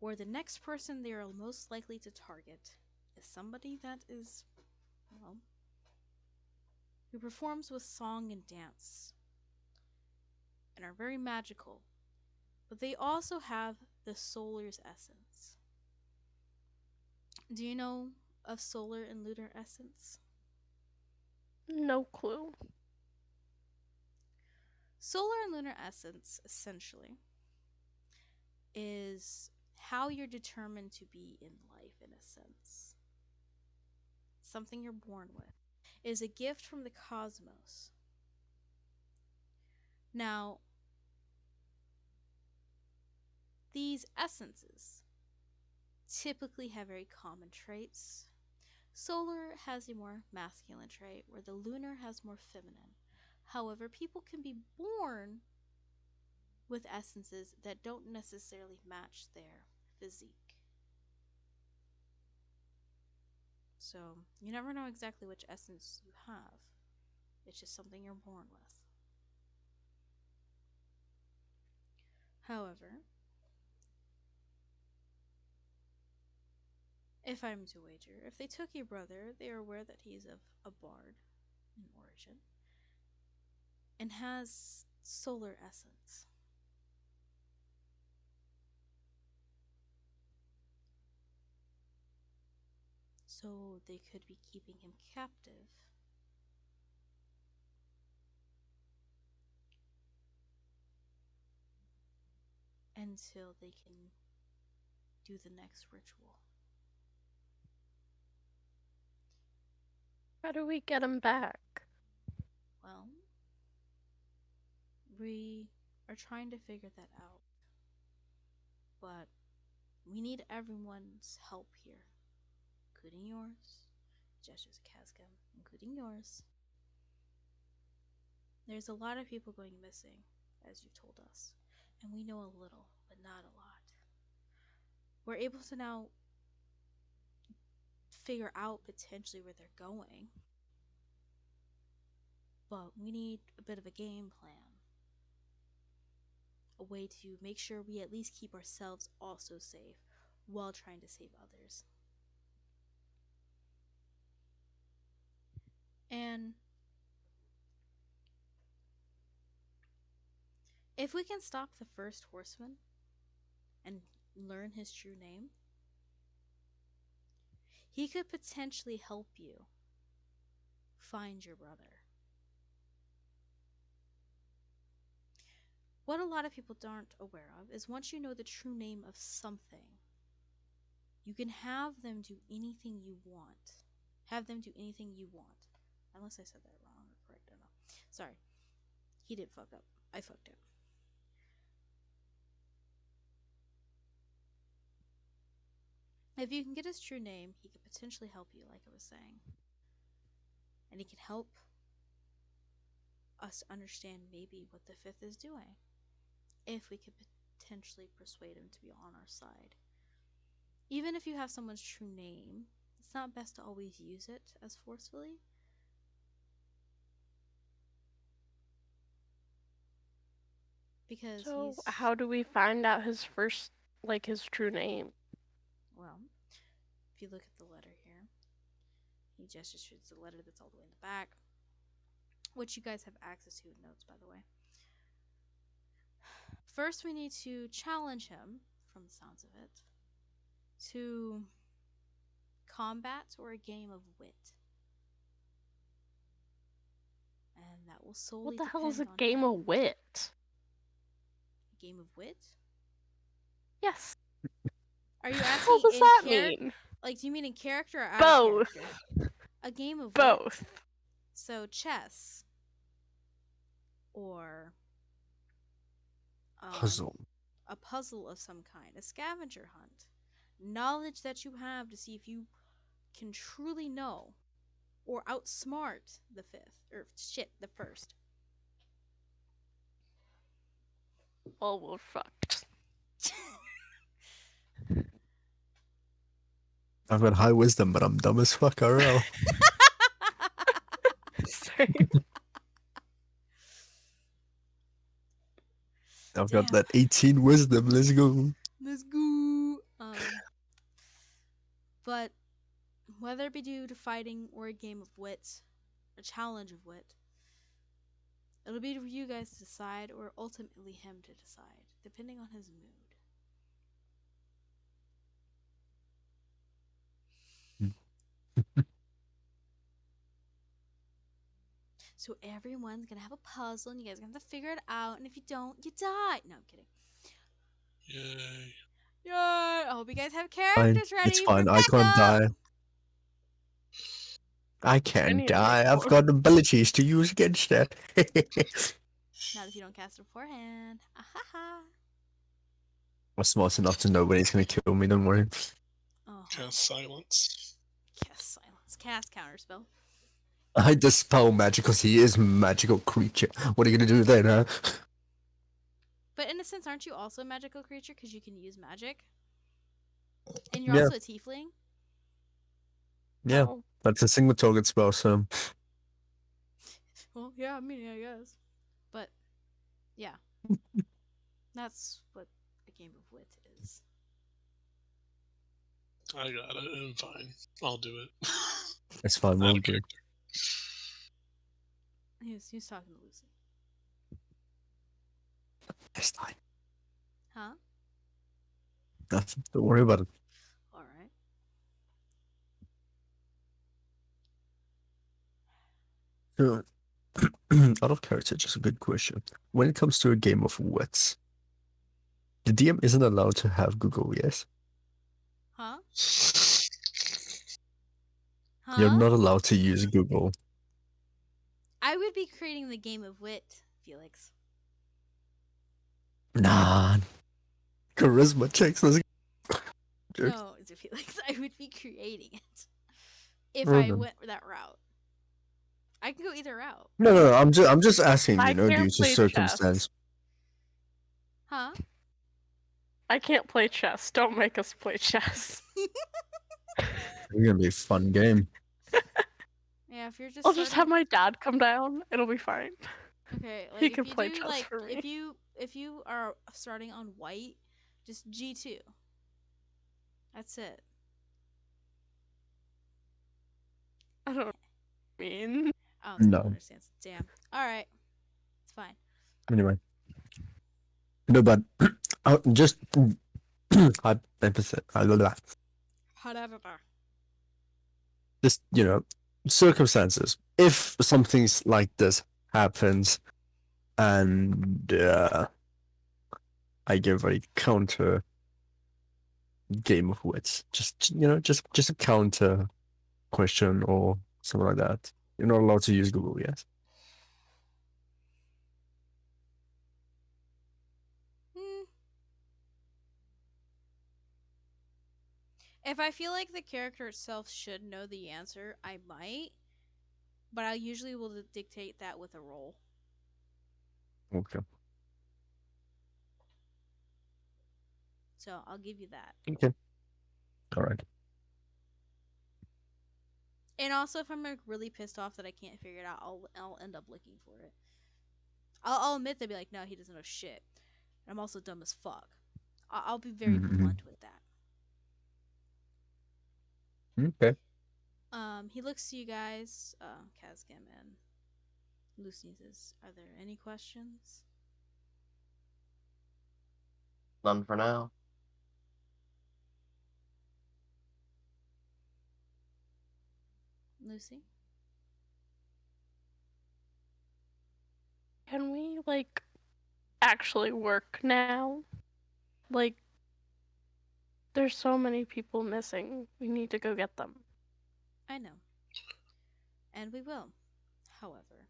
where the next person they are most likely to target is somebody that is, well, who performs with song and dance and are very magical, but they also have the Solar's essence. Do you know of solar and lunar essence? No clue. Solar and lunar essence, essentially, is how you're determined to be in life, in a sense. Something you're born with. It is a gift from the cosmos. Now, these essences typically have very common traits. Solar has a more masculine trait, where the lunar has more feminine. However, people can be born with essences that don't necessarily match their physique. So, you never know exactly which essence you have. It's just something you're born with. However, if I'm to wager, if they took your brother, they are aware that he's of a bard in origin and has solar essence. So they could be keeping him captive until they can do the next ritual. How do we get him back? Well, we are trying to figure that out. But we need everyone's help here, including yours. Gestures at Casca, including yours. There's a lot of people going missing, as you've told us, and we know a little, but not a lot. We're able to now figure out potentially where they're going, but we need a bit of a game plan. A way to make sure we at least keep ourselves also safe while trying to save others. And if we can stop the first horseman and learn his true name, he could potentially help you find your brother. What a lot of people aren't aware of is once you know the true name of something, you can have them do anything you want. Have them do anything you want. Unless I said that wrong or correct, I don't know. Sorry. He did fuck up. I fucked up. If you can get his true name, he could potentially help you, like I was saying. And he can help us understand maybe what the fifth is doing. If we could potentially persuade him to be on our side. Even if you have someone's true name, it's not best to always use it as forcefully. Because So, he's... how do we find out his first, like, his true name? Well, if you look at the letter here, he just shoots the letter that's all the way in the back, which you guys have access to in notes, by the way. First, we need to challenge him, from the sounds of it, to combat or a game of wit. And that will solely What the hell is a depend on game him. of wit? A game of wit? Yes. Are you What asking does in that character? mean? Like, do you mean in character or out Both. of character? A game of Both. what? So chess, or Puzzle. a puzzle of some kind, a scavenger hunt, knowledge that you have to see if you can truly know or outsmart the fifth, or shit, the first. Well, we're fucked. I've got high wisdom, but I'm dumb as fuck, RL. Same. I've got Damn. that 18 wisdom, let's go. Let's go. But whether it be due to fighting or a game of wit, a challenge of wit, it'll be for you guys to decide, or ultimately him to decide, depending on his mood. So everyone's gonna have a puzzle, and you guys are gonna have to figure it out. And if you don't, you die. No, I'm kidding. Yay. Yay! I hope you guys have Fine. characters It's ready for fine. I can't backup. die. I I can't need to die. make I've more. got abilities to use against that. Not if you don't cast it beforehand. Ahaha. I'm smart enough to know when he's gonna kill me. Don't worry. Oh. Cast silence. Cast silence. Cast counterspell. I dispel magic because he is a magical creature. What are you gonna do then, huh? But in a sense, aren't you also a magical creature because you can use magic? And you're Yeah. also a tiefling. Yeah, Oh, that's a single target spell. So Well, yeah, I mean, I guess. But yeah, that's what a game of wit is. I got it. I'm fine. I'll do it. it's fine. Not We'll a do. character. He was talking to Lucy. It's fine. Huh? Nothing. Don't worry about it. All right. So, out of character, just a good question. When it comes to a game of wits, the DM isn't allowed to have Google, yes? Huh? You're Huh? not allowed to use Google. I would be creating the game of wit, Felix. Nah. Charisma checks. Let's Jokes. No, it's a Felix. I would be creating it if Well I done. went that route. I can go either route. No. I'm just asking. I Due can't to play circumstance. chess. Huh? I can't play chess. Don't make us play chess. It's gonna be a fun game. Yeah, if you're just I'll just have starting- my dad come down. It'll be fine. Okay, like He if can you play do chess like for me. if you are starting on white, just G2. That's it. I don't mean. I don't think No. he understands. Damn. All right, it's fine. Anyway. No, but just hypothetically, just circumstances. If something like this happens, and I give a counter game of wits, just a counter question or something like that. You're not allowed to use Google, yes? Hmm. If I feel like the character itself should know the answer, I might, but I usually will dictate that with a roll. Okay. So I'll give you that. Okay. All right. And also, if I'm like really pissed off that I can't figure it out, I'll end up looking for it. I'll admit they'll be like, no, he doesn't know shit. And I'm also dumb as fuck. I'll be very Mhm. blunt with that. Okay. He looks to you guys, Kazgim and Lucy says, are there any questions? None for now. Lucy? Can we, like, actually work now? Like, there's so many people missing. We need to go get them. I know. And we will. However,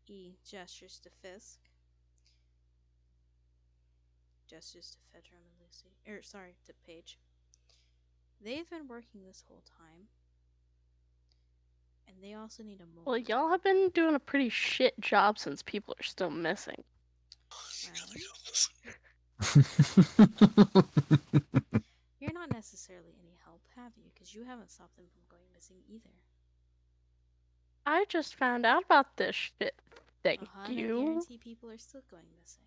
he gestures to Fisk. Gestures to Fedram and Lucy. Sorry, to Paige. They've been working this whole time. And they also need a moment. Well, y'all have been doing a pretty shit job since people are still missing. You're not necessarily any help, have you? Because you haven't stopped them from going missing either. I just found out about this shit. Thank I you. guarantee people are still going missing.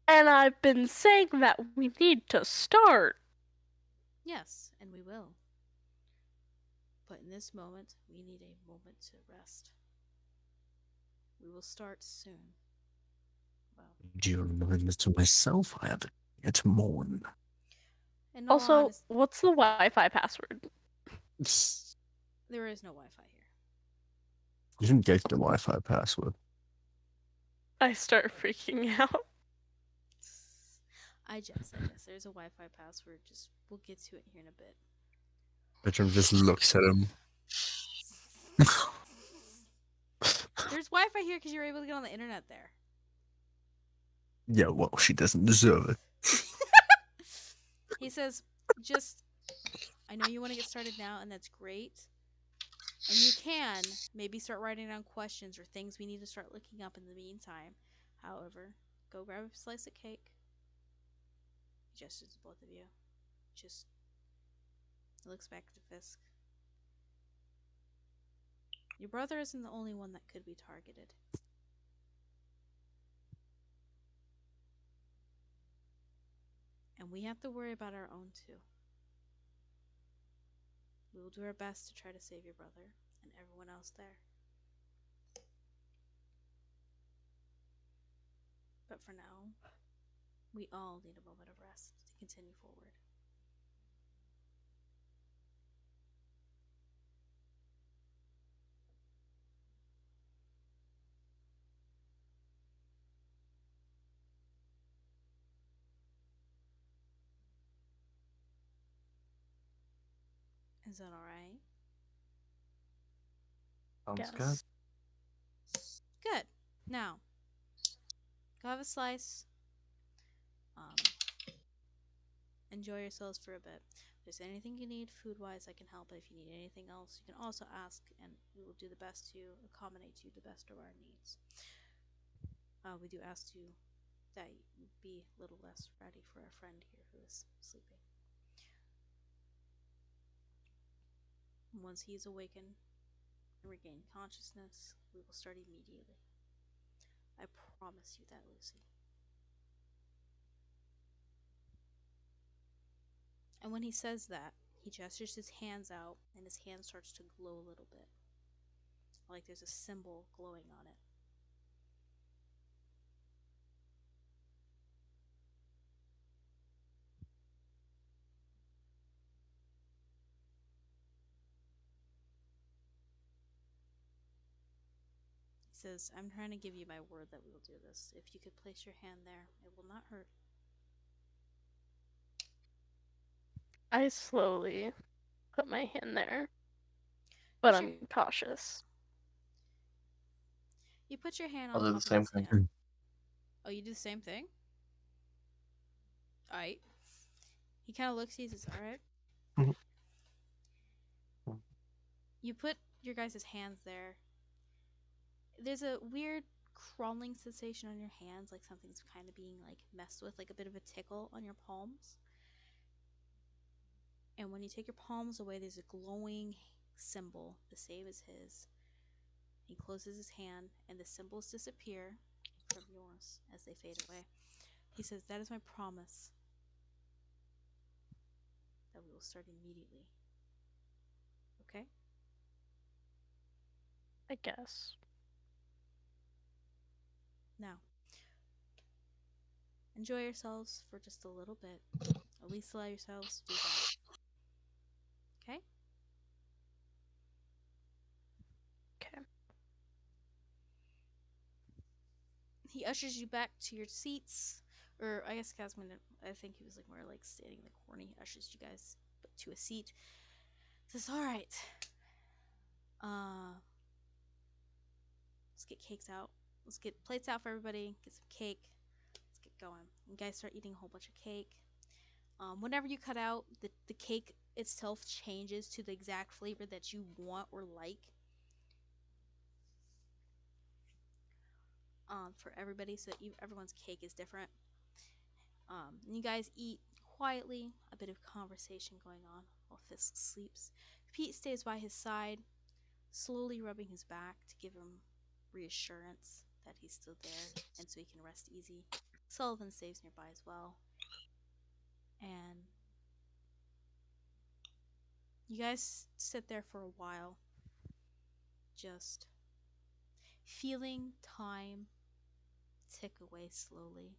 And I've been saying that we need to start. Yes, and we will. But in this moment, we need a moment to rest. We will start soon. Well, Do you remind this to myself? I have it mourn. in all Also, honesty, what's the Wi-Fi password? there is no Wi-Fi here. You didn't get the Wi-Fi password. I start freaking out. I jest. There's a Wi-Fi password. Just we'll get to it here in a bit. Bertram just looks at him. There's Wi-Fi here because you're able to get on the internet there. Yeah, well, she doesn't deserve it. He says, just, I know you want to get started now, and that's great. And you can maybe start writing down questions or things we need to start looking up in the meantime. However, go grab a slice of cake. He gestures to both of you. Just looks back to Fisk. Your brother isn't the only one that could be targeted. And we have to worry about our own too. We will do our best to try to save your brother and everyone else there. But for now, we all need a moment of rest to continue forward. Is that alright? Sounds good. Yes. Good. Now, go have a slice. Enjoy yourselves for a bit. If there's anything you need food-wise, I can help. But if you need anything else, you can also ask, and we will do the best to accommodate you the best of our needs. We do ask you that you be a little less ready for our friend here who is sleeping. Once he is awakened and regained consciousness, we will start immediately. I promise you that, Lucy. And when he says that, he gestures his hands out, and his hand starts to glow a little bit. Like there's a symbol glowing on it. He says, I'm trying to give you my word that we will do this. If you could place your hand there, it will not hurt. I slowly put my hand there, but Sure. I'm cautious. You put your hand I'll on do the top of same his thing. hand. Oh, you do the same thing? Alright. He kind of looks, he says, alright. Mhm. You put your guys' hands there. There's a weird crawling sensation on your hands, like something's kind of being like messed with, like a bit of a tickle on your palms. And when you take your palms away, there's a glowing symbol, the same as his. He closes his hand, and the symbols disappear from yours as they fade away. He says, that is my promise that we will start immediately. Okay? I guess. Now, enjoy yourselves for just a little bit. At least allow yourselves to do that. Okay? Okay. He ushers you back to your seats. Or I guess Casman, I think he was like more like standing in the corner. He ushers you guys to a seat. Says, alright. Let's get cakes out. Let's get plates out for everybody. Get some cake. Let's get going. You guys start eating a whole bunch of cake. Whenever you cut out, the cake itself changes to the exact flavor that you want or like. For everybody, so everyone's cake is different. And you guys eat quietly, a bit of conversation going on while Fisk sleeps. Pete stays by his side, slowly rubbing his back to give him reassurance that he's still there and so he can rest easy. Sullivan stays nearby as well. And you guys sit there for a while, just feeling time tick away slowly.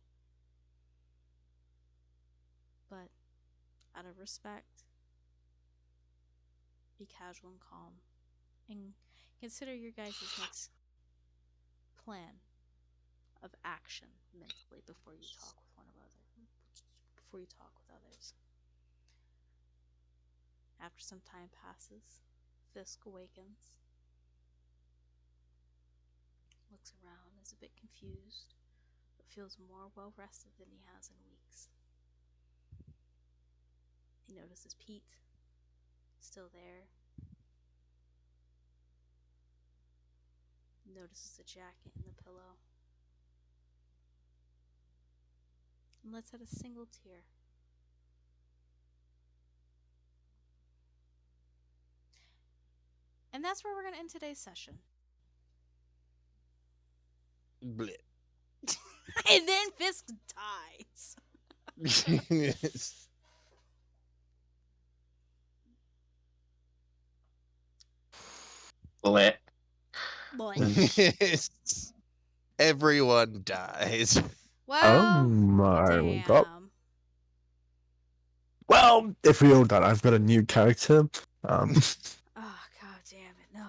But out of respect, be casual and calm and consider your guys' next plan of action mentally before you talk with before you talk with others. After some time passes, Fisk awakens, looks around, is a bit confused, but feels more well rested than he has in weeks. He notices Pete still there. Notices the jacket and the pillow. And lets out a single tear. And that's where we're going to end today's session. Bleh. And then Fisk dies. Lit. Boy. Everyone dies. Oh Well, my god. damn. Well, if we all done, I've got a new character. Oh, god damn it, no.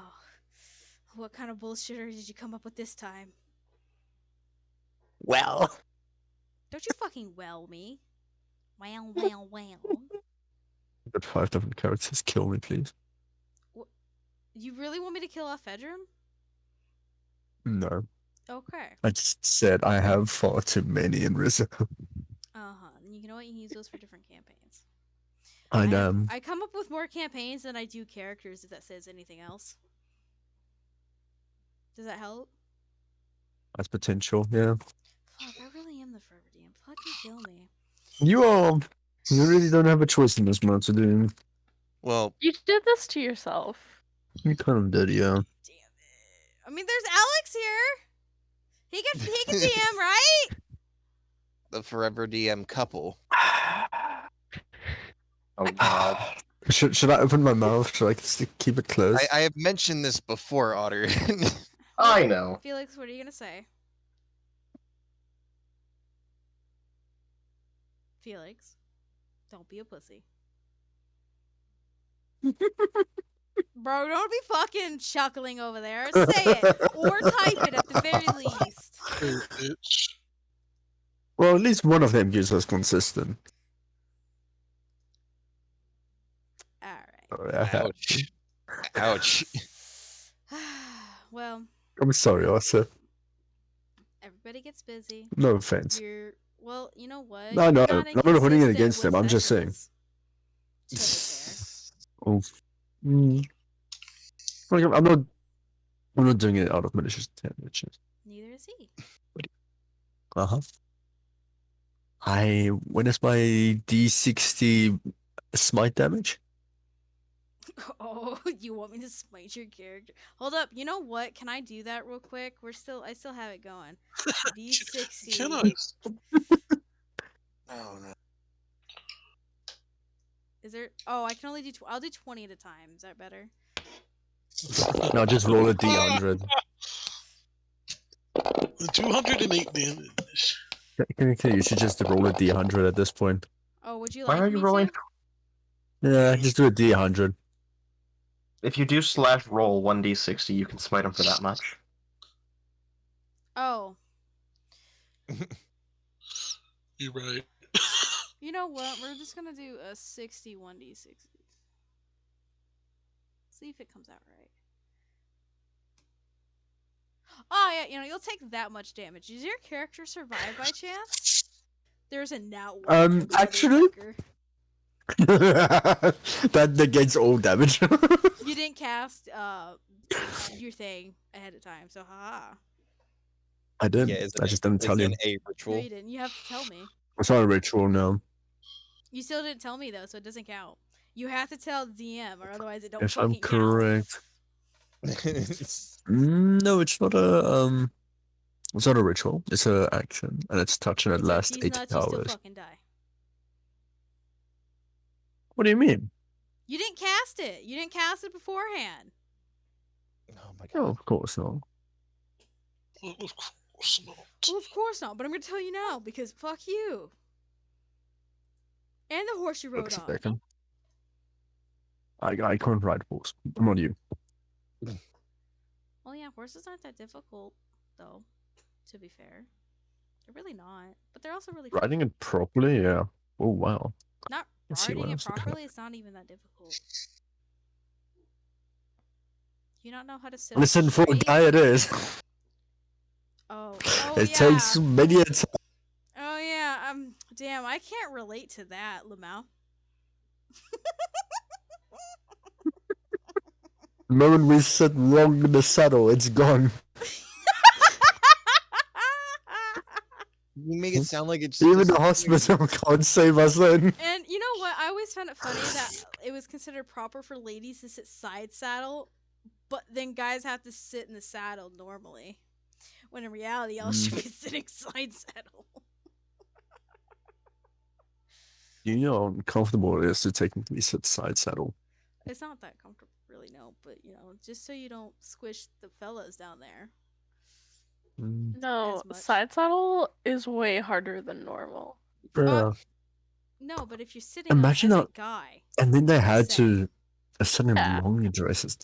What kind of bullshitter did you come up with this time? Well, Don't you fucking well me. Wow, wow, wow. I've got 5 different characters. Kill me, please. You really want me to kill off Fedrum? No, Okay. I just said I have far too many in reserve. Uh-huh. You know what? You can use those for different campaigns. I know. I come up with more campaigns than I do characters, if that says anything else. Does that help? That's potential, yeah. Fuck, I really am the Forever DM. Fucking kill me. You really don't have a choice in this matter, do you? Well, You did this to yourself. You kind of did, yeah. Damn it. I mean, there's Alex here. He can DM, right? the Forever DM couple. Oh god. Should I open my mouth? Should I keep it closed? I have mentioned this before, Otter. I know. Felix, what are you gonna say? Felix, don't be a pussy. Bro, don't be fucking chuckling over there. Say it. Or type it at the very least. Oh, bitch. Well, at least one of them gives us consistent. Alright. Oh, yeah. Ouch. Ouch. Well, I'm sorry, Arthur. everybody gets busy. No offense. Well, you know what? No, no, You're I'm kinda not holding it consistent against with them. I'm just saying. sessions. To be fair. Oh. Like, I'm not doing it out of malicious intent. Neither is he. Uh-huh. When is my D60 smite damage? Oh, you want me to smite your character? Hold up. You know what? Can I do that real quick? I still have it going. D60. Can I? Oh no. Is there? Oh, I can only do. I'll do 20 at a time. Is that better? No, just roll a D100. 208 damage. Okay, you should just roll a D100 at this point. Oh, would you Why like are you me rolling? to? Yeah, just do a D100. If you do /roll 1d60, you can smite him for that much. Oh, You're right. you know what? We're just gonna do a 61d60. See if it comes out right. Oh yeah, you'll take that much damage. Does your character survive by chance? There's a nat one. You Actually- motherfucker. that negates all damage. You didn't cast your thing ahead of time, so haha. I didn't. Yeah, is I just didn't tell you. a No, ritual. you didn't. You have to tell me. It's not a ritual, no. You still didn't tell me though, so it doesn't count. You have to tell the DM, or otherwise it don't If I'm fucking count. correct. No, it's not a It's not a ritual. It's an action, and it's touching at Except last he's 8 nuts, you still hours. fucking die. What do you mean? You didn't cast it. You didn't cast it beforehand. Oh my No, god. of course not. Well, of course not. Well, of course not, but I'm gonna tell you now because fuck you. And the horse you rode Looks on. second. I can't ride horse. I'm not you. Well, yeah, horses aren't that difficult, though. To be fair, they're really not. But they're also really fun. Riding it properly, yeah. Oh wow. Not Let's see what riding it else they have. properly. It's not even that difficult. You not know how to sit Listen, on a for a tree? guy, it is. Oh It yeah. takes many a time. Oh yeah. Damn, I can't relate to that, Lamau. The moment we sit wrong in the saddle, it's gone. You make it sound like it's Even just the hospital can't save us then. And you know what? I always found it funny that it was considered proper for ladies to sit side saddle, but then guys have to sit in the saddle normally. When in reality, y'all should be sitting side saddle. You know how uncomfortable it is to technically sit side saddle. It's not that comfortable, really, no. But just so you don't squish the fellas down there. No, As much. side saddle is way harder than normal. Bruh. No, but if you're sitting Imagine on it as that- a guy, And then they per had se. to send in Yeah. long dresses.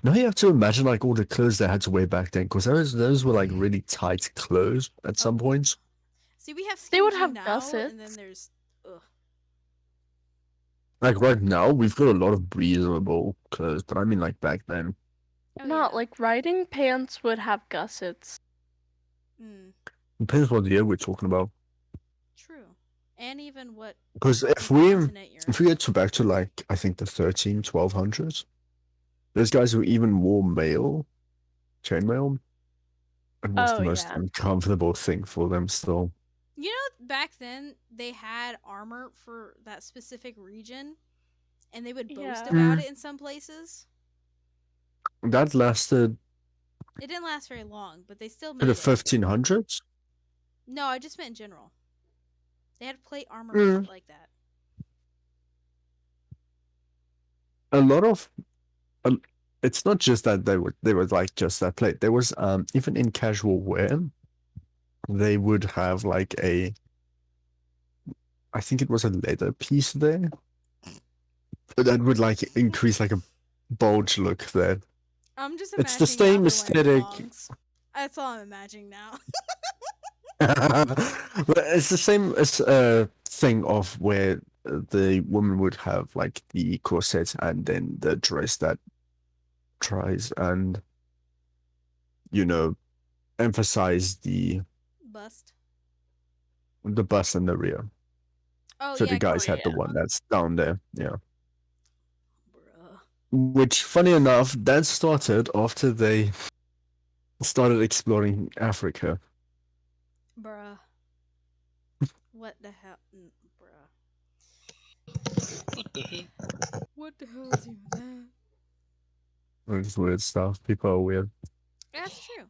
Now you have to imagine like all the clothes they had to wear back then, because those were like really tight clothes at some points. See, we have They skinny would jean have now, gussets. and then there's Like right now, we've got a lot of breathable clothes, but I mean like back then. oh, Not yeah. like riding pants would have gussets. Depends what year we're talking about. True, and even what Because if fucking we continent you're if in. we get back to like I think the 1200s, those guys who even wore chainmail, and was Oh, the most yeah. uncomfortable thing for them still. You know, back then they had armor for that specific region, and they would boast Yeah. about it in some places. That lasted It didn't last very long, but they still to made the it. 1500s. No, I just meant in general. They had plate armor Mm. like that. A lot of it's not just that they were like just that plate. There was even in casual wear, they would have like I think it was a leather piece there. That would like increase like a bulge look there. I'm just It's imagining the same now they're aesthetic. wearing thongs. That's all I'm imagining now. But it's the same as thing of where the woman would have like the corset and then the dress that tries and emphasize the Bust. bust and the rear. Oh So yeah, the guys had the yeah. one that's down there, yeah. bruh. Which, funny enough, that started after they started exploring Africa. Bruh. What the hell? Bruh. What the heck? What the hell is even that? It's weird stuff. People are weird. That's true.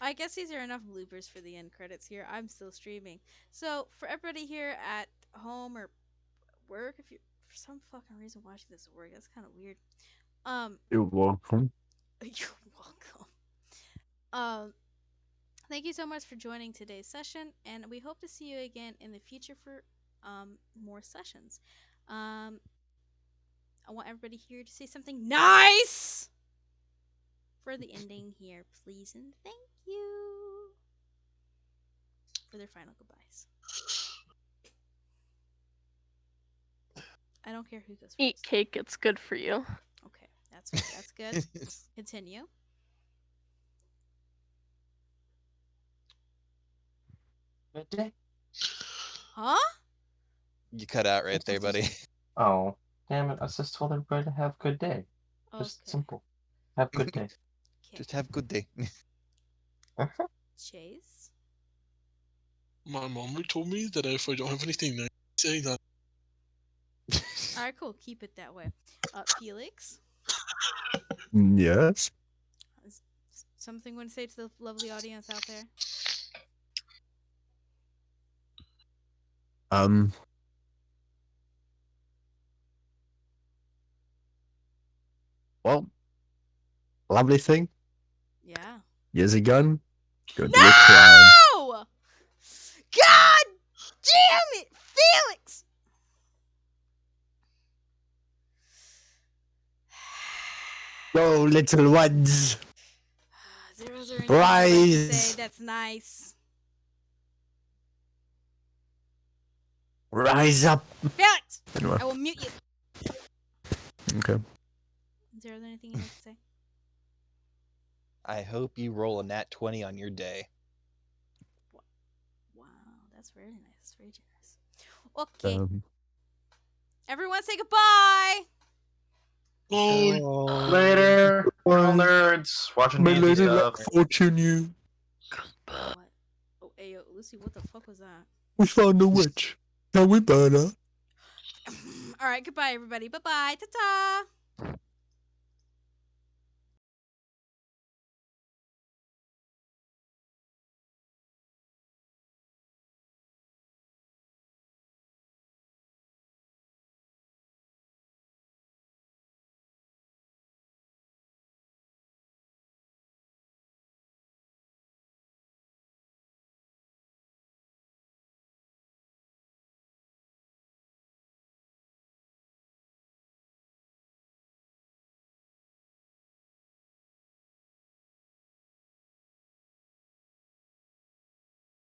I guess these are enough bloopers for the end credits here. I'm still streaming. So, for everybody here at home or work, if you're for some fucking reason watching this at work, that's kind of weird. You're welcome. You're welcome. Thank you so much for joining today's session, and we hope to see you again in the future for more sessions. I want everybody here to say something nice for the ending here, please, and thank you for their final goodbyes. I don't care who goes first. Eat cake, it's good for you. Okay, that's good. Continue. Good day. Huh? You cut out right there, buddy. Oh, damn it. I just told everybody to have a good day. Just Okay. simple. Have a good day. Just have a good day. Chase. My mom told me that if I don't have anything nice to say, that All right, cool. Keep it that way. Felix. Yes. Something you want to say to the lovely audience out there? Well, lovely thing. Yeah. Here's a gun. Go do a crime. No! God damn it, Felix! Go, little ones. Zeros are anything you'd like to say. Rise. That's nice. Rise up. Felix! Anyway, I will mute you. okay. Zeros, anything you'd like to say? I hope you roll a nat 20 on your day. Wow, that's very nice. Very generous. Okay. Everyone say goodbye. Oh, Later, girl Bye. nerds watching My D&D lady stuff. luck fortune you. What? Oh, ayo, Lucy, what the fuck was that? We found a witch. Can we burn her? All right, goodbye, everybody. Bye-bye. Ta-ta.